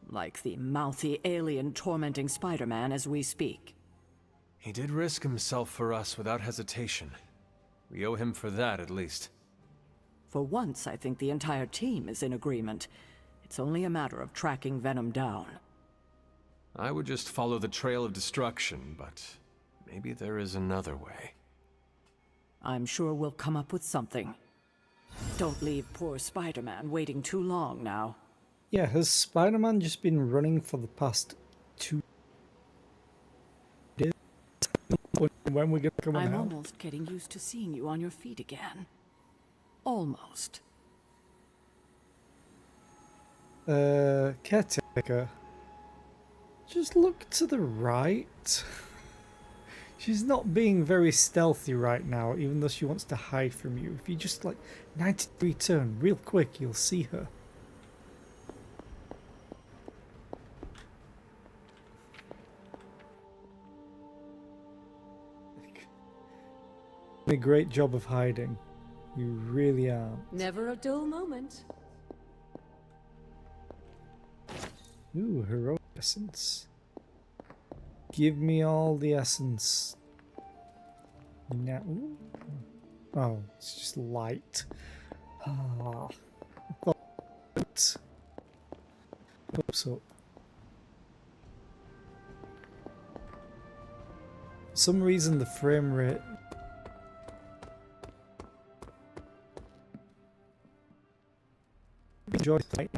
[SPEAKER 17] Like the mouthy alien tormenting Spider-Man as we speak.
[SPEAKER 2] He did risk himself for us without hesitation. We owe him for that, at least.
[SPEAKER 17] For once, I think the entire team is in agreement. It's only a matter of tracking Venom down.
[SPEAKER 2] I would just follow the trail of destruction, but maybe there is another way.
[SPEAKER 17] I'm sure we'll come up with something. Don't leave poor Spider-Man waiting too long now.
[SPEAKER 1] Yeah, has Spider-Man just been running for the past 2 days? When we're gonna come
[SPEAKER 17] I'm
[SPEAKER 1] out?
[SPEAKER 17] almost getting used to seeing you on your feet again. Almost.
[SPEAKER 1] Caretaker. Just look to the right. She's not being very stealthy right now, even though she wants to hide from you. If you just like 90-degree turn real quick, you'll see her. A great job of hiding. You really are.
[SPEAKER 3] Never a dull moment.
[SPEAKER 1] Ooh, heroic essence. Give me all the essence. Now, ooh. Oh, it's just light. Ah, oops. Oops up. For some reason, the frame rate. Enjoy light.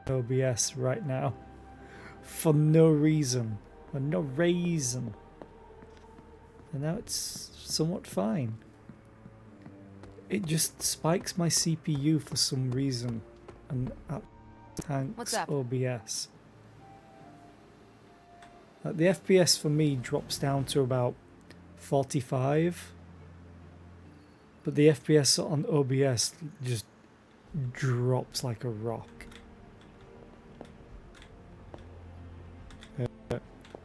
[SPEAKER 1] OBS right now for no reason, and now it's somewhat fine. It just spikes my CPU for some reason and tanks
[SPEAKER 13] What's up?
[SPEAKER 1] OBS. The FPS for me drops down to about 45, but the FPS on OBS just drops like a rock.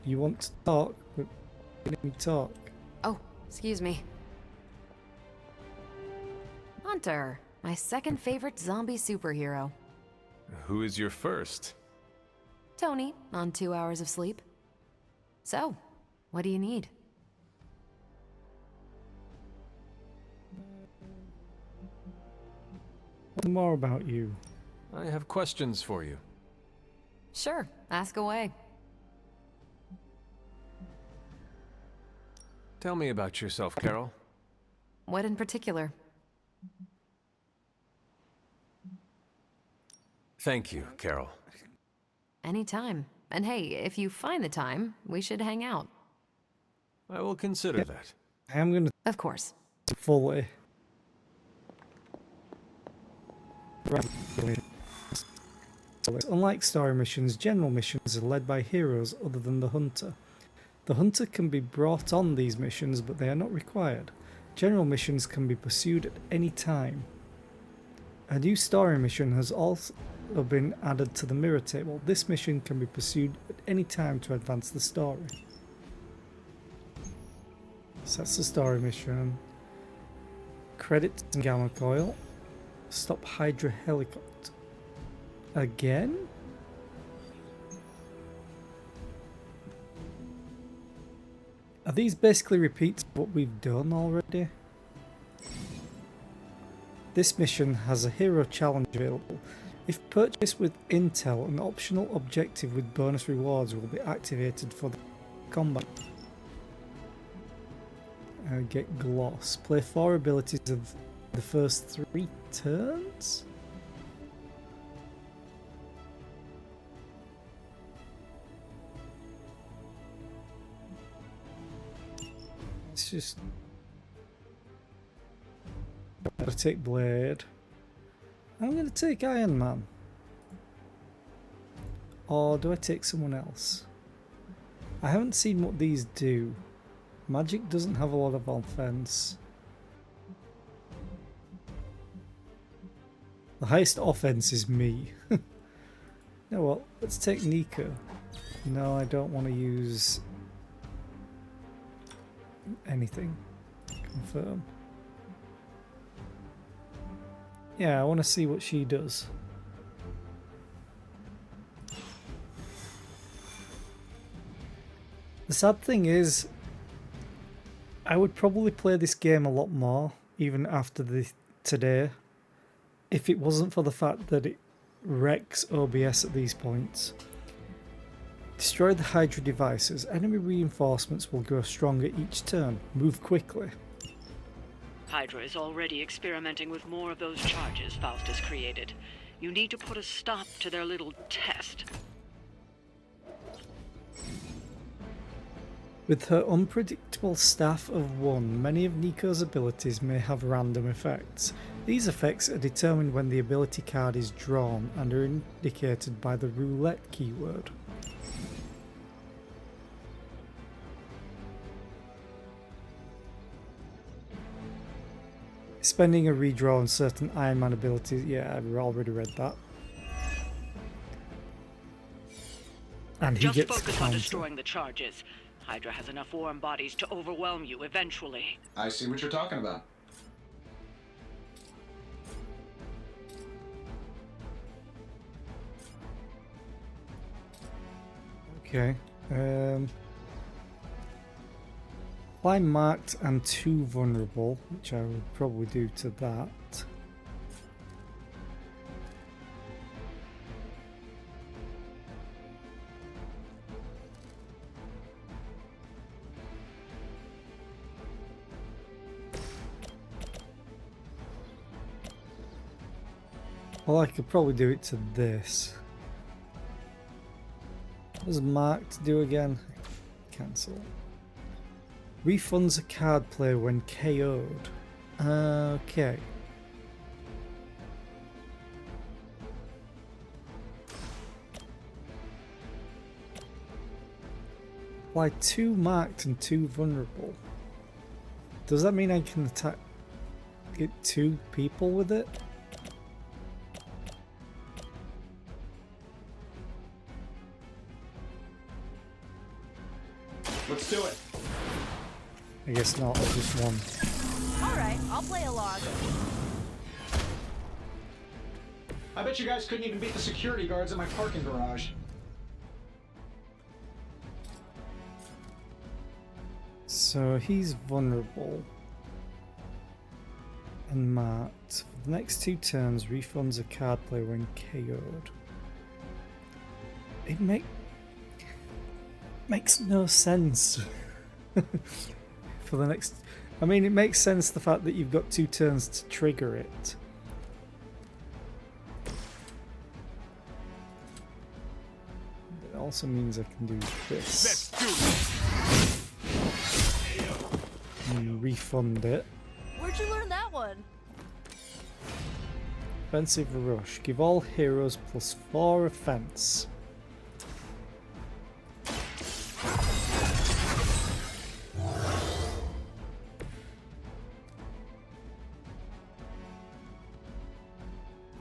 [SPEAKER 1] You want to talk, but let me talk.
[SPEAKER 13] Oh, excuse me. Hunter, my second favorite zombie superhero.
[SPEAKER 2] Who is your first?
[SPEAKER 13] Tony, on 2 hours of sleep. So, what do you need?
[SPEAKER 1] More about you.
[SPEAKER 2] I have questions for you.
[SPEAKER 13] Sure, ask away.
[SPEAKER 2] Tell me about yourself, Carol.
[SPEAKER 13] What in particular?
[SPEAKER 2] Thank you, Carol.
[SPEAKER 13] Anytime. And hey, if you find the time, we should hang out.
[SPEAKER 2] I will consider that.
[SPEAKER 1] I am going to...
[SPEAKER 13] Of course.
[SPEAKER 1] Fully. Unlike story missions, general missions are led by heroes other than the Hunter. The Hunter can be brought on these missions, but they are not required. General missions can be pursued at any time. A new story mission has also been added to the mirror table. This mission can be pursued at any time to advance the story. So that's the story mission. Credits and Gamma Coil. Stop Hydra Helicopter. Again? Are these basically repeats of what we've done already? This mission has a hero challenge available. If purchased with intel, an optional objective with bonus rewards will be activated for the combat. Get Gloss. Play 4 abilities of the first 3 turns? It's just... I'm going to take Blade. I'm going to take Iron Man. Or do I take someone else? I haven't seen what these do. Magic doesn't have a lot of offense. The highest offense is me. You know what? Let's take Nico. No, I don't want to use anything. Confirm. Yeah, I want to see what she does. The sad thing is, I would probably play this game a lot more, even after today, if it wasn't for the fact that it wrecks OBS at these points. Destroy the Hydra devices. Enemy reinforcements will grow stronger each turn. Move quickly.
[SPEAKER 14] Hydra is already experimenting with more of those charges Faustus created. You need to put a stop to their little test.
[SPEAKER 1] With her unpredictable staff of 1, many of Nico's abilities may have random effects. These effects are determined when the ability card is drawn and are indicated by the roulette keyword. Spending a redraw on certain Iron Man abilities, yeah, I've already read that. And he
[SPEAKER 14] Just
[SPEAKER 1] gets
[SPEAKER 14] focus on
[SPEAKER 1] counter.
[SPEAKER 14] destroying the charges. Hydra has enough warm bodies to overwhelm you eventually.
[SPEAKER 5] I see what you're talking about.
[SPEAKER 1] Okay. Apply marked and 2 vulnerable, which I would probably do to that. Well, I could probably do it to this. What does marked do again? Cancel. Refunds a card player when KO'd. Okay. Apply 2 marked and 2 vulnerable. Does that mean I can attack it 2 people with it?
[SPEAKER 5] Let's do it.
[SPEAKER 1] I guess not, just one.
[SPEAKER 11] Alright, I'll play along.
[SPEAKER 5] I bet you guys couldn't even beat the security guards at my parking garage.
[SPEAKER 1] So he's vulnerable and marked. For the next 2 turns, refunds a card player when KO'd. It makes no sense. For the next, I mean, it makes sense the fact that you've got 2 turns to trigger it. It also means I can do this. And refund it.
[SPEAKER 11] Where'd you learn that one?
[SPEAKER 1] Offensive rush. Give all heroes +4 offense.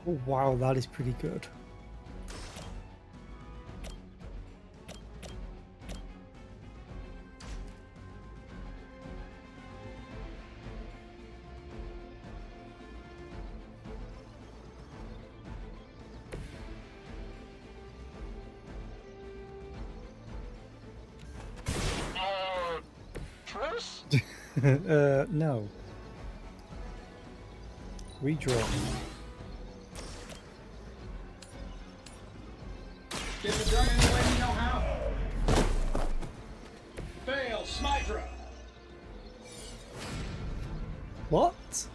[SPEAKER 1] Oh, wow, that is pretty good.
[SPEAKER 9] Triss?
[SPEAKER 1] No. Redraw.
[SPEAKER 5] Get the gun any way you know how. Fail, Smydra.
[SPEAKER 1] What?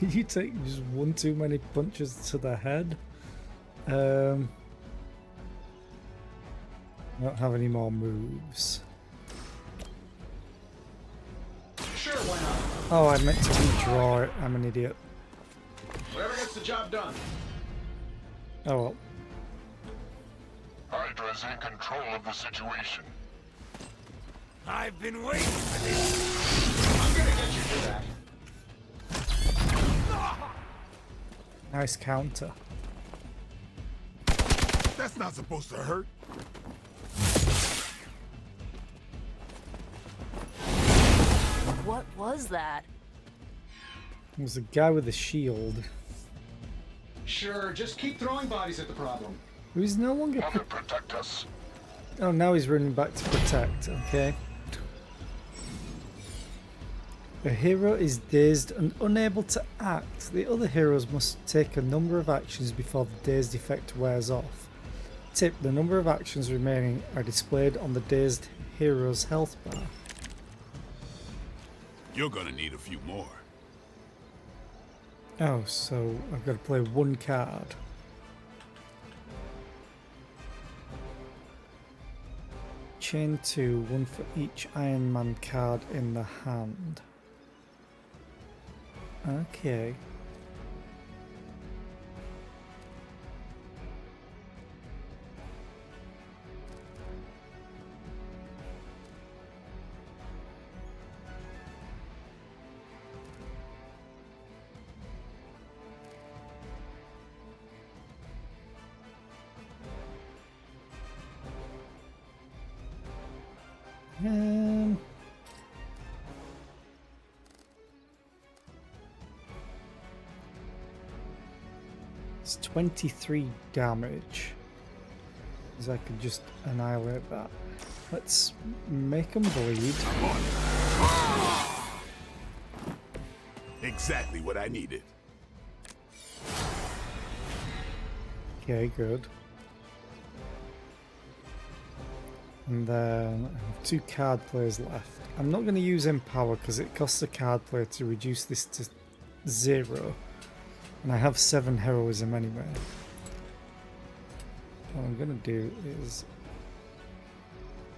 [SPEAKER 1] You take just 1 too many punches to the head. I don't have any more moves.
[SPEAKER 5] Sure, why not?
[SPEAKER 1] Oh, I meant to redraw it. I'm an idiot.
[SPEAKER 5] Whatever gets the job done.
[SPEAKER 1] Oh well.
[SPEAKER 9] Hydra's in control of the situation.
[SPEAKER 16] I've been waiting for this.
[SPEAKER 5] I'm gonna get you for that.
[SPEAKER 1] Nice counter.
[SPEAKER 7] That's not supposed to hurt.
[SPEAKER 11] What was that?
[SPEAKER 1] It was a guy with a shield.
[SPEAKER 5] Sure, just keep throwing bodies at the problem.
[SPEAKER 1] Who's no longer.
[SPEAKER 9] Protect us.
[SPEAKER 1] Oh, now he's running back to protect. Okay. A hero is dazed and unable to act. The other heroes must take a number of actions before the dazed effect wears off. Tip: the number of actions remaining are displayed on the dazed hero's health bar.
[SPEAKER 7] You're gonna need a few more.
[SPEAKER 1] Oh, so I've got to play 1 card. Chain 2, 1 for each Iron Man card in the hand. Okay. It's 23 damage. Because I could just annihilate that. Let's make them bleed.
[SPEAKER 7] Exactly what I needed.
[SPEAKER 1] Okay, good. And then I have 2 card players left. I'm not going to use Empower because it costs a card player to reduce this to 0. And I have 7 heroism anyway. What I'm going to do is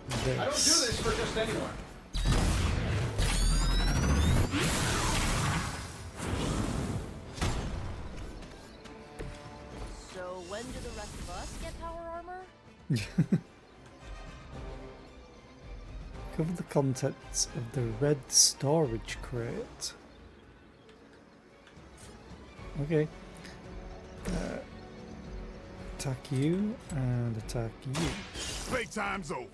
[SPEAKER 1] this.
[SPEAKER 5] I don't do this for just anyone.
[SPEAKER 11] So when do the rest of us get power armor?
[SPEAKER 1] Cover the contents of the red storage crate. Okay. Attack you and attack you.
[SPEAKER 7] Playtime's over.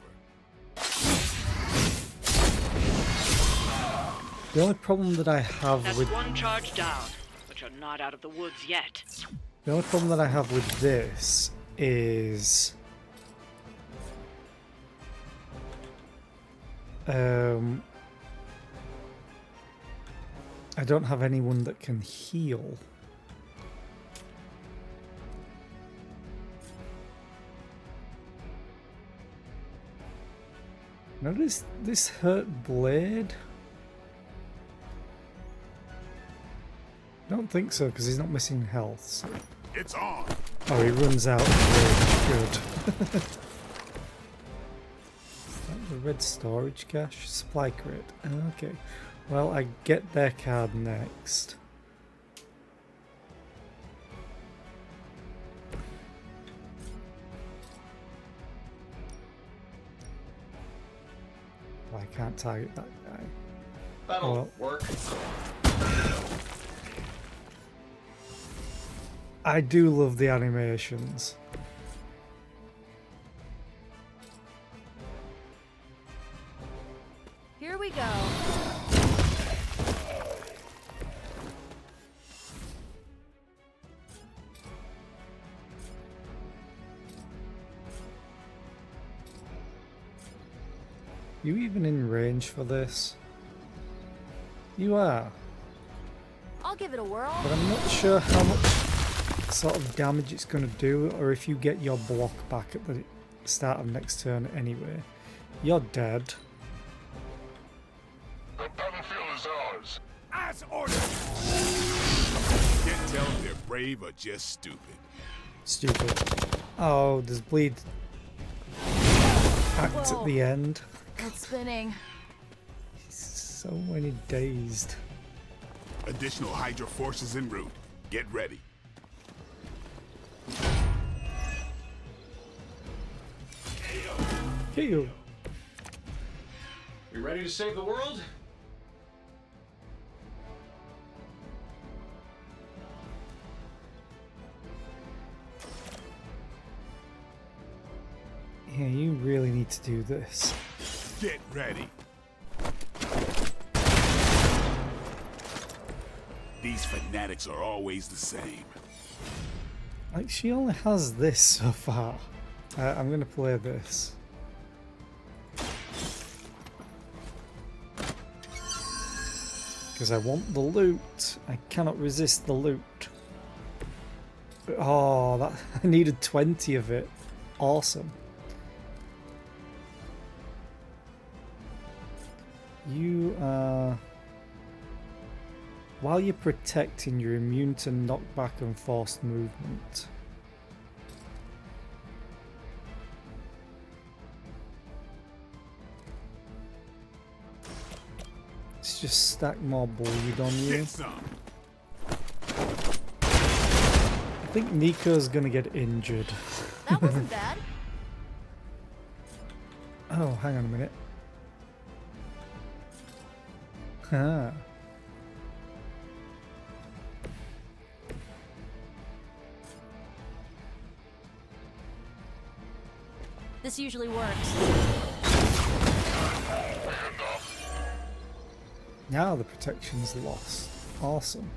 [SPEAKER 1] The only problem that I have
[SPEAKER 14] That's
[SPEAKER 1] with
[SPEAKER 14] one charge down, but you're not out of the woods yet.
[SPEAKER 1] the only problem that I have with this is I don't have anyone that can heal. Now does this hurt Blade? I don't think so because he's not missing health. So.
[SPEAKER 7] It's on.
[SPEAKER 1] Oh, he runs out. Good. Is that the red storage cache? Supply crate. Okay. Well, I get their card next. Well, I can't target that guy.
[SPEAKER 5] That'll work.
[SPEAKER 1] I do love the animations.
[SPEAKER 11] Here we go.
[SPEAKER 1] You even in range for this? You are.
[SPEAKER 11] I'll give it a whirl.
[SPEAKER 1] But I'm not sure how much sort of damage it's going to do, or if you get your block back at the start of next turn anyway. You're dead.
[SPEAKER 9] The battlefield is ours.
[SPEAKER 7] As ordered. Can't tell if they're brave or just stupid.
[SPEAKER 1] Stupid. Oh, there's bleed act at the end.
[SPEAKER 11] It's spinning.
[SPEAKER 1] So many dazed.
[SPEAKER 7] Additional Hydra forces en route. Get ready.
[SPEAKER 1] KO.
[SPEAKER 5] You ready to save the world?
[SPEAKER 1] Yeah, you really need to do this.
[SPEAKER 7] Get ready. These fanatics are always the same.
[SPEAKER 1] Like, she only has this so far. I'm gonna play this. Because I want the loot. I cannot resist the loot. Oh, that I needed 20 of it. Awesome. You are... While you're protecting, you're immune to knockback and forced movement. Let's just stack more bleed on you.
[SPEAKER 7] Get some.
[SPEAKER 1] I think Nico's gonna get injured.
[SPEAKER 11] That wasn't bad.
[SPEAKER 1] Oh, hang on a minute. Huh.
[SPEAKER 11] This usually works.
[SPEAKER 1] Now the protection's lost. Awesome.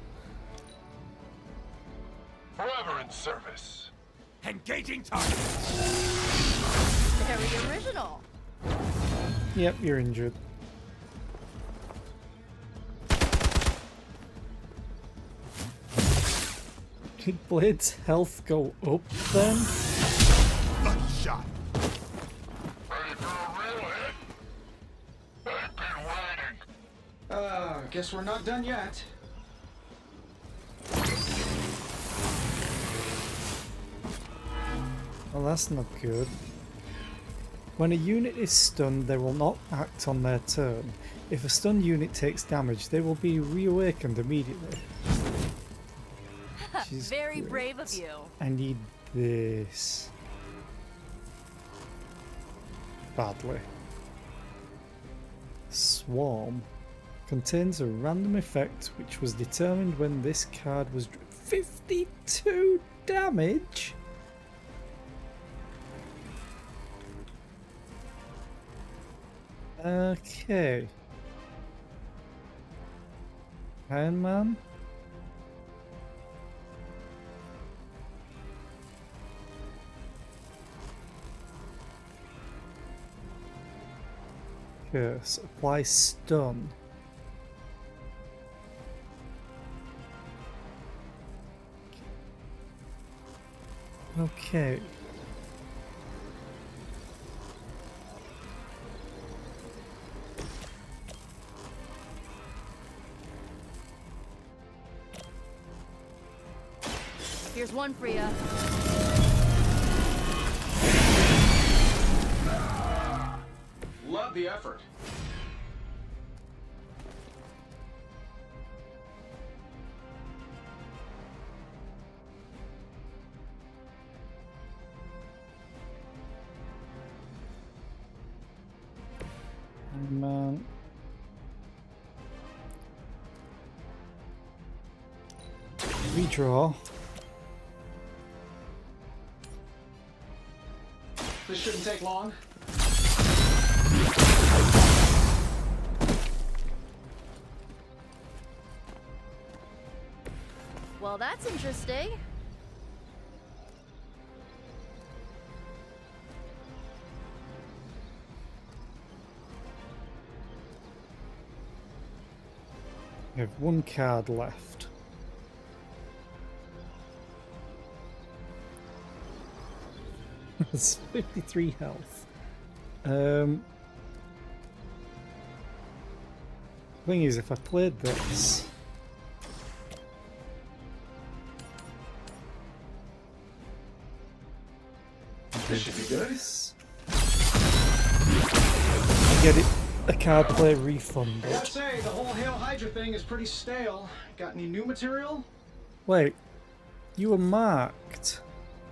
[SPEAKER 9] Forever in service.
[SPEAKER 15] Engaging target.
[SPEAKER 11] Very original.
[SPEAKER 1] Yep, you're injured. Did Blade's health go up then?
[SPEAKER 9] Lucky shot. Ready for a real hit? I've been waiting.
[SPEAKER 5] Guess we're not done yet.
[SPEAKER 1] Well, that's not good. When a unit is stunned, they will not act on their turn. If a stun unit takes damage, they will be reawakened immediately.
[SPEAKER 11] Very brave of you.
[SPEAKER 1] I need this badly. Swarm contains a random effect which was determined when this card was 52 damage. Okay. Iron Man. Curse. Apply stun. Okay.
[SPEAKER 11] Here's one for ya.
[SPEAKER 5] Love the effort.
[SPEAKER 1] Man. Redraw.
[SPEAKER 5] This shouldn't take long.
[SPEAKER 11] Well, that's interesting.
[SPEAKER 1] We have one card left. It's 53 health. Thing is, if I played this,
[SPEAKER 5] This should be good.
[SPEAKER 1] I get it. A card play refunded.
[SPEAKER 5] I gotta say, the whole Hail Hydra thing is pretty stale. Got any new material?
[SPEAKER 1] Wait, you were marked.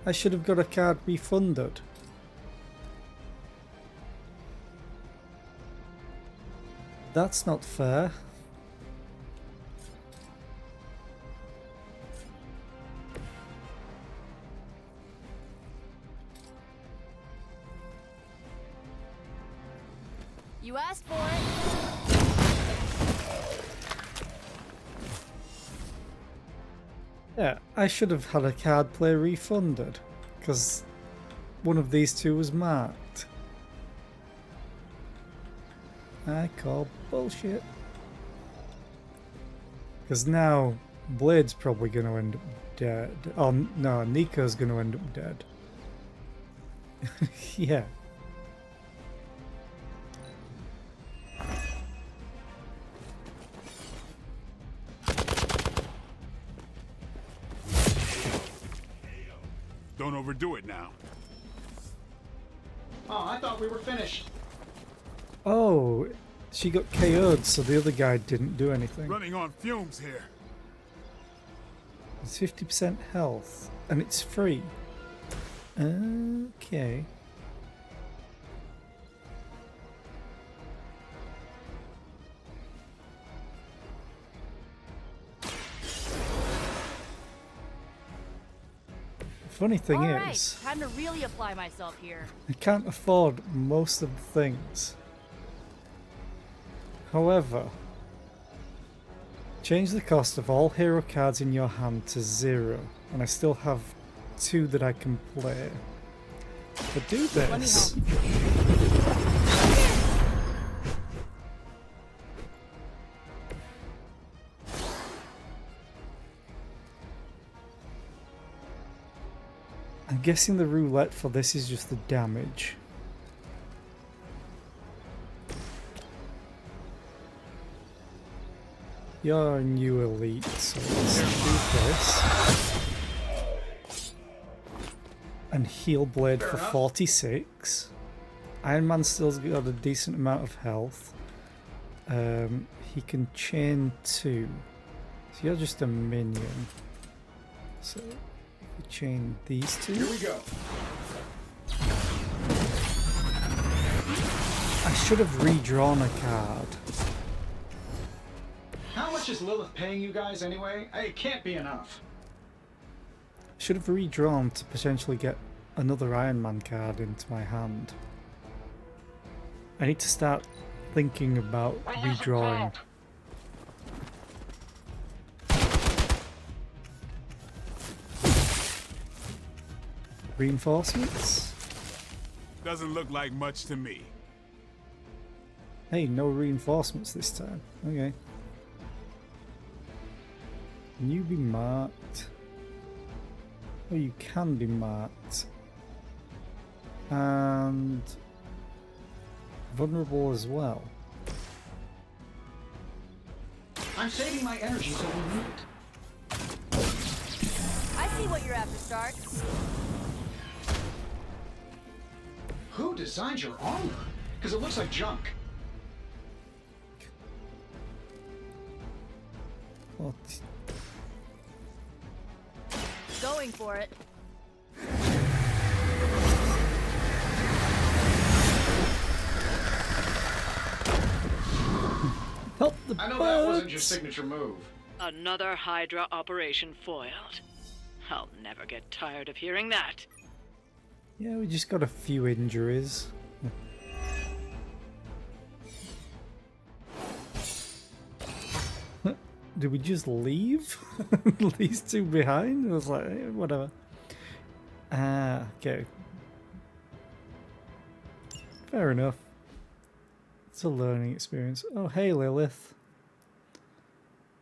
[SPEAKER 1] I should have got a card refunded. That's not fair.
[SPEAKER 11] You asked for it.
[SPEAKER 1] Yeah, I should have had a card play refunded, because one of these two was marked. I call bullshit. Because now Blade's probably going to end up dead. Oh no, Nico's going to end up dead. Yeah.
[SPEAKER 7] Don't overdo it now.
[SPEAKER 5] Oh, I thought we were finished.
[SPEAKER 1] Oh, she got KO'd, so the other guy didn't do anything.
[SPEAKER 7] Running on fumes here.
[SPEAKER 1] It's 50% health, and it's free. Okay. Funny thing
[SPEAKER 11] All right,
[SPEAKER 1] is,
[SPEAKER 11] time to really apply myself here.
[SPEAKER 1] I can't afford most of the things. However, Change the cost of all hero cards in your hand to 0, and I still have 2 that I can play. But do this. I'm guessing the roulette for this is just the damage. You're a new elite, so let's do this. And Heal Blade for 46. Iron Man still's got a decent amount of health. He can chain 2. So you're just a minion. So we chain these 2.
[SPEAKER 5] Here we go.
[SPEAKER 1] I should have redrawn a card.
[SPEAKER 5] How much is Lilith paying you guys anyway? It can't be enough.
[SPEAKER 1] Should have redrawn to potentially get another Iron Man card into my hand. I need to start thinking about redrawing. Reinforcements?
[SPEAKER 7] Doesn't look like much to me.
[SPEAKER 1] Hey, no reinforcements this time. Okay. Can you be marked? Oh, you can be marked. And vulnerable as well.
[SPEAKER 5] I'm saving my energy so we need it.
[SPEAKER 11] I see what you're after, Stark.
[SPEAKER 5] Who designed your armor? Because it looks like junk.
[SPEAKER 1] What?
[SPEAKER 11] Going for it.
[SPEAKER 1] Help the
[SPEAKER 5] I know that wasn't your signature move.
[SPEAKER 14] Another Hydra operation foiled. I'll never get tired of hearing that.
[SPEAKER 1] Yeah, we just got a few injuries. Did we just leave these 2 behind? I was like, whatever. Ah, okay. Fair enough. It's a learning experience. Oh, hey, Lilith.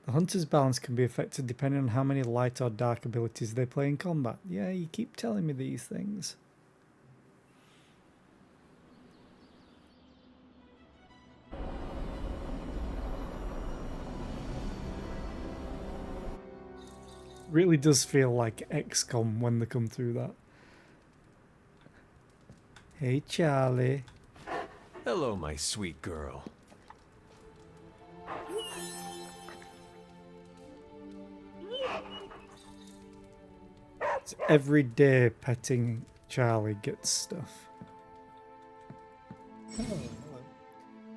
[SPEAKER 1] The hunter's balance can be affected depending on how many light or dark abilities they play in combat. Yeah, you keep telling me these things. Really does feel like XCOM when they come through that. Hey, Charlie.
[SPEAKER 2] Hello, my sweet girl.
[SPEAKER 1] It's every day petting Charlie gets stuff. Hello.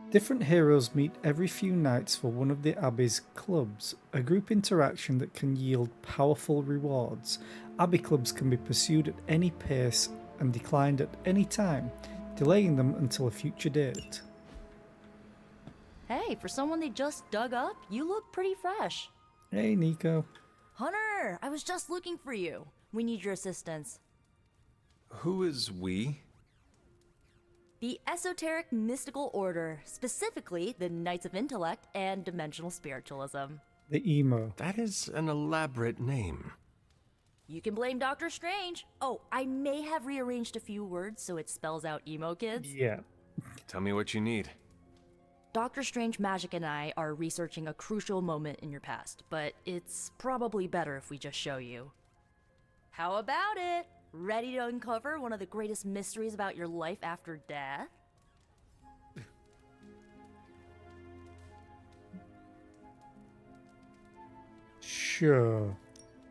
[SPEAKER 1] Different heroes meet every few nights for one of the Abbey's clubs, a group interaction that can yield powerful rewards. Abbey clubs can be pursued at any pace and declined at any time, delaying them until a future date.
[SPEAKER 11] Hey, for someone they just dug up, you look pretty fresh.
[SPEAKER 1] Hey, Nico.
[SPEAKER 11] Hunter, I was just looking for you. We need your assistance.
[SPEAKER 2] Who is we?
[SPEAKER 11] The Esoteric Mystical Order, specifically the Knights of Intellect and Dimensional Spiritualism.
[SPEAKER 1] The emo.
[SPEAKER 2] That is an elaborate name.
[SPEAKER 11] You can blame Doctor Strange. Oh, I may have rearranged a few words so it spells out emo kids.
[SPEAKER 1] Yeah.
[SPEAKER 2] Tell me what you need.
[SPEAKER 11] Doctor Strange Magic and I are researching a crucial moment in your past, but it's probably better if we just show you. How about it? Ready to uncover one of the greatest mysteries about your life after death?
[SPEAKER 1] Sure.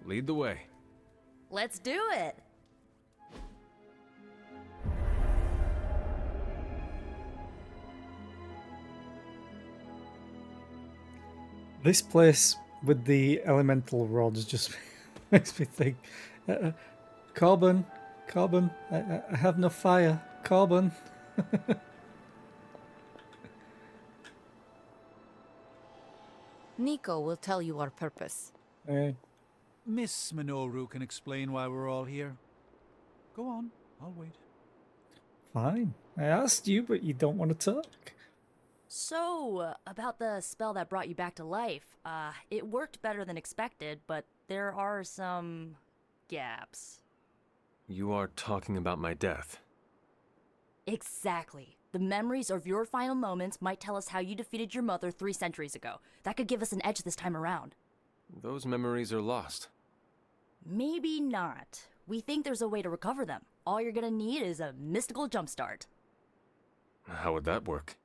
[SPEAKER 2] Lead the way.
[SPEAKER 11] Let's do it!
[SPEAKER 1] This place with the elemental rods just makes me think... Corbin, I have no fire. Corbin.
[SPEAKER 12] Nico will tell you our purpose.
[SPEAKER 6] Miss Minoru can explain why we're all here. Go on, I'll wait.
[SPEAKER 1] Fine. I asked you, but you don't want to talk.
[SPEAKER 11] So, about the spell that brought you back to life. It worked better than expected, but there are some gaps.
[SPEAKER 2] You are talking about my death.
[SPEAKER 11] Exactly. The memories of your final moments might tell us how you defeated your mother 3 centuries ago. That could give us an edge this time around.
[SPEAKER 2] Those memories are lost.
[SPEAKER 11] Maybe not. We think there's a way to recover them. All you're gonna need is a mystical jumpstart.
[SPEAKER 2] How would that work?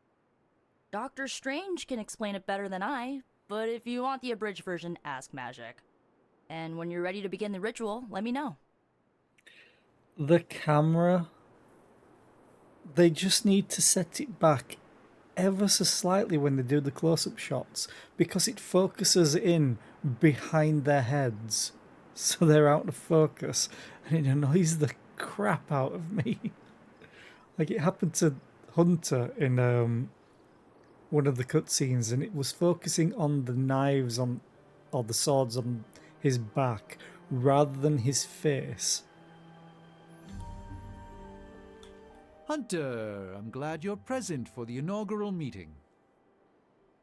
[SPEAKER 11] Doctor Strange can explain it better than I, but if you want the abridged version, ask Magic. And when you're ready to begin the ritual, let me know.
[SPEAKER 1] The camera, they just need to set it back ever so slightly when they do the close-up shots, because it focuses in behind their heads, so they're out of focus, and it annoys the crap out of me. Like, it happened to Hunter in one of the cutscenes, and it was focusing on the knives on, or the swords on his back rather than his face.
[SPEAKER 6] Hunter, I'm glad you're present for the inaugural meeting.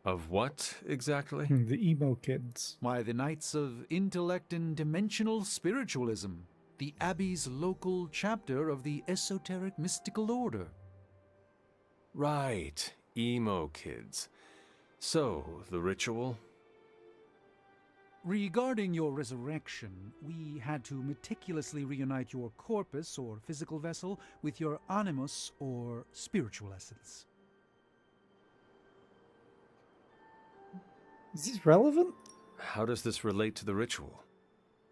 [SPEAKER 2] Of what, exactly?
[SPEAKER 1] The emo kids.
[SPEAKER 6] Why, the Knights of Intellect and Dimensional Spiritualism, the Abbey's local chapter of the Esoteric Mystical Order.
[SPEAKER 2] Right, emo kids. So, the ritual?
[SPEAKER 6] Regarding your resurrection, we had to meticulously reunite your corpus, or physical vessel, with your animus, or spiritual essence.
[SPEAKER 1] Is this relevant?
[SPEAKER 2] How does this relate to the ritual?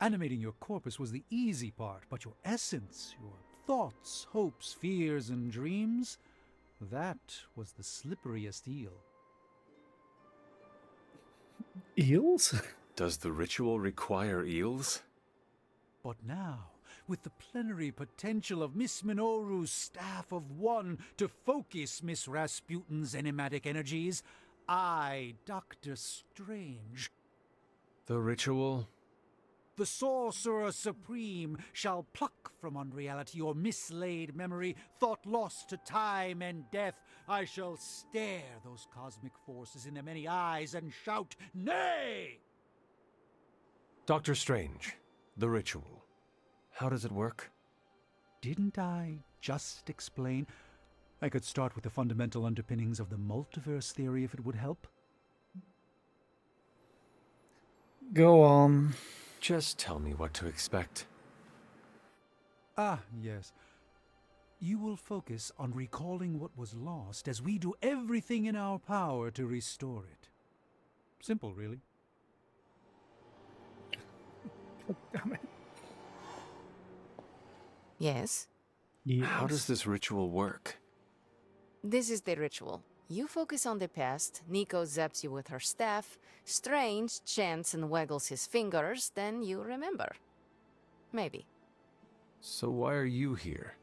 [SPEAKER 6] Animating your corpus was the easy part, but your essence, your thoughts, hopes, fears, and dreams, that was the slipperiest eel.
[SPEAKER 1] Eels?
[SPEAKER 2] Does the ritual require eels?
[SPEAKER 6] But now, with the plenary potential of Miss Minoru's Staff of One to focus Miss Rasputin's enigmatic energies, I, Doctor Strange,
[SPEAKER 2] The ritual?
[SPEAKER 6] the Sorcerer Supreme, shall pluck from unreality or mislaid memory, thought lost to time and death. I shall stare those cosmic forces in their many eyes and shout, nay!
[SPEAKER 2] Dr. Strange, the ritual. How does it work?
[SPEAKER 6] Didn't I just explain? I could start with the fundamental underpinnings of the multiverse theory if it would help.
[SPEAKER 1] Go on.
[SPEAKER 2] Just tell me what to expect.
[SPEAKER 6] Ah, yes. You will focus on recalling what was lost as we do everything in our power to restore it. Simple, really.
[SPEAKER 1] God damn it.
[SPEAKER 12] Yes?
[SPEAKER 2] How does this ritual work?
[SPEAKER 12] This is the ritual. You focus on the past, Nico zaps you with her staff, Strange chants and waggles his fingers, then you remember. Maybe.
[SPEAKER 2] So why are you here?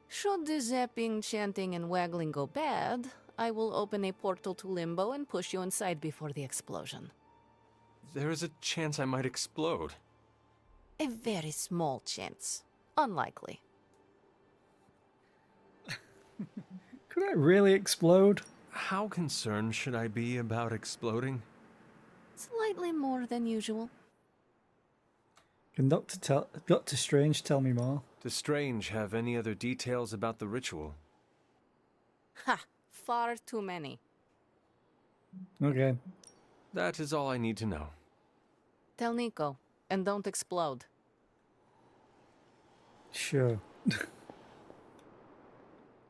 [SPEAKER 12] Should the zapping, chanting, and waggling go bad, I will open a portal to Limbo and push you inside before the explosion.
[SPEAKER 2] There is a chance I might explode.
[SPEAKER 12] A very small chance. Unlikely.
[SPEAKER 1] Could I really explode?
[SPEAKER 2] How concerned should I be about exploding?
[SPEAKER 12] Slightly more than usual.
[SPEAKER 1] Can Dr. Strange tell me more?
[SPEAKER 2] Does Strange have any other details about the ritual?
[SPEAKER 12] Ha! Far too many.
[SPEAKER 1] Okay.
[SPEAKER 2] That is all I need to know.
[SPEAKER 12] Tell Nico, and don't explode.
[SPEAKER 1] Sure.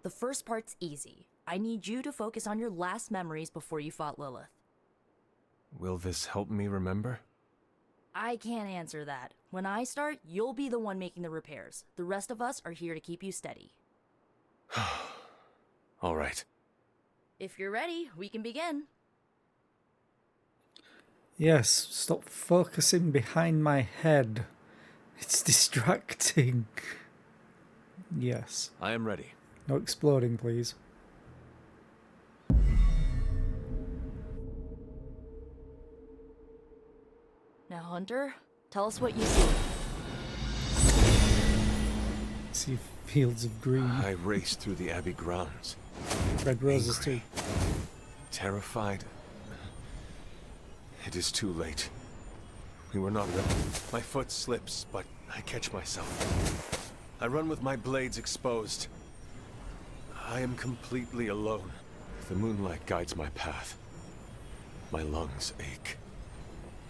[SPEAKER 11] The first part's easy. I need you to focus on your last memories before you fought Lilith.
[SPEAKER 2] Will this help me remember?
[SPEAKER 11] I can't answer that. When I start, you'll be the one making the repairs. The rest of us are here to keep you steady.
[SPEAKER 2] All right.
[SPEAKER 11] If you're ready, we can begin.
[SPEAKER 1] Yes, stop focusing behind my head. It's distracting. Yes.
[SPEAKER 2] I am ready.
[SPEAKER 1] No exploding, please.
[SPEAKER 11] Now, Hunter, tell us what you see.
[SPEAKER 1] See fields of green.
[SPEAKER 2] I raced through the Abbey grounds.
[SPEAKER 1] Red roses too.
[SPEAKER 2] Terrified. It is too late. We were not ready. My foot slips, but I catch myself. I run with my blades exposed. I am completely alone. The moonlight guides my path. My lungs ache.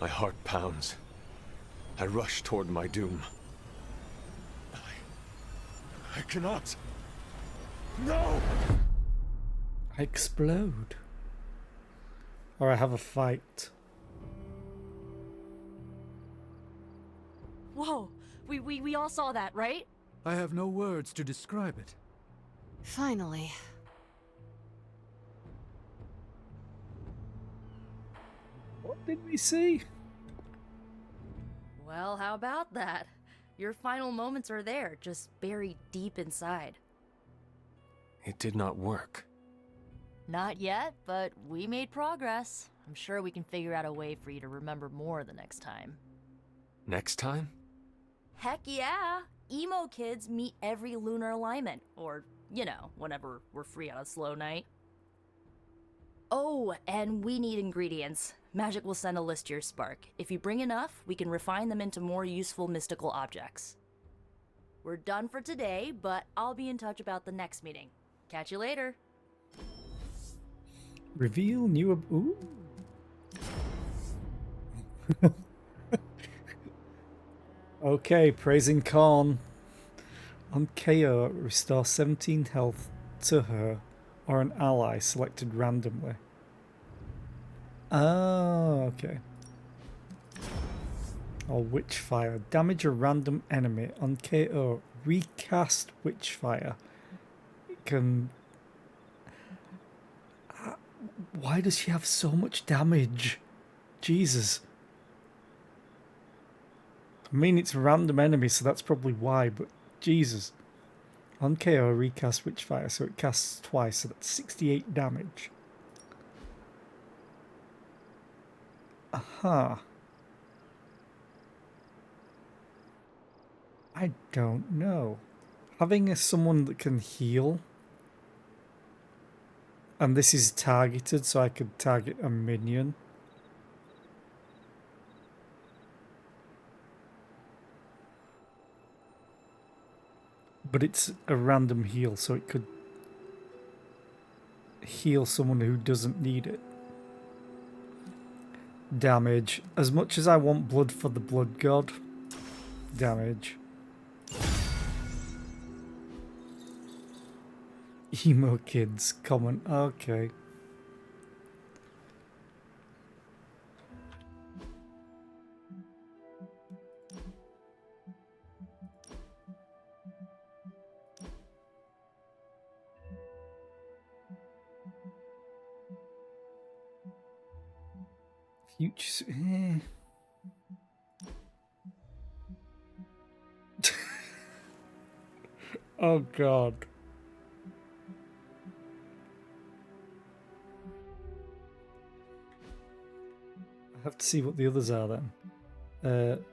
[SPEAKER 2] My heart pounds. I rush toward my doom. I cannot. No!
[SPEAKER 1] I explode. Or I have a fight.
[SPEAKER 11] Whoa! We all saw that, right?
[SPEAKER 6] I have no words to describe it.
[SPEAKER 12] Finally.
[SPEAKER 1] What did we see?
[SPEAKER 11] Well, how about that? Your final moments are there, just buried deep inside.
[SPEAKER 2] It did not work.
[SPEAKER 11] Not yet, but we made progress. I'm sure we can figure out a way for you to remember more the next time.
[SPEAKER 2] Next time?
[SPEAKER 11] Heck yeah! Emo kids meet every lunar alignment, or, you know, whenever we're free on a slow night. Oh, and we need ingredients. Magic will send a list to your Spark. If you bring enough, we can refine them into more useful mystical objects. We're done for today, but I'll be in touch about the next meeting. Catch you later.
[SPEAKER 1] Reveal new... Ooh. Okay, praising Korn. On KO, restore 17 health to her or an ally selected randomly. Oh, okay. Or Witchfire. Damage a random enemy. On KO, recast Witchfire. It can... Why does she have so much damage? Jesus. I mean, it's a random enemy, so that's probably why, but Jesus. On KO, recast Witchfire, so it casts twice, so that's 68 damage. Aha. I don't know. Having someone that can heal, and this is targeted, so I could target a minion. But it's a random heal, so it could heal someone who doesn't need it. Damage. As much as I want blood for the blood god. Damage. Emo kids comment. Okay. Future. Oh God. I have to see what the others are then.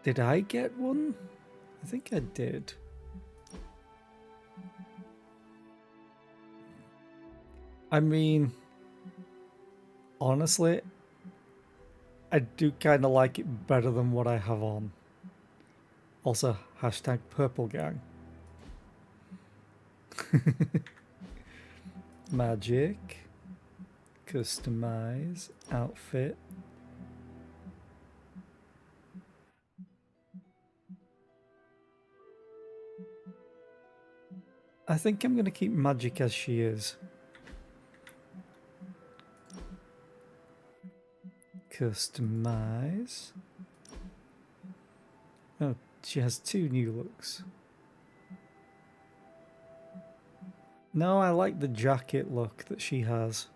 [SPEAKER 1] Did I get one? I think I did. I mean, honestly, I do kind of like it better than what I have on. Also, hashtag purple gang. Magic. Customize. Outfit. I think I'm going to keep Magic as she is. Customize. Oh, she has 2 new looks. No, I like the jacket look that she has.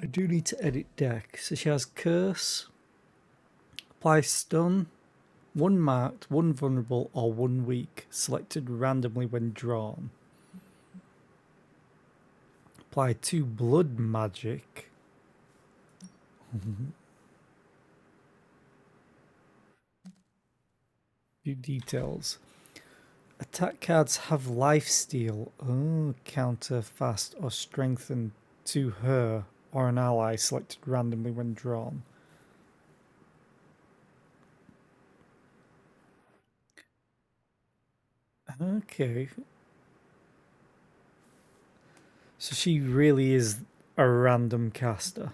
[SPEAKER 1] I do need to edit deck. So she has Curse, Apply stun, one marked, one vulnerable, or one weak, selected randomly when drawn. Apply 2 blood magic. Few details. Attack cards have lifesteal. Oh, counter, fast, or strengthen to her or an ally selected randomly when drawn. Okay. So she really is a random caster.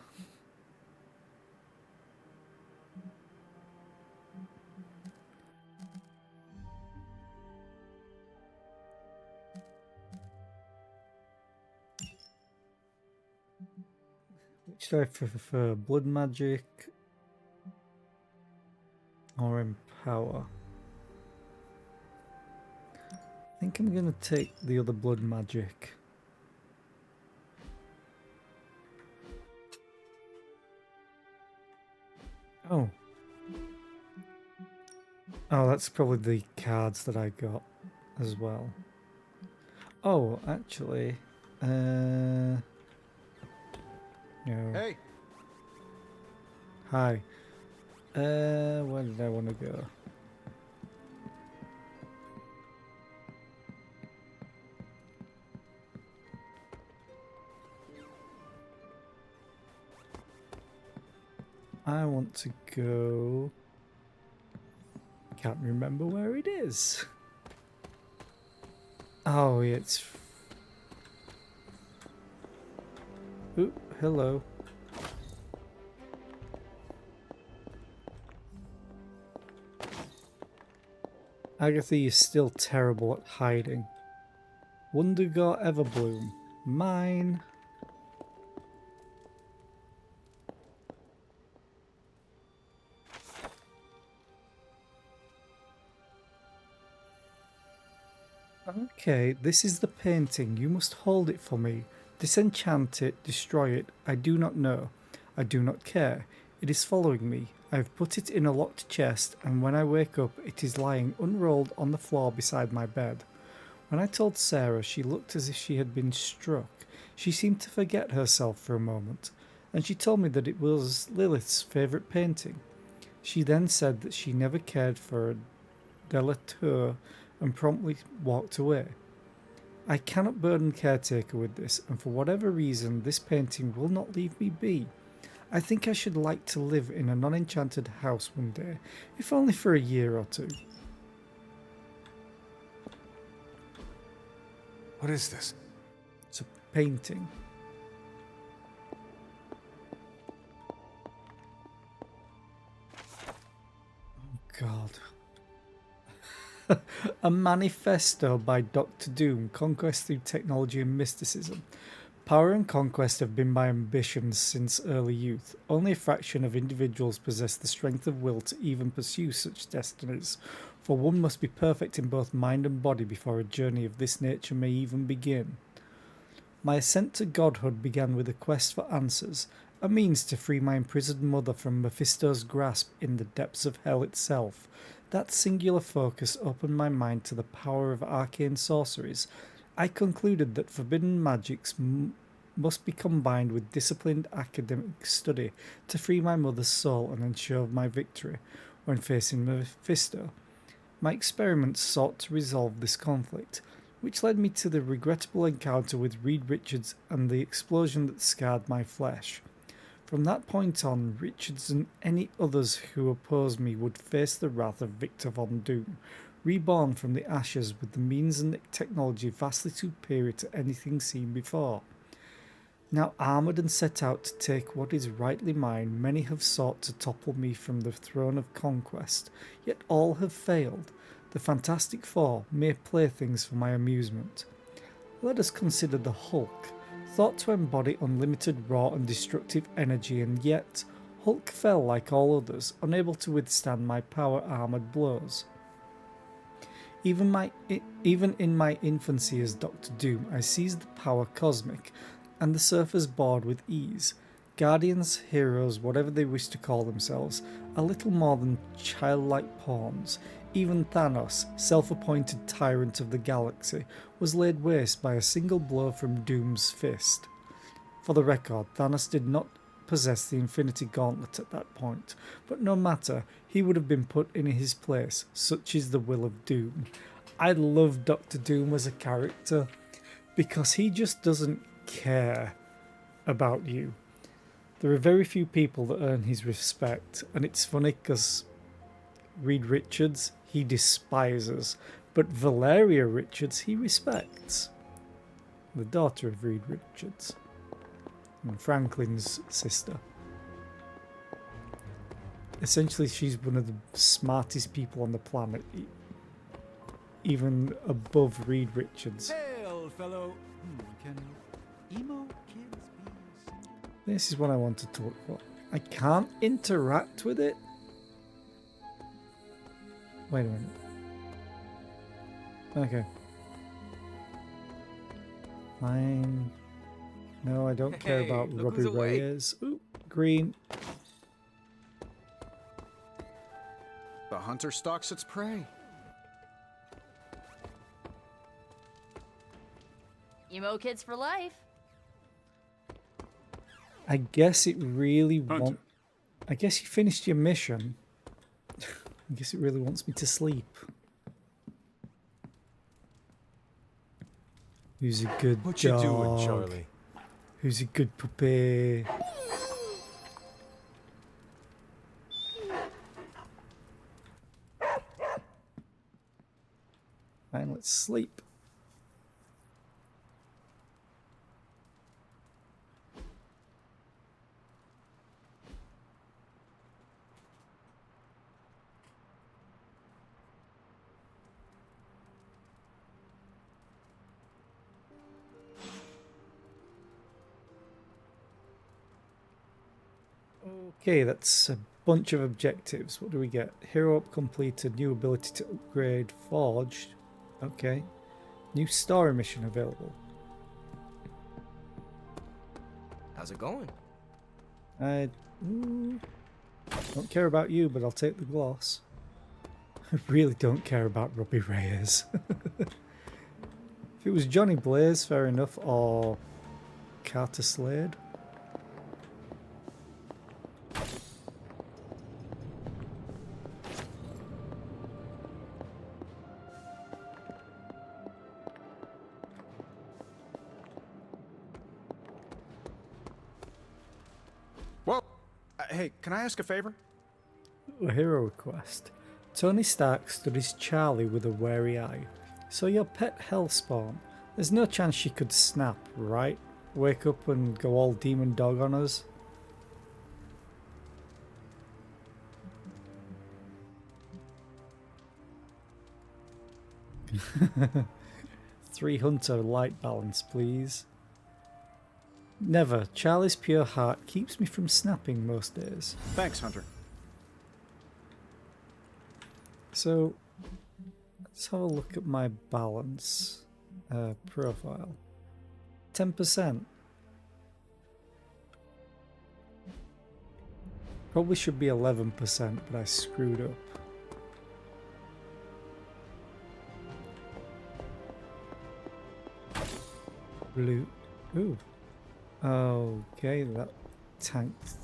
[SPEAKER 1] Which do I prefer? Blood magic or empower? I think I'm going to take the other blood magic. Oh. Oh, that's probably the cards that I got as well. Oh, actually, no.
[SPEAKER 5] Hey.
[SPEAKER 1] Hi. Where did I want to go? I want to go... Can't remember where it is. Oh, it's... Ooh, hello. Agatha is still terrible at hiding. Wondergore Everbloom. Mine. Okay, this is the painting. You must hold it for me. Disenchant it, destroy it. I do not know. I do not care. It is following me. I have put it in a locked chest, and when I wake up, it is lying unrolled on the floor beside my bed. When I told Sarah, she looked as if she had been struck. She seemed to forget herself for a moment, and she told me that it was Lilith's favourite painting. She then said that she never cared for a delateur and promptly walked away. I cannot burden Caretaker with this, and for whatever reason, this painting will not leave me be. I think I should like to live in a non-enchanted house one day, if only for a year or two.
[SPEAKER 16] What is this?
[SPEAKER 1] It's a painting. Oh God. A manifesto by Dr. Doom, Conquest through Technology and Mysticism. Power and conquest have been my ambitions since early youth. Only a fraction of individuals possess the strength of will to even pursue such destinies, for one must be perfect in both mind and body before a journey of this nature may even begin. My ascent to godhood began with a quest for answers, a means to free my imprisoned mother from Mephisto's grasp in the depths of hell itself. That singular focus opened my mind to the power of arcane sorceries. I concluded that forbidden magics must be combined with disciplined academic study to free my mother's soul and ensure my victory when facing Mephisto. My experiments sought to resolve this conflict, which led me to the regrettable encounter with Reed Richards and the explosion that scarred my flesh. From that point on, Richards and any others who opposed me would face the wrath of Victor Von Doom, reborn from the ashes with the means and technology vastly superior to anything seen before. Now armoured and set out to take what is rightly mine, many have sought to topple me from the throne of conquest, yet all have failed. The Fantastic Four, mere playthings for my amusement. Let us consider the Hulk, thought to embody unlimited raw and destructive energy, and yet Hulk fell like all others, unable to withstand my power-armoured blows. Even in my infancy as Dr. Doom, I seized the power cosmic, and the surface bored with ease. Guardians, heroes, whatever they wish to call themselves, are little more than childlike pawns. Even Thanos, self-appointed tyrant of the galaxy, was laid waste by a single blow from Doom's fist. For the record, Thanos did not possess the Infinity Gauntlet at that point, but no matter, he would have been put in his place. Such is the will of Doom. I love Doctor Doom as a character because he just doesn't care about you. There are very few people that earn his respect, and it's funny because Reed Richards he despises, but Valeria Richards he respects. The daughter of Reed Richards and Franklin's sister. Essentially, she's one of the smartest people on the planet, even above Reed Richards.
[SPEAKER 6] Hail, fellow. Can emo kids be?
[SPEAKER 1] This is what I wanted to look for. I can't interact with it. Wait a minute. Okay. Fine. No, I don't care about Robbie Reyes. Ooh, green.
[SPEAKER 5] The hunter stalks its prey.
[SPEAKER 11] Emo kids for life.
[SPEAKER 1] I guess it really wants... I guess you finished your mission. I guess it really wants me to sleep. Who's a good
[SPEAKER 18] What
[SPEAKER 1] dog?
[SPEAKER 18] you doing, Charlie?
[SPEAKER 1] Who's a good puppy? Fine, let's sleep. Okay, that's a bunch of objectives. What do we get? Hero up completed, new ability to upgrade, forged. Okay. New story mission available.
[SPEAKER 8] How's it going?
[SPEAKER 1] I don't care about you, but I'll take the gloss. I really don't care about Robbie Reyes. If it was Johnny Blaze, fair enough, or Carter Slade.
[SPEAKER 5] Whoa! Hey, can I ask a favor?
[SPEAKER 1] A hero request. Tony Stark studies Charlie with a wary eye. So your pet Hellspawn. There's no chance she could snap, right? Wake up and go all demon dog on us? Three Hunter light balance, please. Never. Charlie's pure heart keeps me from snapping most days.
[SPEAKER 5] Thanks, Hunter.
[SPEAKER 1] So, let's have a look at my balance profile. 10%. Probably should be 11%, but I screwed up. Blue. Ooh. Okay, that tanked.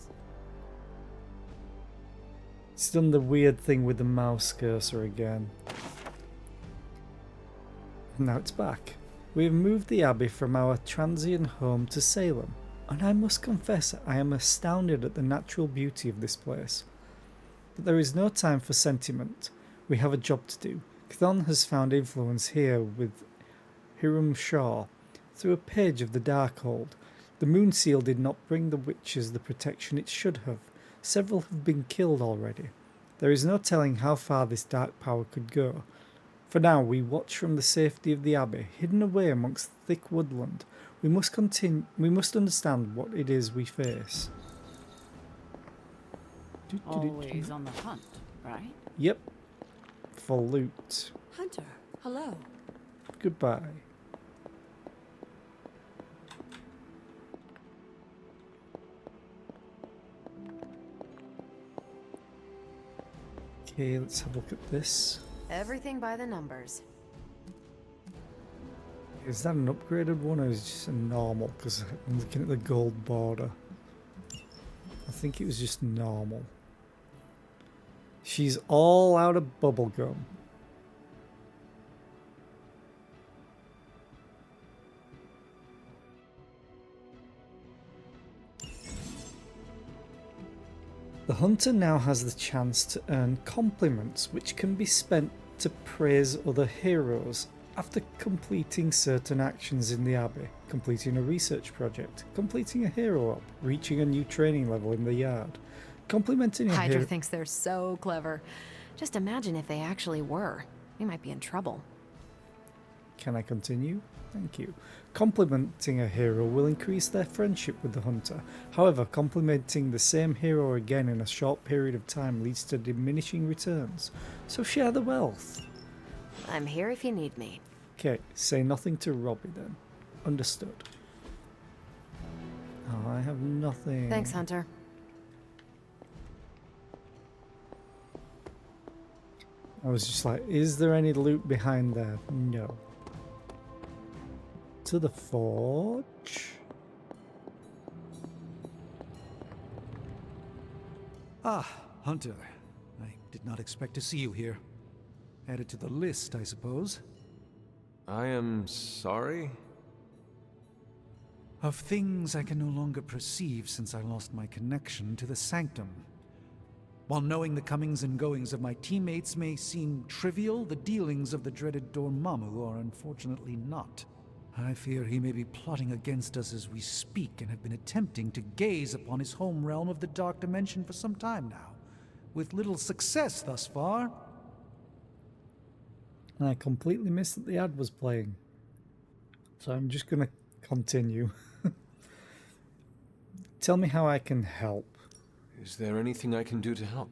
[SPEAKER 1] It's done the weird thing with the mouse cursor again. And now it's back. We have moved the Abbey from our transient home to Salem, and I must confess I am astounded at the natural beauty of this place. But there is no time for sentiment. We have a job to do. Chthon has found influence here with Hiram Shaw through a page of the Darkhold. The Moon Seal did not bring the witches the protection it should have. Several have been killed already. There is no telling how far this dark power could go. For now, we watch from the safety of the Abbey, hidden away amongst thick woodland. We must understand what it is we face.
[SPEAKER 17] Always on the hunt, right?
[SPEAKER 1] Yep. For loot.
[SPEAKER 3] Hunter, hello.
[SPEAKER 1] Goodbye. Okay, let's have a look at this.
[SPEAKER 13] Everything by the numbers.
[SPEAKER 1] Is that an upgraded one or is it just a normal? Because I'm looking at the gold border. I think it was just normal. She's all out of bubblegum. The hunter now has the chance to earn compliments, which can be spent to praise other heroes after completing certain actions in the Abbey, completing a research project, completing a hero up, reaching a new training level in the yard, complimenting a
[SPEAKER 13] Hydra
[SPEAKER 1] hero.
[SPEAKER 13] thinks they're so clever. Just imagine if they actually were. We might be in trouble.
[SPEAKER 1] Can I continue? Thank you. Complimenting a hero will increase their friendship with the hunter. However, complimenting the same hero again in a short period of time leads to diminishing returns. So share the wealth.
[SPEAKER 13] I'm here if you need me.
[SPEAKER 1] Okay, say nothing to Robbie then. Understood. Oh, I have nothing.
[SPEAKER 13] Thanks, Hunter.
[SPEAKER 1] I was just like, is there any loot behind there? No. To the forge.
[SPEAKER 6] Ah, Hunter. I did not expect to see you here. Added to the list, I suppose.
[SPEAKER 2] I am sorry?
[SPEAKER 6] Of things I can no longer perceive since I lost my connection to the Sanctum. While knowing the comings and goings of my teammates may seem trivial, the dealings of the dreaded Dormammu are unfortunately not. I fear he may be plotting against us as we speak and have been attempting to gaze upon his home realm of the Dark Dimension for some time now, with little success thus far.
[SPEAKER 1] And I completely missed that the ad was playing. So I'm just going to continue. Tell me how I can help.
[SPEAKER 2] Is there anything I can do to help?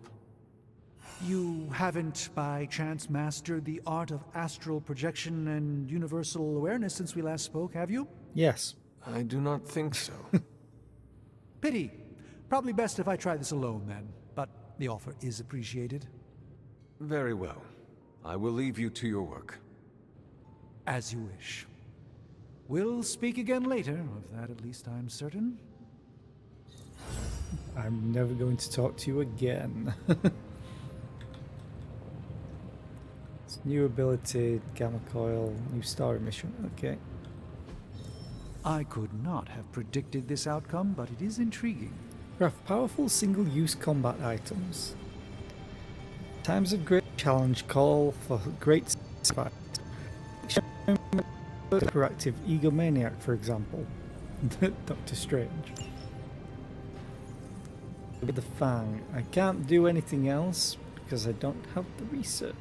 [SPEAKER 6] You haven't, by chance, mastered the art of astral projection and universal awareness since we last spoke, have you?
[SPEAKER 1] Yes.
[SPEAKER 2] I do not think so.
[SPEAKER 6] Pity. Probably best if I try this alone, then. But the offer is appreciated.
[SPEAKER 2] Very well. I will leave you to your work.
[SPEAKER 6] As you wish. We'll speak again later, of that at least I'm certain.
[SPEAKER 1] I'm never going to talk to you again. It's new ability, gamma coil, new story mission. Okay.
[SPEAKER 6] I could not have predicted this outcome, but it is intriguing.
[SPEAKER 1] Craft powerful single-use combat items. Times of great challenge call for great fight. Hyperactive egomaniac, for example. Doctor Strange. With the Fang. I can't do anything else because I don't have the research.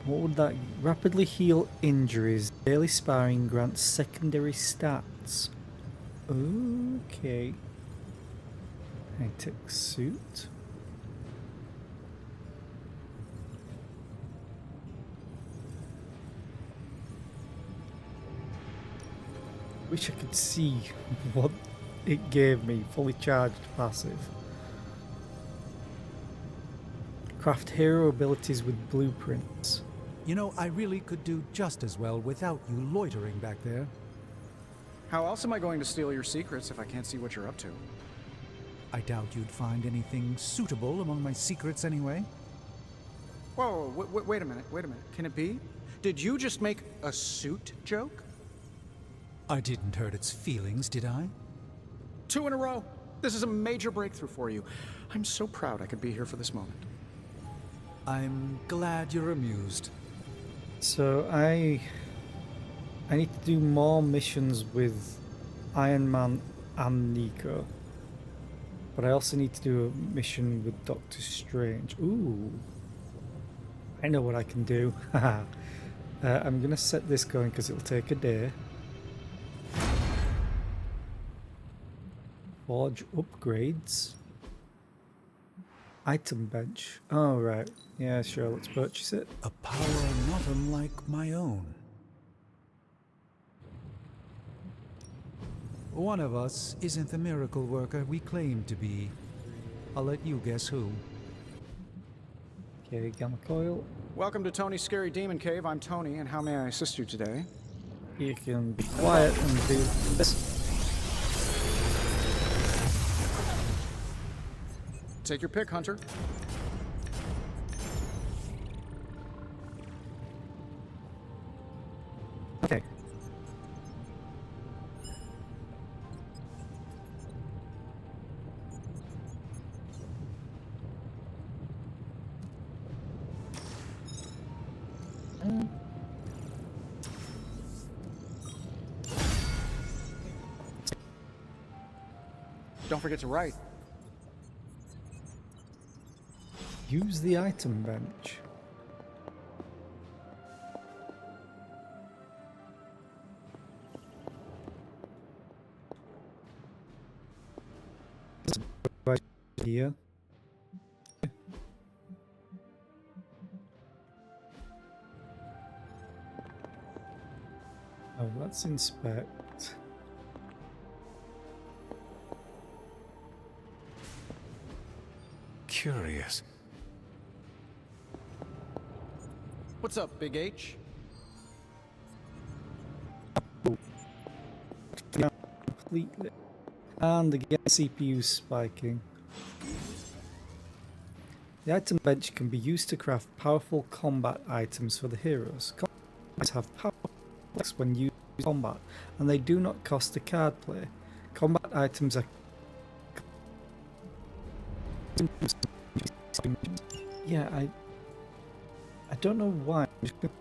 [SPEAKER 1] What would that... Rapidly heal injuries. Daily sparring grants secondary stats. Okay. High-tech suit. Wish I could see what it gave me. Fully charged passive. Craft hero abilities with blueprints.
[SPEAKER 6] You know, I really could do just as well without you loitering back there.
[SPEAKER 5] How else am I going to steal your secrets if I can't see what you're up to?
[SPEAKER 6] I doubt you'd find anything suitable among my secrets anyway.
[SPEAKER 5] Whoa, wait a minute, Can it be? Did you just make a suit joke?
[SPEAKER 6] I didn't hurt its feelings, did I?
[SPEAKER 5] 2 in a row. This is a major breakthrough for you. I'm so proud I could be here for this moment.
[SPEAKER 6] I'm glad you're amused.
[SPEAKER 1] So I need to do more missions with Iron Man and Nico. But I also need to do a mission with Doctor Strange. Ooh. I know what I can do. I'm going to set this going because it'll take a day. Forge upgrades. Item bench. Oh, right. Yeah, sure. Let's purchase it.
[SPEAKER 6] A power not unlike my own. One of us isn't the miracle worker we claim to be. I'll let you guess who.
[SPEAKER 1] Okay, gamma coil.
[SPEAKER 5] Welcome to Tony's Scary Demon Cave. I'm Tony, and how may I assist you today?
[SPEAKER 1] You can be quiet and do this.
[SPEAKER 5] Take your pick, Hunter.
[SPEAKER 1] Okay.
[SPEAKER 5] Don't forget to write.
[SPEAKER 1] Use the item bench. Right here. Oh, let's inspect.
[SPEAKER 2] Curious.
[SPEAKER 5] What's up, Big H?
[SPEAKER 1] Completely. And again, CPU spiking. The item bench can be used to craft powerful combat items for the heroes. Combat have power when used in combat, and they do not cost a card play. Combat items are... Yeah, I don't know why. I'm just gonna...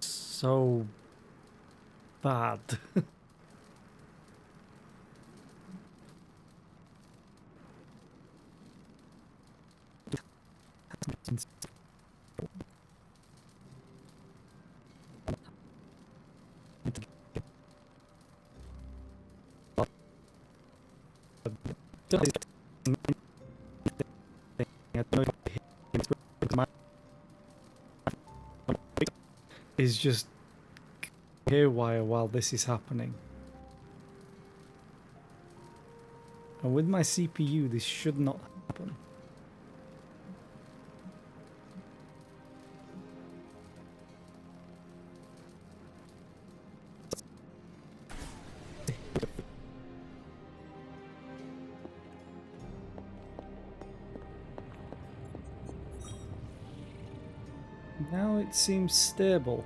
[SPEAKER 1] So bad. Is just haywire while this is happening. And with my CPU, this should not happen. Now it seems stable.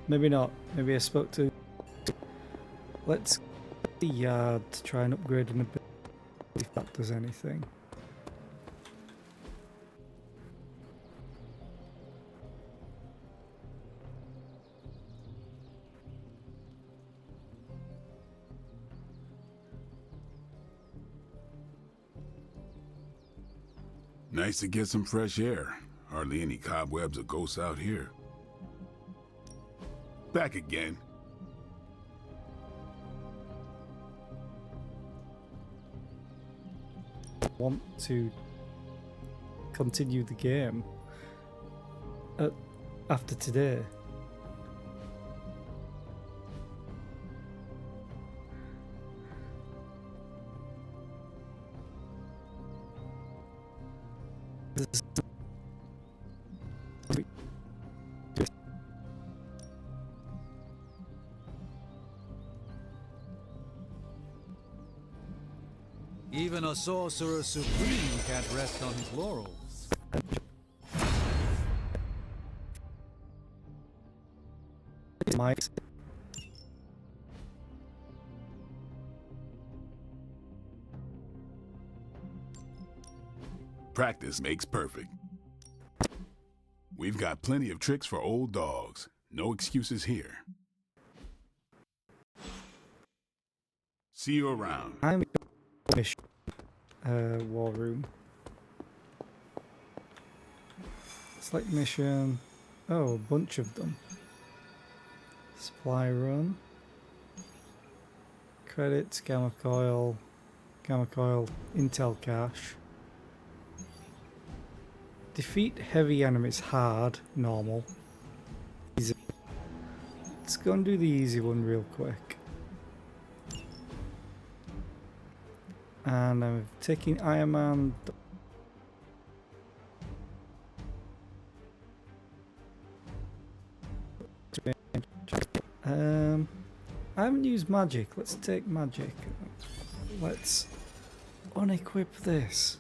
[SPEAKER 1] Maybe not. Maybe I spoke to... Let's go to the yard to try and upgrade an ability if that does anything.
[SPEAKER 7] Nice to get some fresh air. Hardly any cobwebs or ghosts out here. Back again.
[SPEAKER 1] Want to continue the game after today.
[SPEAKER 6] Even a sorcerer supreme can't rest on his laurels.
[SPEAKER 1] Might.
[SPEAKER 7] Practice makes perfect. We've got plenty of tricks for old dogs. No excuses here. See you around.
[SPEAKER 1] I'm war room. Select mission. Oh, a bunch of them. Supply run. Credits, gamma coil, intel cache. Defeat heavy enemies hard, normal. Easy. Let's go and do the easy one real quick. And I'm taking Iron Man. I haven't used magic. Let's take magic. Let's unequip this.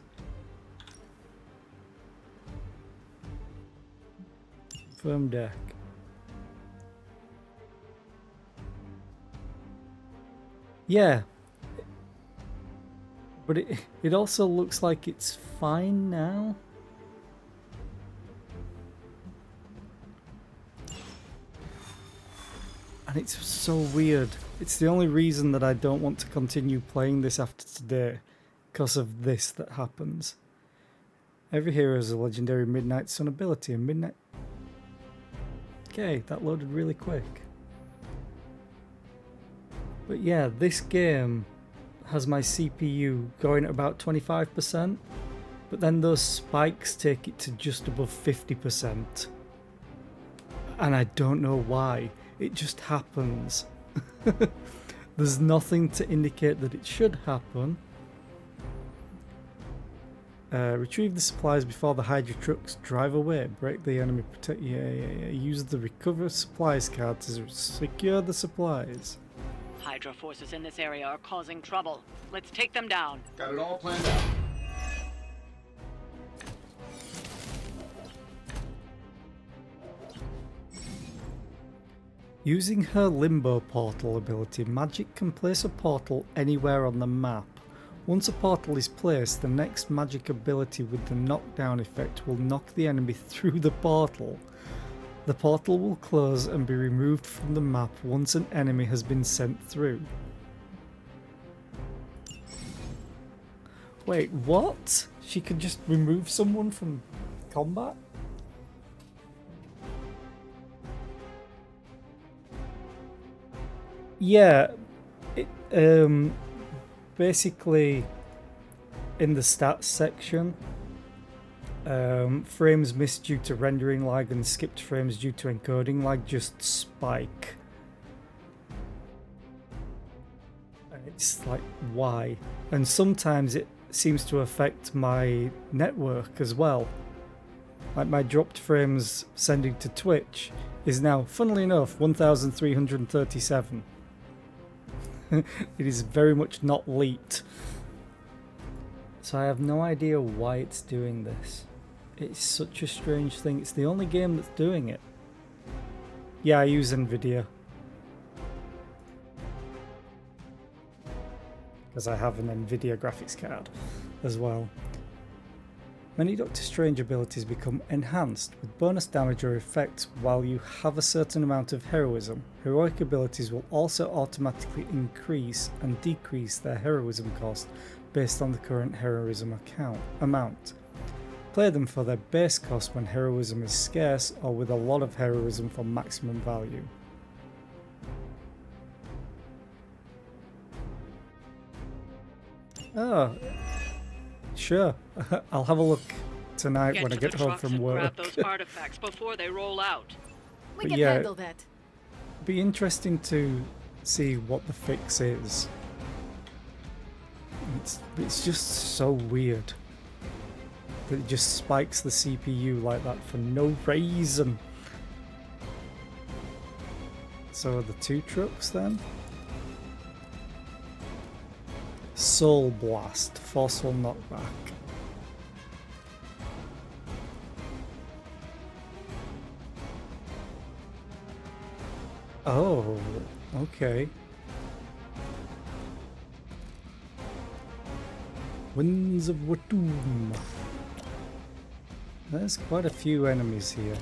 [SPEAKER 1] Firm deck. Yeah. But it also looks like it's fine now. And it's so weird. It's the only reason that I don't want to continue playing this after today, because of this that happens. Every hero has a legendary Midnight Sun ability, and Midnight... Okay, that loaded really quick. But yeah, this game has my CPU going at about 25%, but then those spikes take it to just above 50%. And I don't know why. It just happens. There's nothing to indicate that it should happen. Retrieve the supplies before the Hydra trucks drive away. Break the enemy. Protect. Yeah. Use the recover supplies card to secure the supplies.
[SPEAKER 14] Hydra forces in this area are causing trouble. Let's take them down.
[SPEAKER 5] Got it all planned out.
[SPEAKER 1] Using her Limbo Portal ability, Magic can place a portal anywhere on the map. Once a portal is placed, the next magic ability with the knockdown effect will knock the enemy through the portal. The portal will close and be removed from the map once an enemy has been sent through. Wait, what? She could just remove someone from combat? Yeah, basically in the stats section, frames missed due to rendering lag and skipped frames due to encoding lag just spike. And it's like, why? And sometimes it seems to affect my network as well. Like my dropped frames sending to Twitch is now, funnily enough, 1,337. It is very much not leaked. So I have no idea why it's doing this. It's such a strange thing. It's the only game that's doing it. Yeah, I use Nvidia. Because I have an Nvidia graphics card as well. Many Doctor Strange abilities become enhanced with bonus damage or effects while you have a certain amount of heroism. Heroic abilities will also automatically increase and decrease their heroism cost based on the current heroism amount. Play them for their base cost when heroism is scarce or with a lot of heroism for maximum value. Oh. Sure, I'll have a look tonight when I get home from work.
[SPEAKER 14] Grab those artifacts before they roll out.
[SPEAKER 12] We can handle that.
[SPEAKER 1] It'd be interesting to see what the fix is. It's just so weird that it just spikes the CPU like that for no reason. So the two trucks then? Soul Blast, Forceful Knockback. Oh, okay. Winds of Watum. There's quite a few enemies here.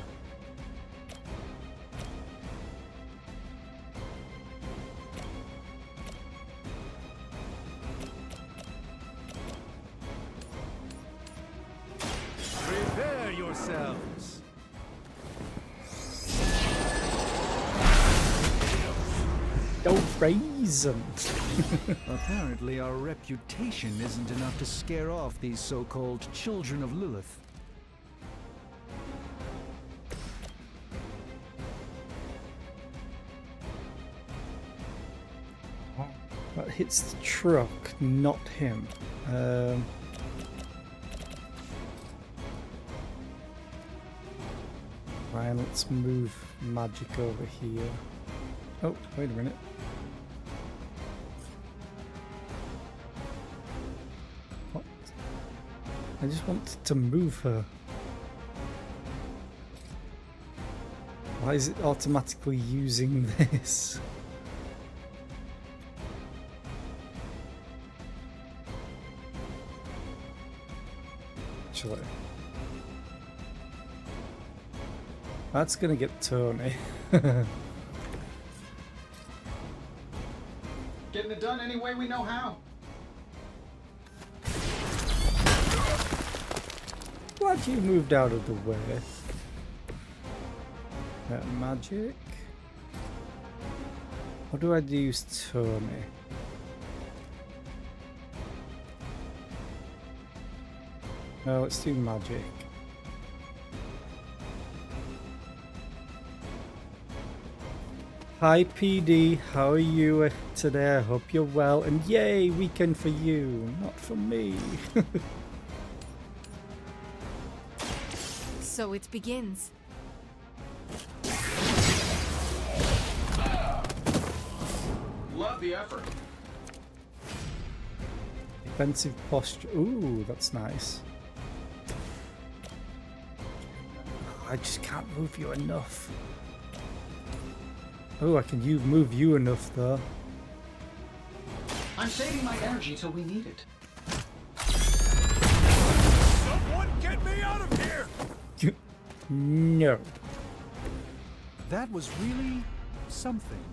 [SPEAKER 6] yourselves.
[SPEAKER 1] Don't raise them.
[SPEAKER 6] Apparently our reputation isn't enough to scare off these so-called children of Lilith.
[SPEAKER 1] That hits the truck, not him. Ryan, let's move magic over here. Oh, wait a minute. What? I just want to move her. Why is it automatically using this? Actually, that's gonna get Tony.
[SPEAKER 5] Getting it done any way we know how.
[SPEAKER 1] Glad you moved out of the way. Magic. What do I use, Tony? No, let's do magic. Hi PD, how are you today? I hope you're well, and yay, weekend for you, not for me.
[SPEAKER 12] So it begins.
[SPEAKER 5] Love the effort.
[SPEAKER 1] Defensive posture. Ooh, that's nice. I just can't move you enough. Oh, I can move you enough though.
[SPEAKER 5] I'm saving my energy till we need it.
[SPEAKER 9] Someone get me out of here!
[SPEAKER 1] No.
[SPEAKER 6] That was really something.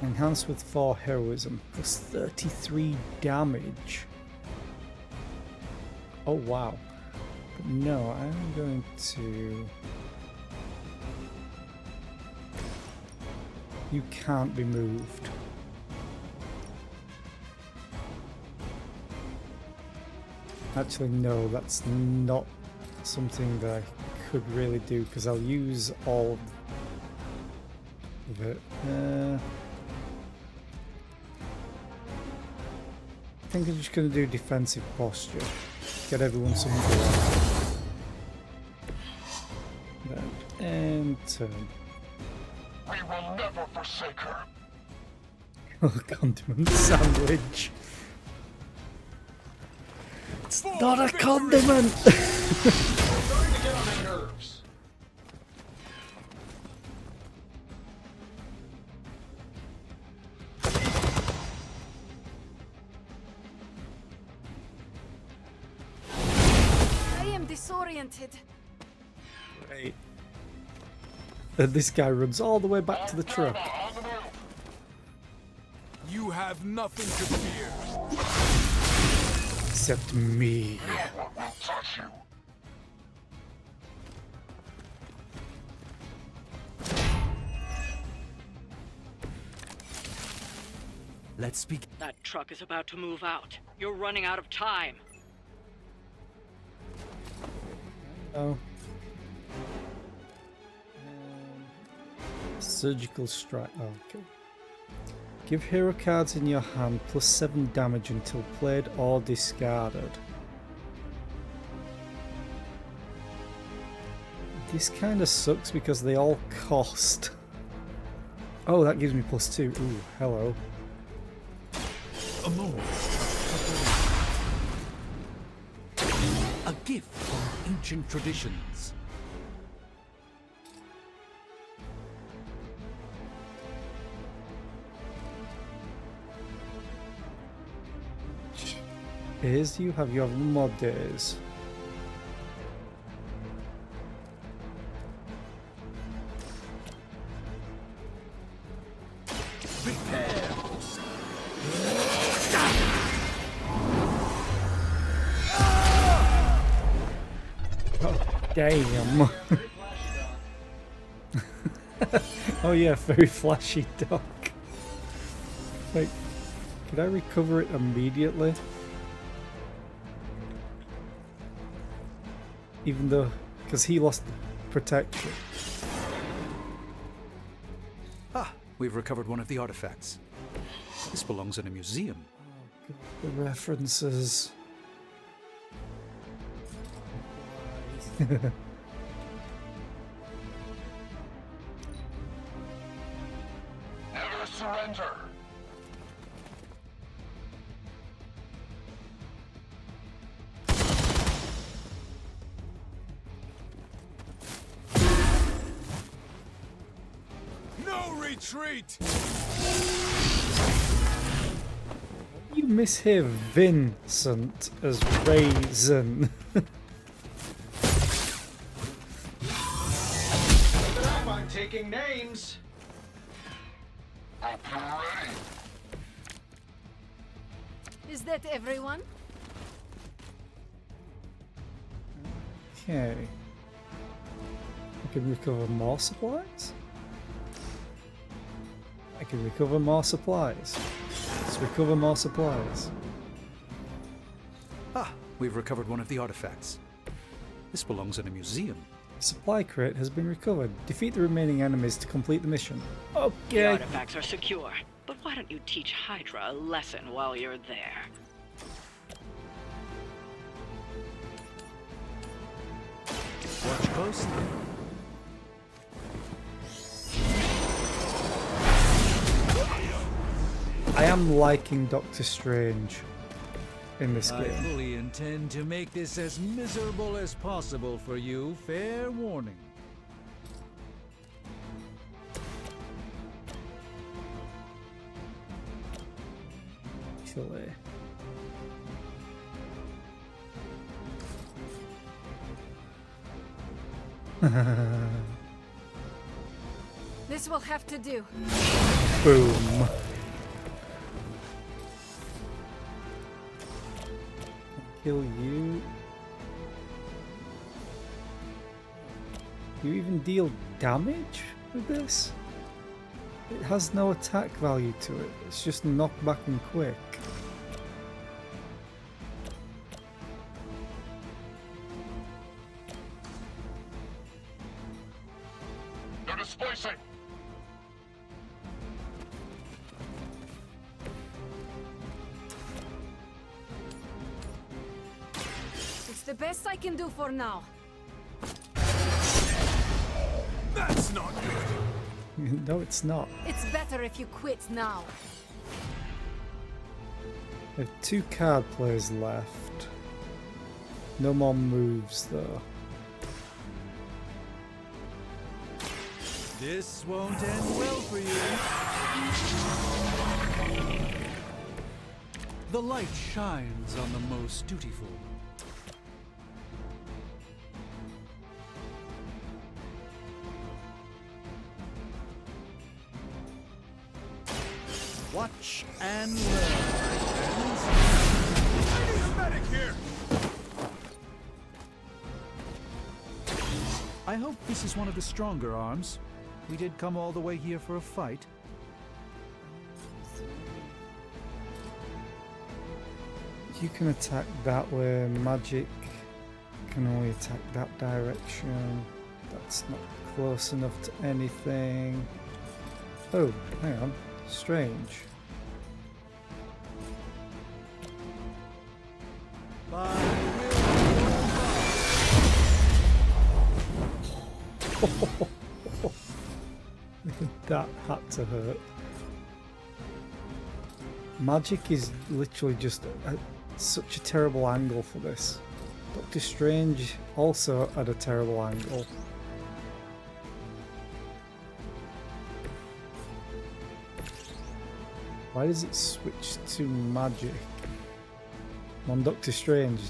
[SPEAKER 1] Enhanced with 4 heroism, plus 33 damage. Oh wow. But no, I'm going to... You can't be moved. Actually, no, that's not something that I could really do, because I'll use all of it. I think I'm just going to do defensive posture. Get everyone some blood. Then end turn.
[SPEAKER 9] We will never forsake her.
[SPEAKER 1] Oh, condiment sandwich. It's not a condiment!
[SPEAKER 5] Starting to get on my nerves.
[SPEAKER 12] I am disoriented.
[SPEAKER 1] Right. Then this guy runs all the way back to the truck.
[SPEAKER 9] You have nothing to fear.
[SPEAKER 1] Except me.
[SPEAKER 9] What will touch you?
[SPEAKER 6] Let's speak.
[SPEAKER 14] That truck is about to move out. You're running out of time.
[SPEAKER 1] Oh. Surgical strike. Oh, okay. Give hero cards in your hand plus 7 damage until played or discarded. This kind of sucks because they all cost. Oh, that gives me plus 2. Ooh, hello.
[SPEAKER 6] A moment. A gift from ancient traditions.
[SPEAKER 1] Days you have more days. Damn. Oh yeah, very flashy dock. Like, could I recover it immediately? Even though, because he lost the protection.
[SPEAKER 6] Ah, we've recovered one of the artifacts. This belongs in a museum.
[SPEAKER 1] The references.
[SPEAKER 9] Never surrender.
[SPEAKER 7] No retreat!
[SPEAKER 1] You mishear Vincent as Raisin.
[SPEAKER 5] I'm taking names.
[SPEAKER 3] Is that everyone?
[SPEAKER 1] Okay. I can recover more supplies? I can recover more supplies. Let's recover more supplies.
[SPEAKER 6] Ah, we've recovered one of the artifacts. This belongs in a museum.
[SPEAKER 1] Supply crate has been recovered. Defeat the remaining enemies to complete the mission.
[SPEAKER 14] The
[SPEAKER 1] Okay.
[SPEAKER 14] artifacts are secure, but why don't you teach Hydra a lesson while you're there?
[SPEAKER 6] Watch closely.
[SPEAKER 1] I am liking Doctor Strange in this
[SPEAKER 6] I
[SPEAKER 1] game.
[SPEAKER 6] fully intend to make this as miserable as possible for you. Fair warning.
[SPEAKER 1] Actually.
[SPEAKER 3] This will have to do.
[SPEAKER 1] Boom. Kill you. You even deal damage with this? It has no attack value to it. It's just knockback and quick.
[SPEAKER 9] They're displacing.
[SPEAKER 3] It's the best I can do for now.
[SPEAKER 7] That's not good.
[SPEAKER 1] No, it's not.
[SPEAKER 3] It's better if you quit now.
[SPEAKER 1] I have 2 card plays left. No more moves though.
[SPEAKER 6] This won't end well for you. The light shines on the most dutiful. Watch and learn, my friends.
[SPEAKER 7] I need a medic here!
[SPEAKER 6] I hope this is one of the stronger arms. We did come all the way here for a fight.
[SPEAKER 1] You can attack that way. Magic can only attack that direction. That's not close enough to anything. Oh, hang on. Strange. That had to hurt. Magic is literally just such a terrible angle for this. Doctor Strange also at a terrible angle. Why does it switch to magic on Doctor Strange?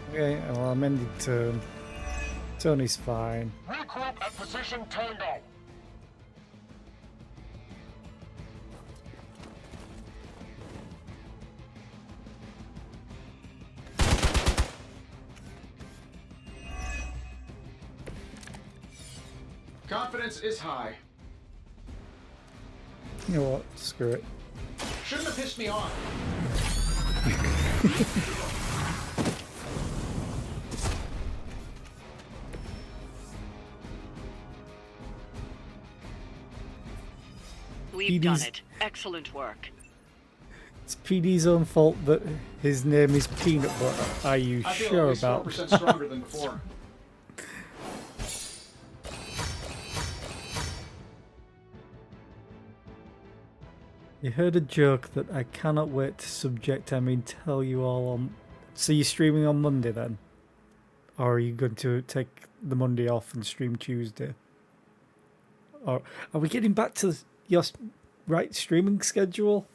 [SPEAKER 1] Okay, well, I'm ending turn. Tony's fine.
[SPEAKER 9] Regroup at position Tango.
[SPEAKER 5] Confidence is high.
[SPEAKER 1] You know what? Screw it.
[SPEAKER 5] Shouldn't have pissed me off.
[SPEAKER 14] We've done
[SPEAKER 1] PD's
[SPEAKER 14] it. Excellent work.
[SPEAKER 1] It's PD's own fault that his name is Peanut Butter. Are you
[SPEAKER 5] I feel
[SPEAKER 1] sure
[SPEAKER 5] at least
[SPEAKER 1] about
[SPEAKER 5] 4%
[SPEAKER 1] that?
[SPEAKER 5] stronger than before.
[SPEAKER 1] You heard a joke that I cannot wait to subject tell you all on. So you're streaming on Monday then? Or are you going to take the Monday off and stream Tuesday? Or are we getting back to your right streaming schedule?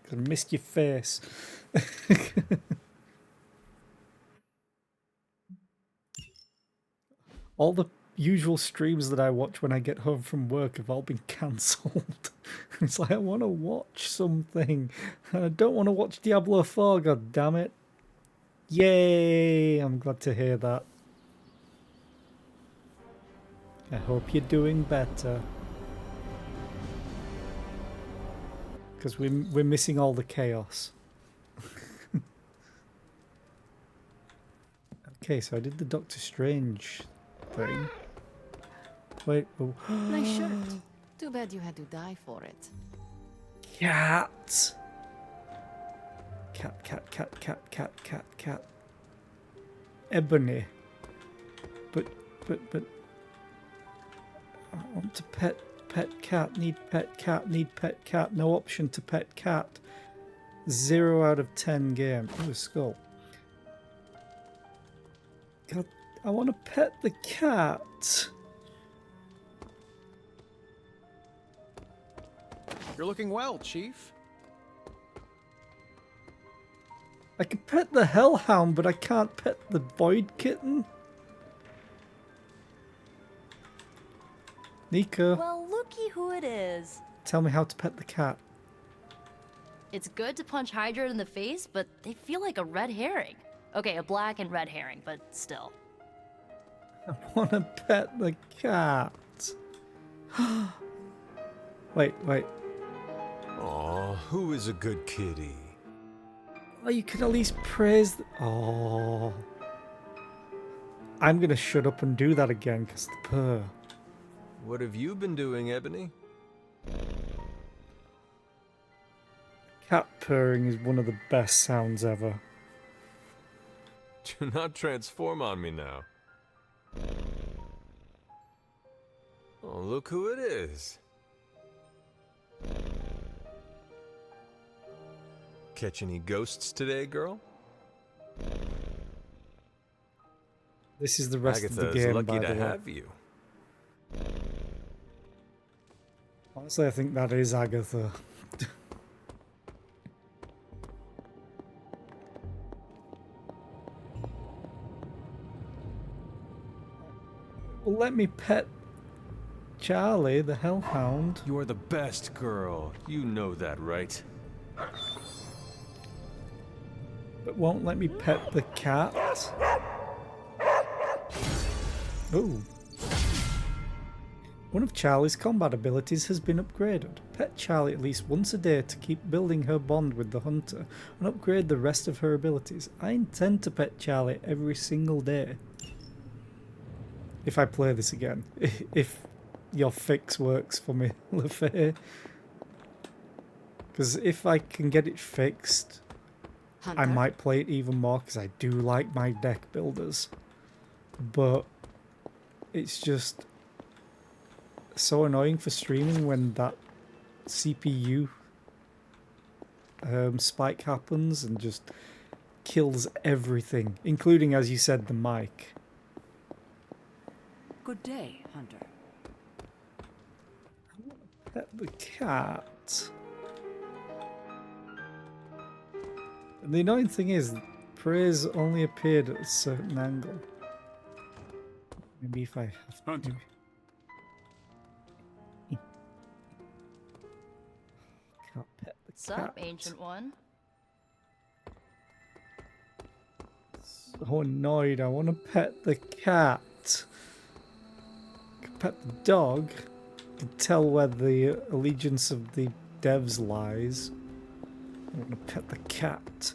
[SPEAKER 1] 'Cause I missed your face. All the usual streams that I watch when I get home from work have all been cancelled. It's like I want to watch something. And I don't want to watch Diablo 4, god damn it. Yay! I'm glad to hear that. I hope you're doing better. Because we're missing all the chaos. Okay, so I did the Doctor Strange thing. Wait, oh.
[SPEAKER 12] Nice shirt. Too bad you had to die for it.
[SPEAKER 1] Cat! Cat. Ebony. But I want to pet cat, need pet cat, no option to pet cat. 0 out of 10 game. Ooh, a skull. God, I want to pet the cat.
[SPEAKER 5] You're looking well, Chief.
[SPEAKER 1] I can pet the hellhound, but I can't pet the void kitten. Nico,
[SPEAKER 11] Well, looky who it is.
[SPEAKER 1] tell me how to pet the cat.
[SPEAKER 11] It's good to punch Hydra in the face, but they feel like a red herring. Okay, a black and red herring, but still.
[SPEAKER 1] I want to pet the cat. Wait.
[SPEAKER 18] Aw, who is a good kitty?
[SPEAKER 1] Oh, you can at least praise. Oh. I'm going to shut up and do that again because the purr.
[SPEAKER 18] What have you been doing, Ebony?
[SPEAKER 1] Cat purring is one of the best sounds ever.
[SPEAKER 18] Do not transform on me now. Oh, look who it is. Catch any ghosts today, girl?
[SPEAKER 1] This is the rest
[SPEAKER 18] Agatha
[SPEAKER 1] of the game,
[SPEAKER 18] is lucky
[SPEAKER 1] by
[SPEAKER 18] to
[SPEAKER 1] the way.
[SPEAKER 18] have you.
[SPEAKER 1] Honestly, I think that is Agatha. Well, let me pet Charlie, the hellhound.
[SPEAKER 18] You are the best girl. You know that, right?
[SPEAKER 1] But won't let me pet the cat. Oh. One of Charlie's combat abilities has been upgraded. Pet Charlie at least once a day to keep building her bond with the hunter and upgrade the rest of her abilities. I intend to pet Charlie every single day. If I play this again. If your fix works for me, LaFay. Because if I can get it fixed,
[SPEAKER 12] Hunter?
[SPEAKER 1] I might play it even more because I do like my deck builders. But it's just so annoying for streaming when that CPU spike happens and just kills everything, including, as you said, the mic.
[SPEAKER 14] Good day, Hunter.
[SPEAKER 1] Pet the cat. And the annoying thing is, praise only appeared at a certain angle. Maybe if I have
[SPEAKER 7] Hunter.
[SPEAKER 1] maybe- Can't pet the
[SPEAKER 11] Sup,
[SPEAKER 1] cat.
[SPEAKER 11] Ancient One?
[SPEAKER 1] So annoyed. I want to pet the cat. I can pet the dog. I can tell where the allegiance of the devs lies. I'm going to pet the cat.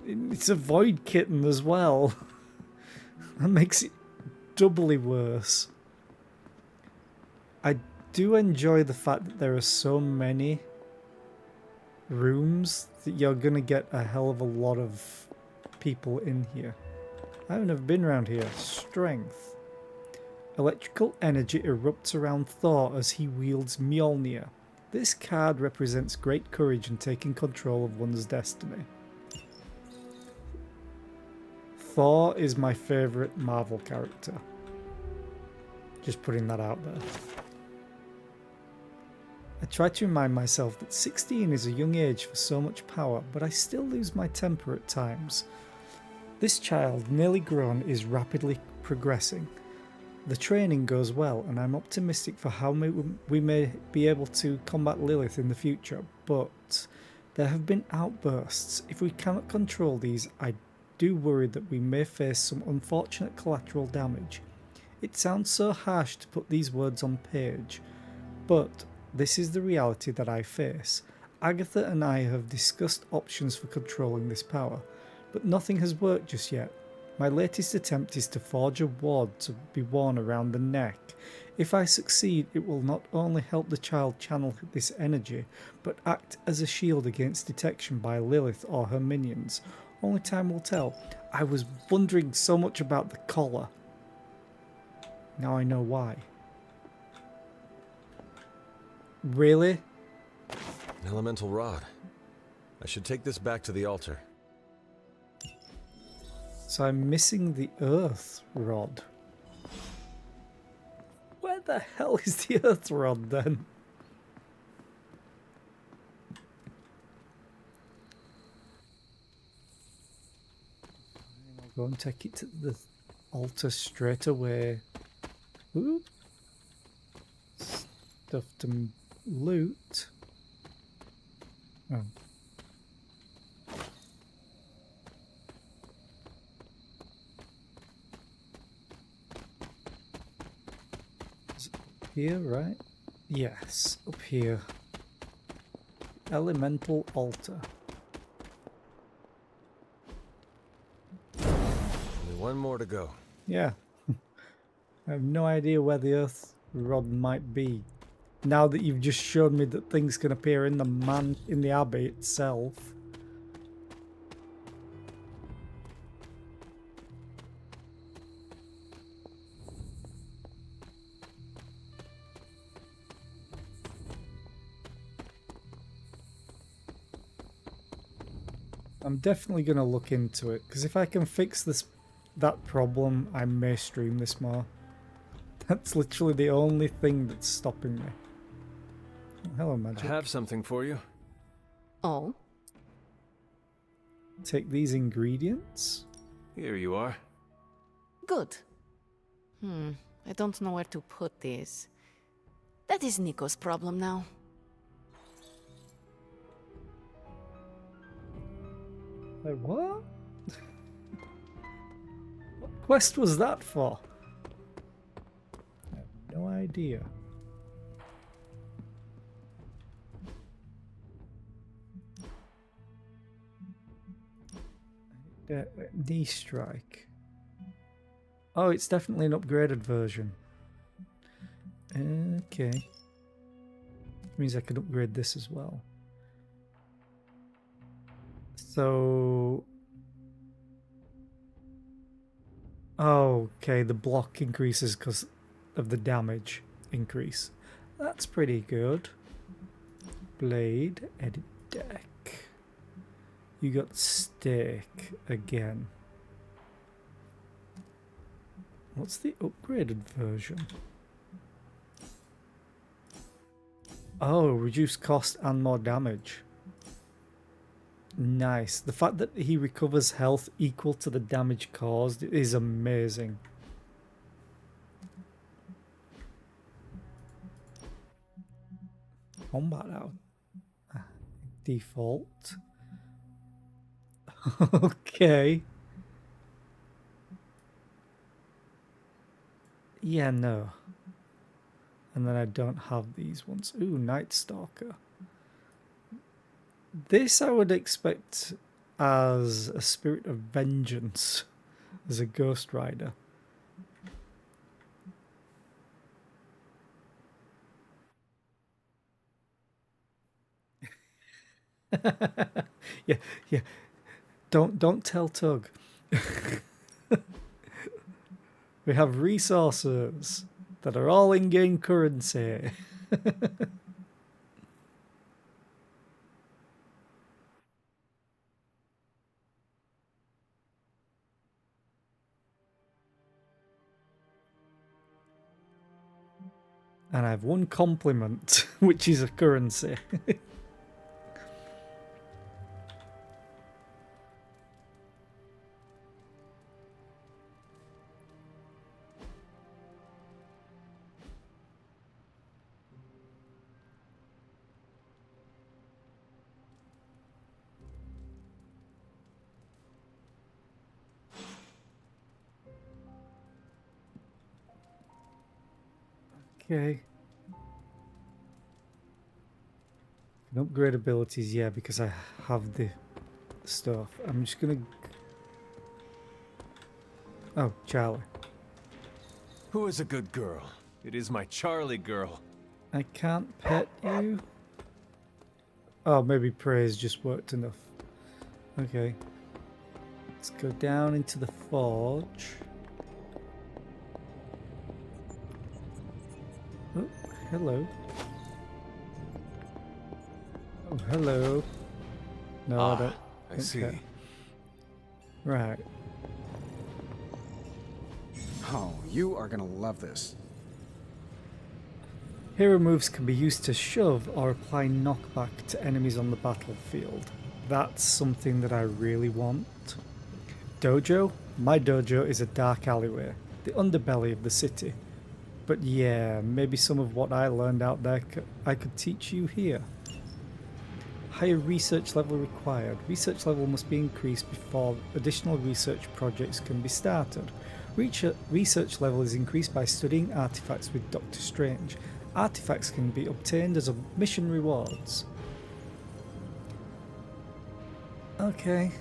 [SPEAKER 1] It's a void kitten as well. That makes it doubly worse. I do enjoy the fact that there are so many rooms that you're going to get a hell of a lot of people in here. I've never been around here. Strength. Electrical energy erupts around Thor as he wields Mjolnir. This card represents great courage in taking control of one's destiny. Thor is my favourite Marvel character. Just putting that out there. I try to remind myself that 16 is a young age for so much power, but I still lose my temper at times. This child, nearly grown, is rapidly progressing. The training goes well, and I'm optimistic for how we may be able to combat Lilith in the future, but there have been outbursts. If we cannot control these, I do worry that we may face some unfortunate collateral damage. It sounds so harsh to put these words on page, but this is the reality that I face. Agatha and I have discussed options for controlling this power, but nothing has worked just yet. My latest attempt is to forge a ward to be worn around the neck. If I succeed, it will not only help the child channel this energy, but act as a shield against detection by Lilith or her minions. Only time will tell. I was wondering so much about the collar. Now I know why. Really?
[SPEAKER 18] An elemental rod. I should take this back to the altar.
[SPEAKER 1] So I'm missing the earth rod. Where the hell is the earth rod then? I'll go and take it to the altar straight away. Ooh. Stuff to loot. Oh. Is it up here, right? Yes, up here. Elemental altar.
[SPEAKER 18] Only one more to go.
[SPEAKER 1] Yeah. I have no idea where the earth rod might be. Now that you've just shown me that things can appear in the abbey itself. I'm definitely going to look into it, because if I can fix that problem, I may stream this more. That's literally the only thing that's stopping me. Oh, hello, Magic.
[SPEAKER 2] I have something for you.
[SPEAKER 12] Oh?
[SPEAKER 1] Take these ingredients.
[SPEAKER 2] Here you are.
[SPEAKER 12] Good. I don't know where to put these. That is Nico's problem now.
[SPEAKER 1] Wait, what? What quest was that for? I have no idea. Knee strike. Oh, it's definitely an upgraded version. Okay. Means I can upgrade this as well. So... oh, okay, the block increases because of the damage increase. That's pretty good. Blade, edit deck. You got steak again. What's the upgraded version? Oh, reduce cost and more damage. Nice. The fact that he recovers health equal to the damage caused is amazing. Combat out. Default. Okay. Yeah, no. And then I don't have these ones. Ooh, Night Stalker. This I would expect as a spirit of vengeance, as a Ghost Rider. yeah. Don't tell Tug. We have resources that are all in-game currency. And I have one compliment, which is a currency. Okay. Can upgrade abilities, yeah, because I have the stuff. I'm just gonna... Oh, Charlie.
[SPEAKER 2] Who is a good girl? It is my Charlie girl.
[SPEAKER 1] I can't pet you? Oh, maybe praise just worked enough. Okay. Let's go down into the forge. Oh, hello. Oh, hello. No, I don't.
[SPEAKER 2] I see.
[SPEAKER 1] Okay. Right.
[SPEAKER 5] Oh, you are gonna love this.
[SPEAKER 1] Hero moves can be used to shove or apply knockback to enemies on the battlefield. That's something that I really want. Dojo? My dojo is a dark alleyway, the underbelly of the city. But yeah, maybe some of what I learned out there I could teach you here. Higher research level required. Research level must be increased before additional research projects can be started. Research level is increased by studying artifacts with Doctor Strange. Artifacts can be obtained as mission rewards. Okay.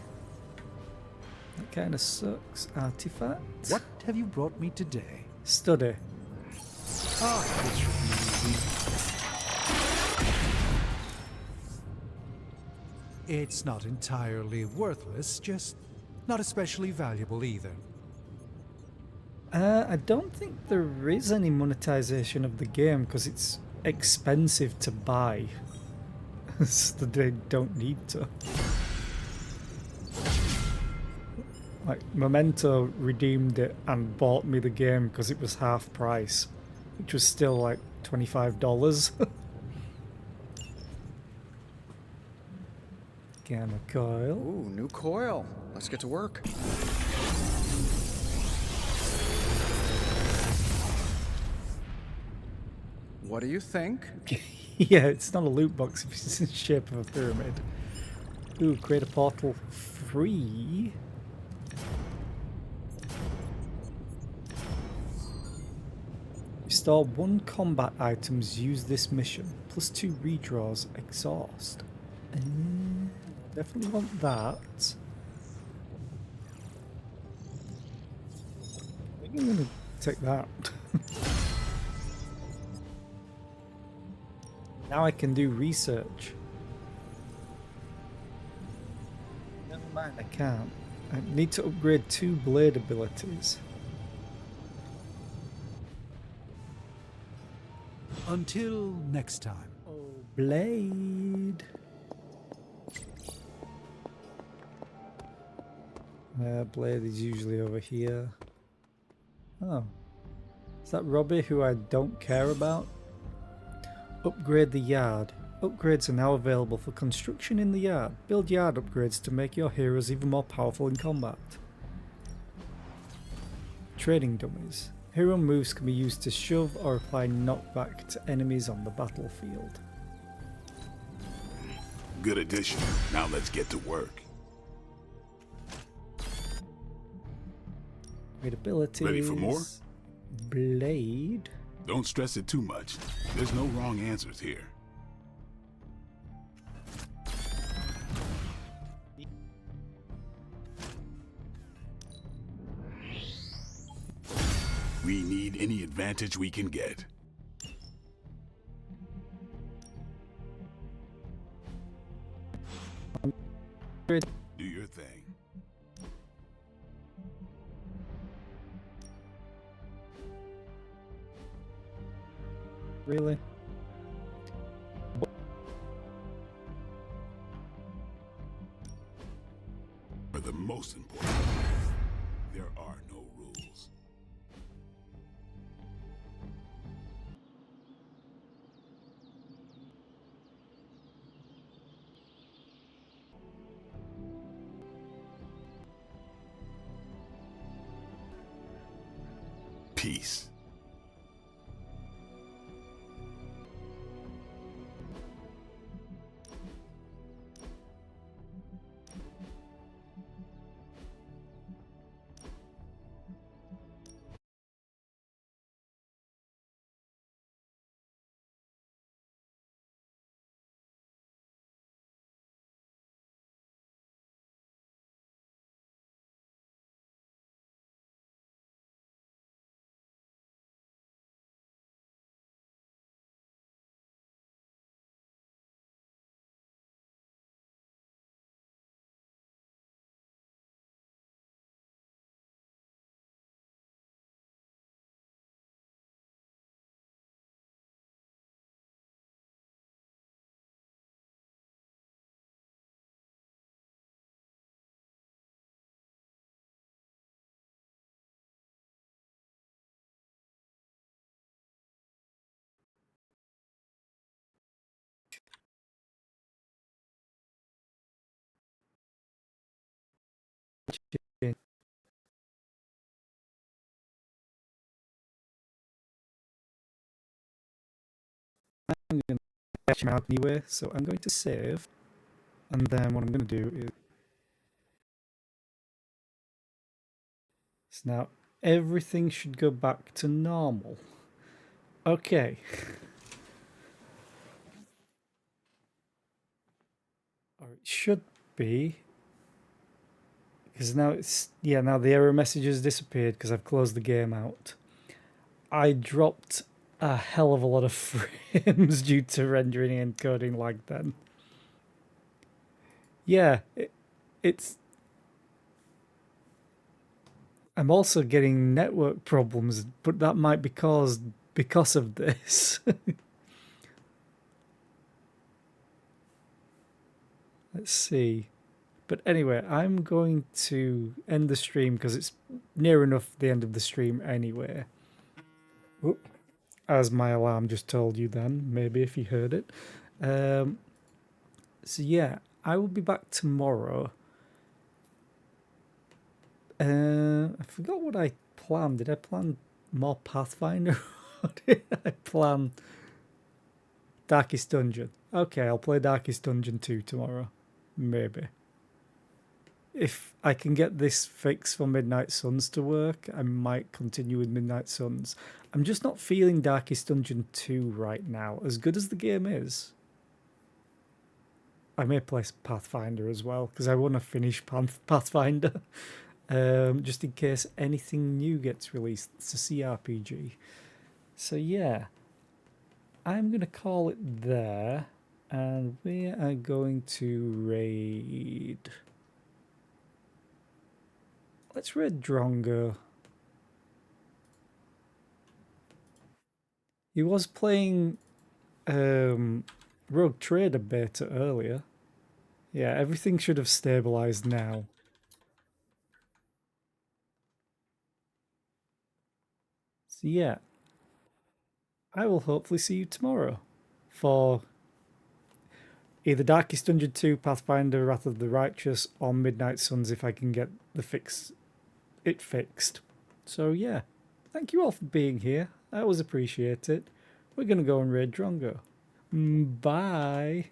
[SPEAKER 1] That kind of sucks. Artifact.
[SPEAKER 6] What have you brought me today?
[SPEAKER 1] Study.
[SPEAKER 6] Ah, this should be easy. It's not entirely worthless, just not especially valuable either.
[SPEAKER 1] I don't think there is any monetization of the game because it's expensive to buy. So they don't need to. Like, Memento redeemed it and bought me the game because it was half price, which was still like $25. Gamma coil.
[SPEAKER 5] Ooh, new coil. Let's get to work. What do you think?
[SPEAKER 1] Yeah, it's not a loot box if it's in the shape of a pyramid. Ooh, create a portal free. Restore 1 combat items, use this mission. +2 redraws, exhaust. Definitely want that. I think I'm going to take that. Now I can do research. Never mind, I can't. I need to upgrade 2 blade abilities.
[SPEAKER 6] Until next time.
[SPEAKER 1] Oh, blade. Blade is usually over here. Oh. Is that Robbie, who I don't care about? Upgrade the yard. Upgrades are now available for construction in the yard. Build yard upgrades to make your heroes even more powerful in combat. Trading dummies. Hero moves can be used to shove or apply knockback to enemies on the battlefield.
[SPEAKER 7] Good addition. Now let's get to work.
[SPEAKER 1] Great abilities.
[SPEAKER 7] Ready for more?
[SPEAKER 1] blade.
[SPEAKER 7] Don't stress it too much. There's no wrong answers here. We need any advantage we can get. Do your thing.
[SPEAKER 1] Really?
[SPEAKER 7] For the most important, there are no rules. Peace.
[SPEAKER 1] I'm going to catch him out anyway, so I'm going to save, and then what I'm going to do is... So now everything should go back to normal. Okay. Or it should be. Because now it's... Yeah, now the error message has disappeared because I've closed the game out. I dropped a hell of a lot of frames due to rendering and encoding lag then. Yeah, it's... I'm also getting network problems, but that might be caused because of this. Let's see. But anyway, I'm going to end the stream because it's near enough the end of the stream anyway. Oop. As my alarm just told you then, maybe if you heard it. So yeah, I will be back tomorrow. I forgot what I planned. Did I plan more Pathfinder? Or did I plan Darkest Dungeon? Okay, I'll play Darkest Dungeon 2 tomorrow. Maybe. If I can get this fix for Midnight Suns to work, I might continue with Midnight Suns. I'm just not feeling Darkest Dungeon 2 right now. As good as the game is, I may play Pathfinder as well, because I want to finish Pathfinder. Just in case anything new gets released. It's a CRPG. So yeah, I'm going to call it there, and we are going to raid. Let's raid Drongo. He was playing Rogue Trader beta earlier. Yeah, everything should have stabilized now. So yeah, I will hopefully see you tomorrow for either Darkest Dungeon 2, Pathfinder, Wrath of the Righteous, or Midnight Suns if I can get the fixed. So yeah, thank you all for being here. I always appreciate it. We're going to go and raid Drongo. Bye.